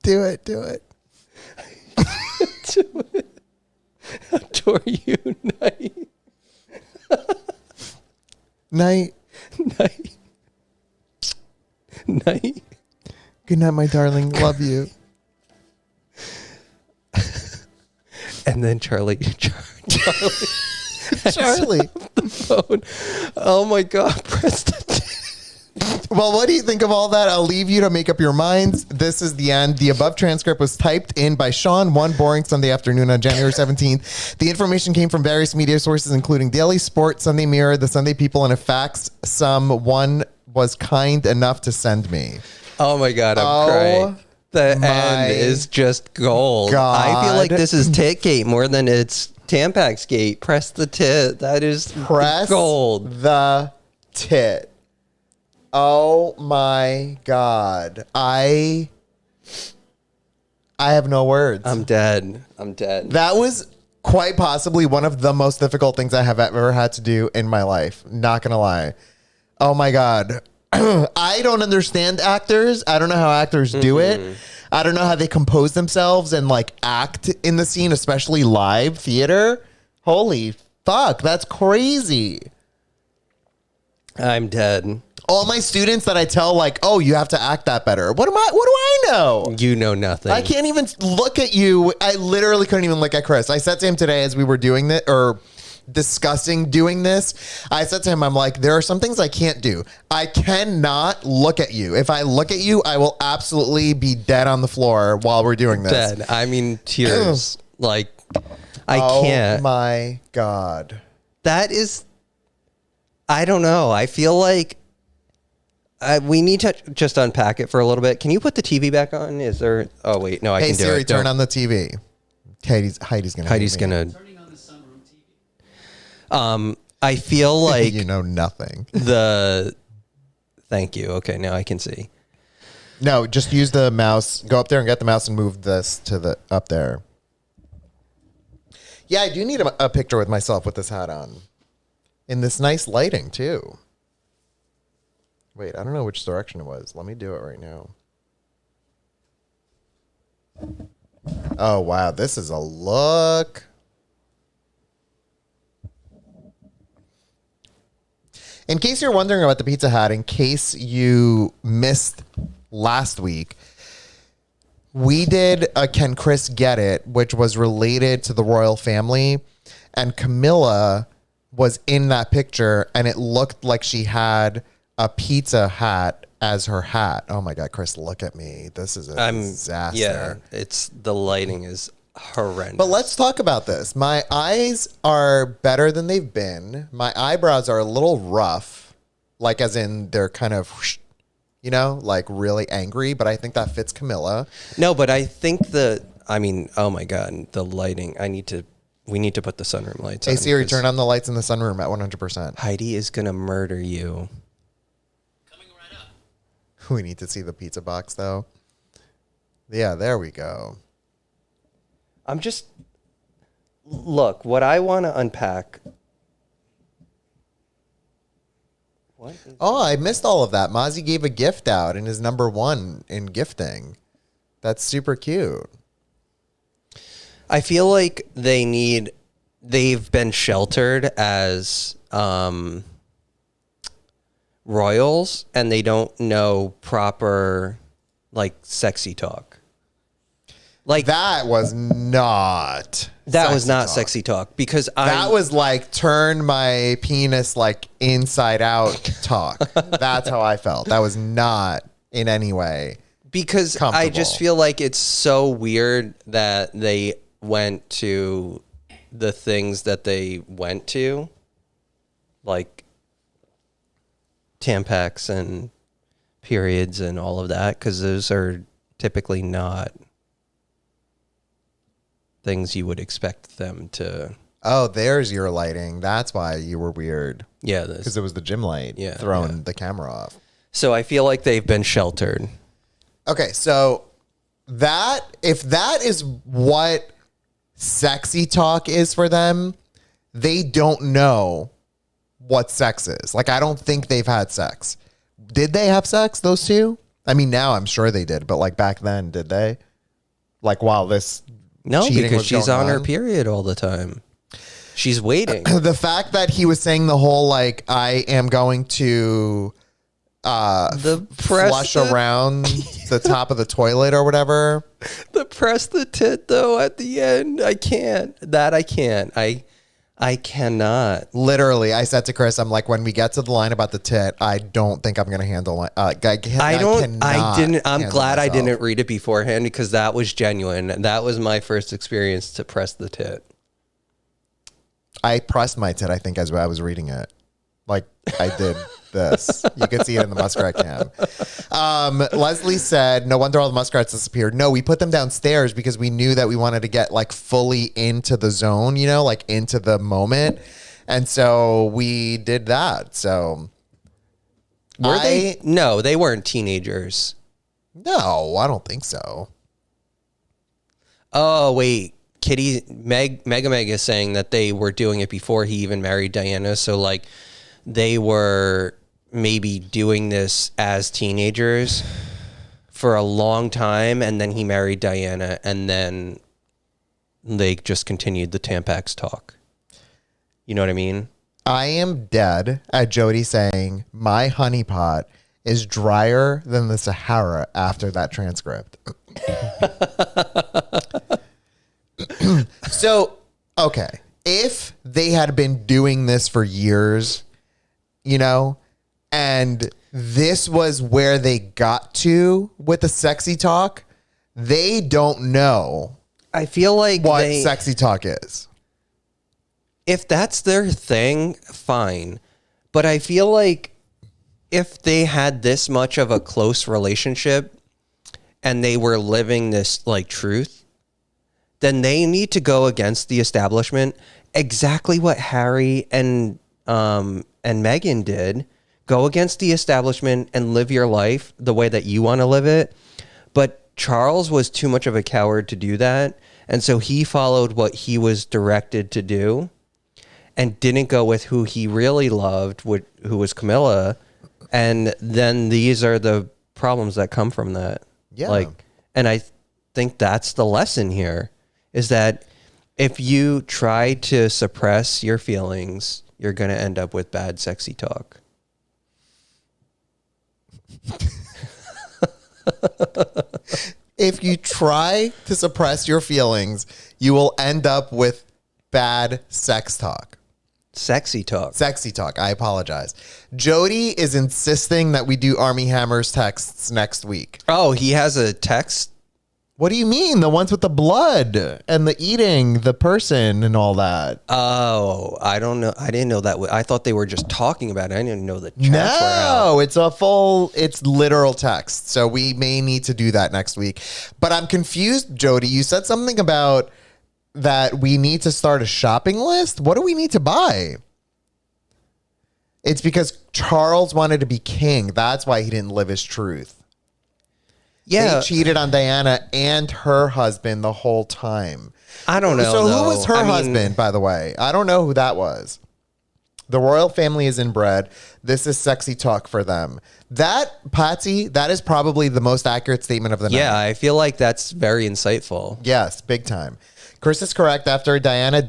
Do it. Do it. do it. Adore you. Night. Night. Night. Night. Good night, my darling. Love you. And then Charlie. Charlie. The phone. Oh my God. Press the tit. Well, what do you think of all that? I'll leave you to make up your minds. This is the end. The above transcript was typed in by Sean one boring Sunday afternoon on January 17th. The information came from various media sources, including Daily Sport, Sunday Mirror, The Sunday People, and a fax someone was kind enough to send me. Oh my God, I'm crying. The end is just gold. God. I feel like this is Titgate more than it's Tampax Gate. Press the tit. That is gold. The tit. Oh my God. I have no words. I'm dead. That was quite possibly one of the most difficult things I have ever had to do in my life. Not gonna lie. Oh my God. I don't understand actors. I don't know how actors do it. I don't know how they compose themselves and like act in the scene, especially live theater. Holy fuck, that's crazy. I'm dead. All my students that I tell like, oh, you have to act that better. What do I know? You know nothing. I can't even look at you. I literally couldn't even look at Chris. I said to him today as we were doing this or discussing doing this, I said to him, I'm like, there are some things I can't do. I cannot look at you. If I look at you, I will absolutely be dead on the floor while we're doing this. Dead. I mean, tears. Like, I can't. Oh my God. That is, I don't know. I feel like we need to just unpack it for a little bit. Can you put the TV back on? Is there? Oh wait, no, I can do it. Hey Siri, turn on the TV. Heidi's gonna. Turning on the sunroom TV. I feel like you know nothing. Thank you. Okay, now I can see. No, just use the mouse. Go up there and get the mouse and move this to the up there. Yeah, I do need a picture with myself with this hat on, in this nice lighting too. Wait, I don't know which direction it was. Let me do it right now. Oh, wow. This is a look. In case you're wondering about the pizza hat, in case you missed last week, we did a Can Chris Get It, which was related to the royal family. And Camilla was in that picture, and it looked like she had a pizza hat as her hat. Oh my God, Chris, look at me. This is a disaster. Yeah, the lighting is horrendous. But let's talk about this. My eyes are better than they've been. My eyebrows are a little rough, like as in they're kind of, you know, like really angry, but I think that fits Camilla. No, but I think oh my God, the lighting, we need to put the sunroom lights on. Hey Siri, turn on the lights in the sunroom at 100%. Heidi is going to murder you. We need to see the pizza box, though. Yeah, there we go. Look, what I want to unpack. I missed all of that. Mozzie gave a gift out and is #1 in gifting. That's super cute. I feel like they've been sheltered as royals, and they don't know proper like sexy talk. Like that was not sexy talk because that was like turn my penis like inside out talk. That's how I felt. That was not in any way. Because I just feel like it's so weird that they went to the things that they went to, like Tampax and periods and all of that, because those are typically not things you would expect them to. Oh, there's your lighting. That's why you were weird. Yeah, Because it was the gym light throwing the camera off. So I feel like they've been sheltered. Okay, so if that is what sexy talk is for them, they don't know what sex is. Like, I don't think they've had sex. Did they have sex, those two? I mean, now I'm sure they did, but like back then, did they? Like, while this No, cheating because was she's going on her period all the time. She's waiting. The fact that he was saying the whole like, I am going to flush around the top of the toilet or whatever. The press the tit though at the end. I can't. I cannot. Literally, I said to Chris, I'm like, when we get to the line about the tit, I don't think I'm gonna handle it. I'm glad I didn't read it beforehand because that was genuine. That was my first experience to press the tit. I pressed my tit, I think, as I was reading it. Like, I did this. You can see it in the muskrat cam. Leslie said, no wonder all the muskrats disappeared. No, we put them downstairs because we knew that we wanted to get like fully into the zone, you know, like into the moment. And so we did that. So were they? No, they weren't teenagers. No, I don't think so. Oh, wait. Mega is saying that they were doing it before he even married Diana. So like they were maybe doing this as teenagers for a long time. And then he married Diana and then they just continued the Tampax talk. You know what I mean? I am dead at Jody saying my honeypot is drier than the Sahara after that transcript. So, okay, if they had been doing this for years, you know, and this was where they got to with the sexy talk, they don't know. I feel like what sexy talk is. If that's their thing, fine. But I feel like if they had this much of a close relationship and they were living this like truth, then they need to go against the establishment. Exactly what Harry and Meghan did. Go against the establishment and live your life the way that you want to live it. But Charles was too much of a coward to do that. And so he followed what he was directed to do and didn't go with who he really loved, who was Camilla. And then these are the problems that come from that. Yeah. And I think that's the lesson here. Is that if you try to suppress your feelings, you're going to end up with bad, sexy talk. If you try to suppress your feelings, you will end up with bad sex talk. Sexy talk. Sexy talk. I apologize. Jody is insisting that we do Army Hammer's texts next week. Oh, he has a text? What do you mean? The ones with the blood and the eating the person and all that. Oh, I don't know. I didn't know that. I thought they were just talking about it. I didn't know the chats were out. No, it's literal text. So we may need to do that next week. But I'm confused, Jody. You said something about that we need to start a shopping list. What do we need to buy? It's because Charles wanted to be king. That's why he didn't live his truth. Yeah. They cheated on Diana and her husband the whole time. I don't know. So who was her husband, by the way? I don't know who that was. The royal family is inbred. This is sexy talk for them. That, Patsy, that is probably the most accurate statement of the night. Yeah, I feel like that's very insightful. Yes, big time. Chris is correct. After Diana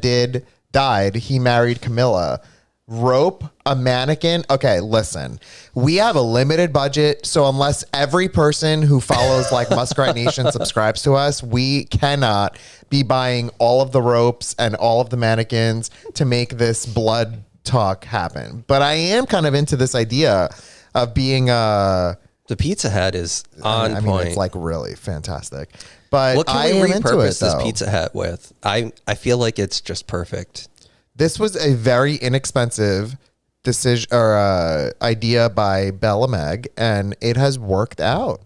died, he married Camilla. Rope a mannequin. Okay, listen, we have a limited budget, so unless every person who follows like Muskrat Nation subscribes to us, we cannot be buying all of the ropes and all of the mannequins to make this blood talk happen. But I am kind of into this idea of being the The Pizza Hut is on I mean, point. it's like really fantastic. But What can I we am into it, repurpose this though. Pizza Hut with? I feel like it's just perfect. This was a very inexpensive decision or idea by Bella Meg, and it has worked out.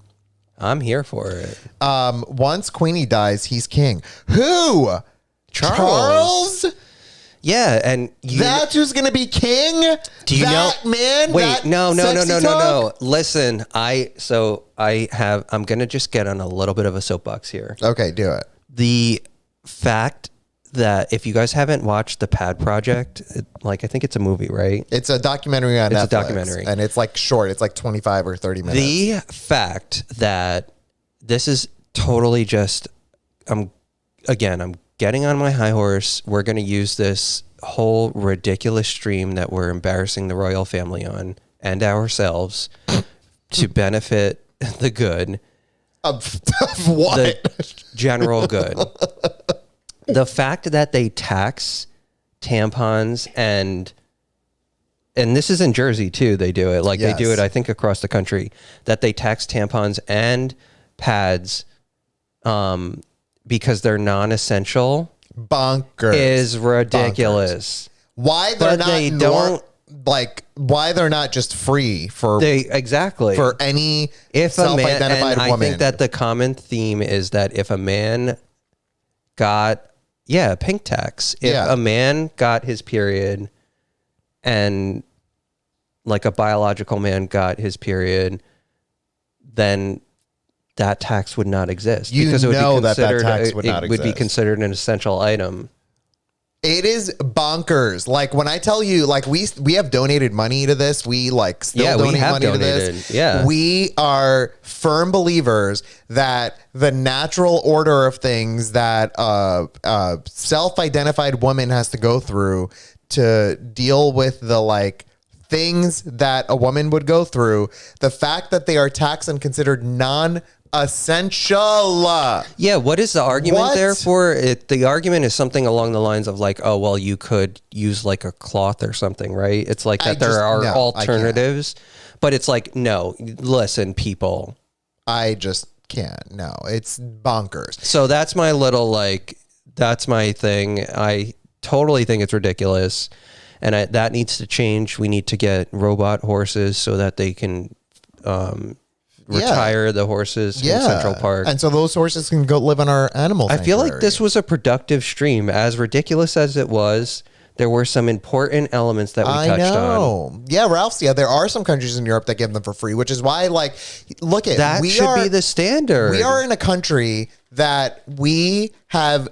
I'm here for it. Once Queenie dies, he's king. Who? Charles? Yeah, and That's who's gonna be king? do you that know? man? Wait, that no. sexy talk? Listen, I'm gonna just get on a little bit of a soapbox here. Okay, do it. The fact that if you guys haven't watched the Pad Project, I think it's a movie, right? It's a documentary on Netflix. It's a documentary. And it's like short. It's like 25 or 30 minutes. The fact that this is totally just, I'm getting on my high horse. We're going to use this whole ridiculous stream that we're embarrassing the royal family on and ourselves to benefit the good. Of what? The general good. The fact that they tax tampons and this is in Jersey too, they do it. Like Yes. they do it, I think, across the country, that they tax tampons and pads because they're non-essential Bonkers. is ridiculous. Why they're But not they don't- why they're not just free for Exactly. for any If a man, self-identified and woman. I think that the common theme is that if a man got, pink tax. If Yeah. a man got his period and like a biological man got his period, then that tax would not exist. You because it would know be that considered, tax would it not would be exist. considered an essential item. It is bonkers. Like when I tell you, like we have donated money to this. We like still Yeah, we donate have money to donated. this. Yeah. We are firm believers that the natural order of things that self-identified woman has to go through to deal with the like things that a woman would go through, the fact that they are taxed and considered non-essential. Yeah, what is the argument What? there for it? The argument is something along the lines of like, oh, well, you could use like a cloth or something, right? It's like that there are no, I can't. alternatives, but it's like, no, listen, people. I just can't. No, it's bonkers. So that's my little that's my thing. I totally think it's ridiculous, and that needs to change. We need to get robot horses so that they can retire the horses in Central Park. And so those horses can go live on our animal I feel like sanctuary. this was a productive stream. As ridiculous as it was, there were some important elements that we touched on. Yeah, Ralph's. Yeah, there are some countries in Europe that give them for free, which is why, like, look at That should be the standard. We are in a country that we have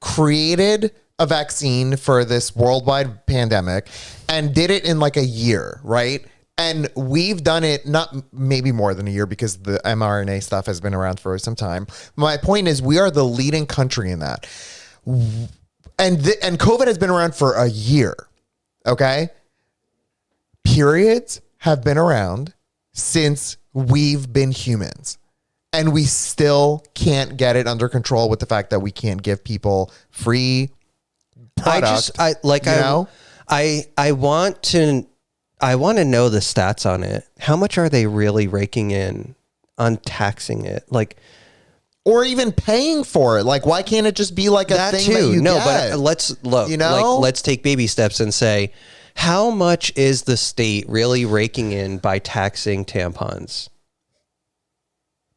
created a vaccine for this worldwide pandemic and did it in like a year, right? And we've done it not maybe more than a year because the mRNA stuff has been around for some time. My point is we are the leading country in that. And COVID has been around for a year. Okay? Periods have been around since we've been humans. And we still can't get it under control with the fact that we can't give people free product. I want to know the stats on it. How much are they really raking in on taxing it? Like, or even paying for it. Like, why can't it just be like a that thing too. that you No, get? but let's look. You know? Like, let's take baby steps and say, how much is the state really raking in by taxing tampons?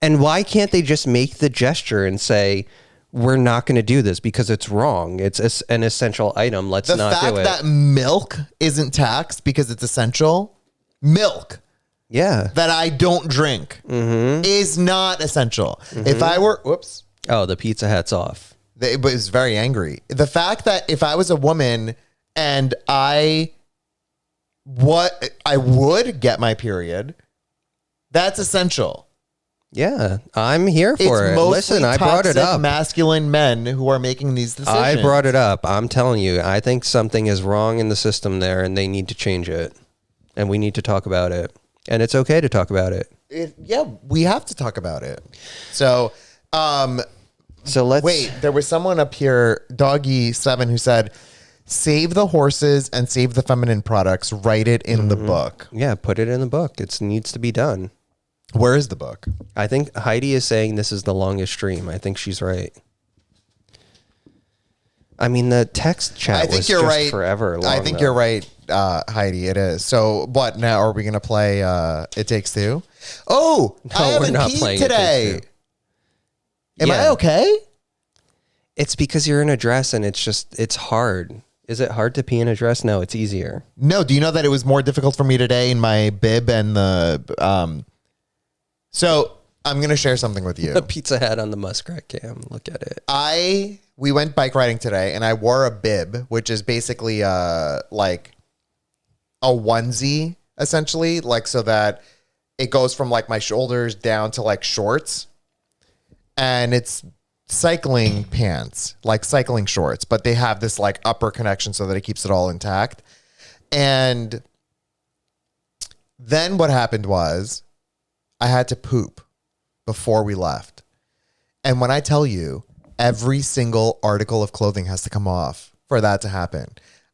And why can't they just make the gesture and say, we're not going to do this because it's wrong. It's an essential item. Let's the not fact do it. that milk isn't taxed because it's essential, milk Yeah. that I don't drink is not essential. If I were, whoops, Oh, the Pizza Hut's off. it was very angry. The fact that if I was a woman and I would get my period, that's essential. Yeah, I'm here It's for it. mostly Listen, I brought it toxic up. masculine men who are making these decisions. I brought it up. I'm telling you, I think something is wrong in the system there and they need to change it. And we need to talk about it. And it's okay to talk about it. Yeah, we have to talk about it. So, So let's wait, there was someone up here, Doggy7, who said, save the horses and save the feminine products. Write it in the book. Yeah, put it in the book. It needs to be done. Where is the book? I think Heidi is saying this is the longest stream. I think she's right. I mean, the text chat was just forever long. I think you're right, Heidi. It is. So what now? Are we going to play It Takes Two? Oh, No, I haven't we're not peed playing It today. Takes Two. Am I Yeah. okay? It's because you're in a dress and it's hard. Is it hard to pee in a dress? No, it's easier. No. Do you know that it was more difficult for me today in my bib and the So I'm going to share something with you. The pizza hat on the muskrat cam. Look at it. We went bike riding today and I wore a bib, which is basically like a onesie essentially, like so that it goes from like my shoulders down to like shorts. And it's cycling pants, like cycling shorts, but they have this like upper connection so that it keeps it all intact. And then what happened was I had to poop before we left. And when I tell you, every single article of clothing has to come off for that to happen.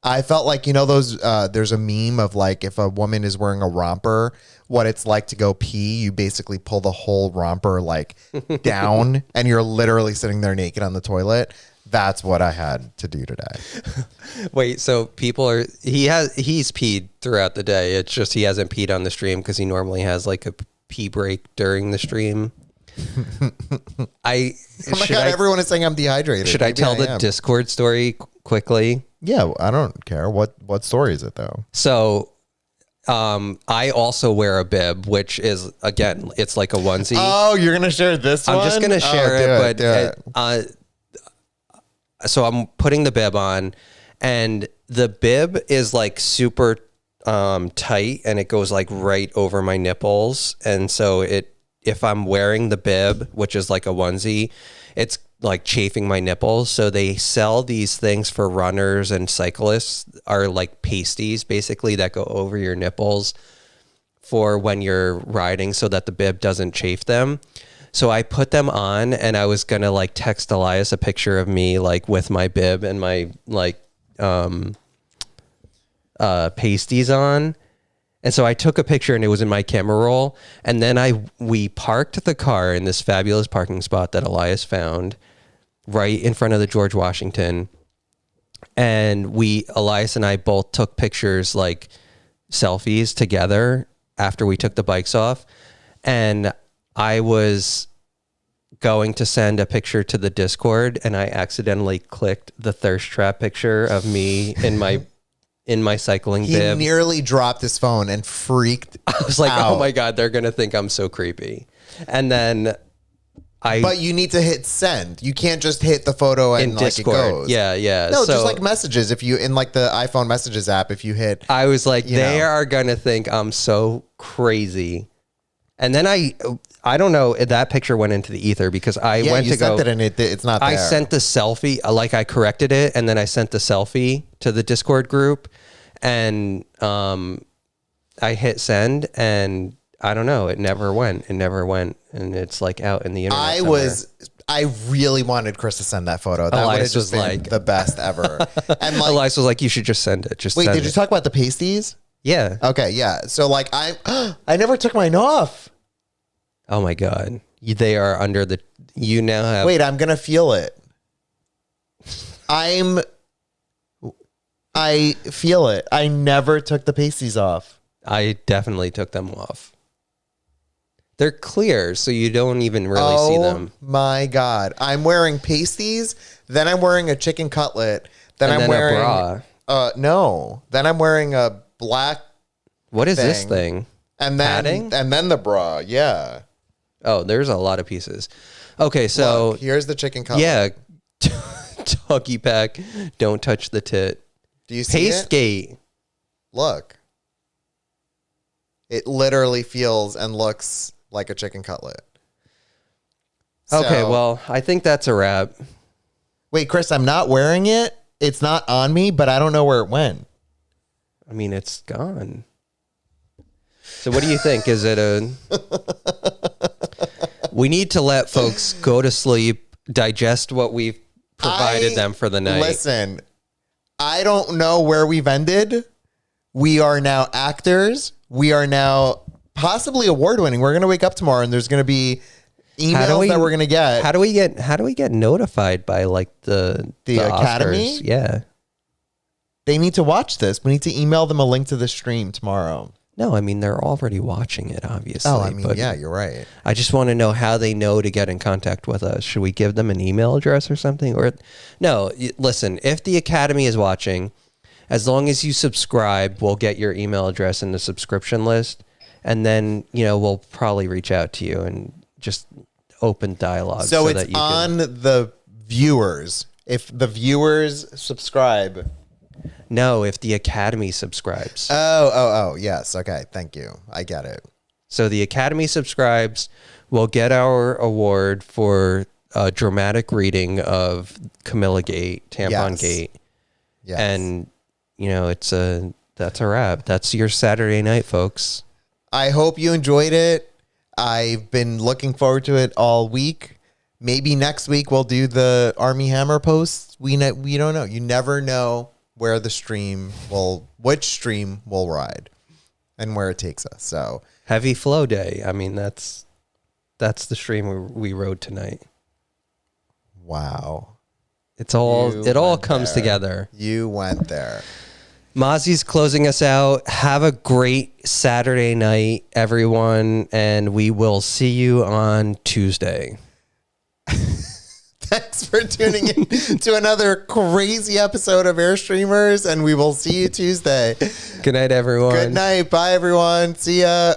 I felt like, you know, those, there's a meme of like, if a woman is wearing a romper, what it's like to go pee, you basically pull the whole romper like down and you're literally sitting there naked on the toilet. That's what I had to do today. Wait, so he's peed throughout the day. It's just he hasn't peed on the stream because he normally has like a pee break during the stream. Oh my God, everyone is saying I'm dehydrated. Should I tell the Discord story quickly? Yeah, I don't care. What story is it though? So I also wear a bib, which is, again, it's like a onesie. Oh, you're going to share this one? I'm just going to share it. So I'm putting the bib on, and the bib is like super tight, and it goes like right over my nipples. And so if I'm wearing the bib, which is like a onesie, it's like chafing my nipples. So they sell these things for runners and cyclists, are like pasties basically that go over your nipples for when you're riding so that the bib doesn't chafe them. So I put them on, and I was going to like text Elias a picture of me like with my bib and my like pasties on. And so I took a picture, and it was in my camera roll. And then we parked the car in this fabulous parking spot that Elias found right in front of the George Washington. And Elias and I both took pictures, like selfies together after we took the bikes off. And I was going to send a picture to the Discord, and I accidentally clicked the thirst trap picture of me in my cycling bib. He nearly dropped his phone and freaked I was like, out. oh my God, they're going to think I'm so creepy. And then But you need to hit send. You can't just hit the photo and in like Discord. it goes. Yeah. No, just like messages. If you, in like the iPhone messages app, if you hit. I was like, they are going to think I'm so crazy. And then I don't know, that picture went into the ether because I went to go. You sent it and it's not there. I sent the selfie, like I corrected it, and then I sent the selfie to the Discord group, and I hit send, and I don't know, it never went. And it's like out in the internet. I really wanted Chris to send that photo. That would have just been like the best ever. And like, Elias was like, you should just send it. Wait, did you talk about the pasties? Yeah. Okay, yeah. So like I never took mine off. Oh my God. They are under the, you now have. Wait, I'm going to feel it. I feel it. I never took the pasties off. I definitely took them off. They're clear, so you don't even really see them. Oh my God. I'm wearing pasties, then I'm wearing a chicken cutlet, then I'm wearing a bra. No. Then I'm wearing a black What is this thing? And then padding? And then the bra, yeah. Oh, there's a lot of pieces. Okay, so look, here's the chicken cutlet. Yeah. Doggy pack. Don't touch the tit. Do you see Paste gate. Look. It literally feels and looks like a chicken cutlet. Okay, well, I think that's a wrap. Wait, Chris, I'm not wearing it. It's not on me, but I don't know where it went. I mean, it's gone. So what do you think? Is it a... We need to let folks go to sleep, digest what we've provided them for the night. Listen, I don't know where we've ended. We are now actors. We are now possibly award winning. We're going to wake up tomorrow and there's going to be emails that we're going to get. How do we get notified by like the Academy? Oscars? Yeah. They need to watch this. We need to email them a link to the stream tomorrow. No, I mean, they're already watching it, obviously. Oh, I mean, but yeah, you're right. I just want to know how they know to get in contact with us. Should we give them an email address or something? Or no, listen, if the Academy is watching, as long as you subscribe, we'll get your email address in the subscription list. And then, we'll probably reach out to you and just open dialogue. So it's that you on the viewers. If the viewers subscribe. No, if the Academy subscribes. Oh, yes. Okay, thank you. I get it. So the Academy subscribes, we'll get our award for a dramatic reading of Camilla Gate, Tampon Gate. Yes. And, that's a wrap. That's your Saturday night, folks. I hope you enjoyed it. I've been looking forward to it all week. Maybe next week we'll do the Army Hammer posts. We don't know. You never know where which stream will ride and where it takes us. So Heavy Flow Day. I mean, that's the stream we rode tonight. Wow. It all comes together. You went there. Mozzie's closing us out. Have a great Saturday night, everyone, and we will see you on Tuesday. Thanks for tuning in to another crazy episode of Airstreamers, and we will see you Tuesday. Good night, everyone. Good night. Bye, everyone. See ya.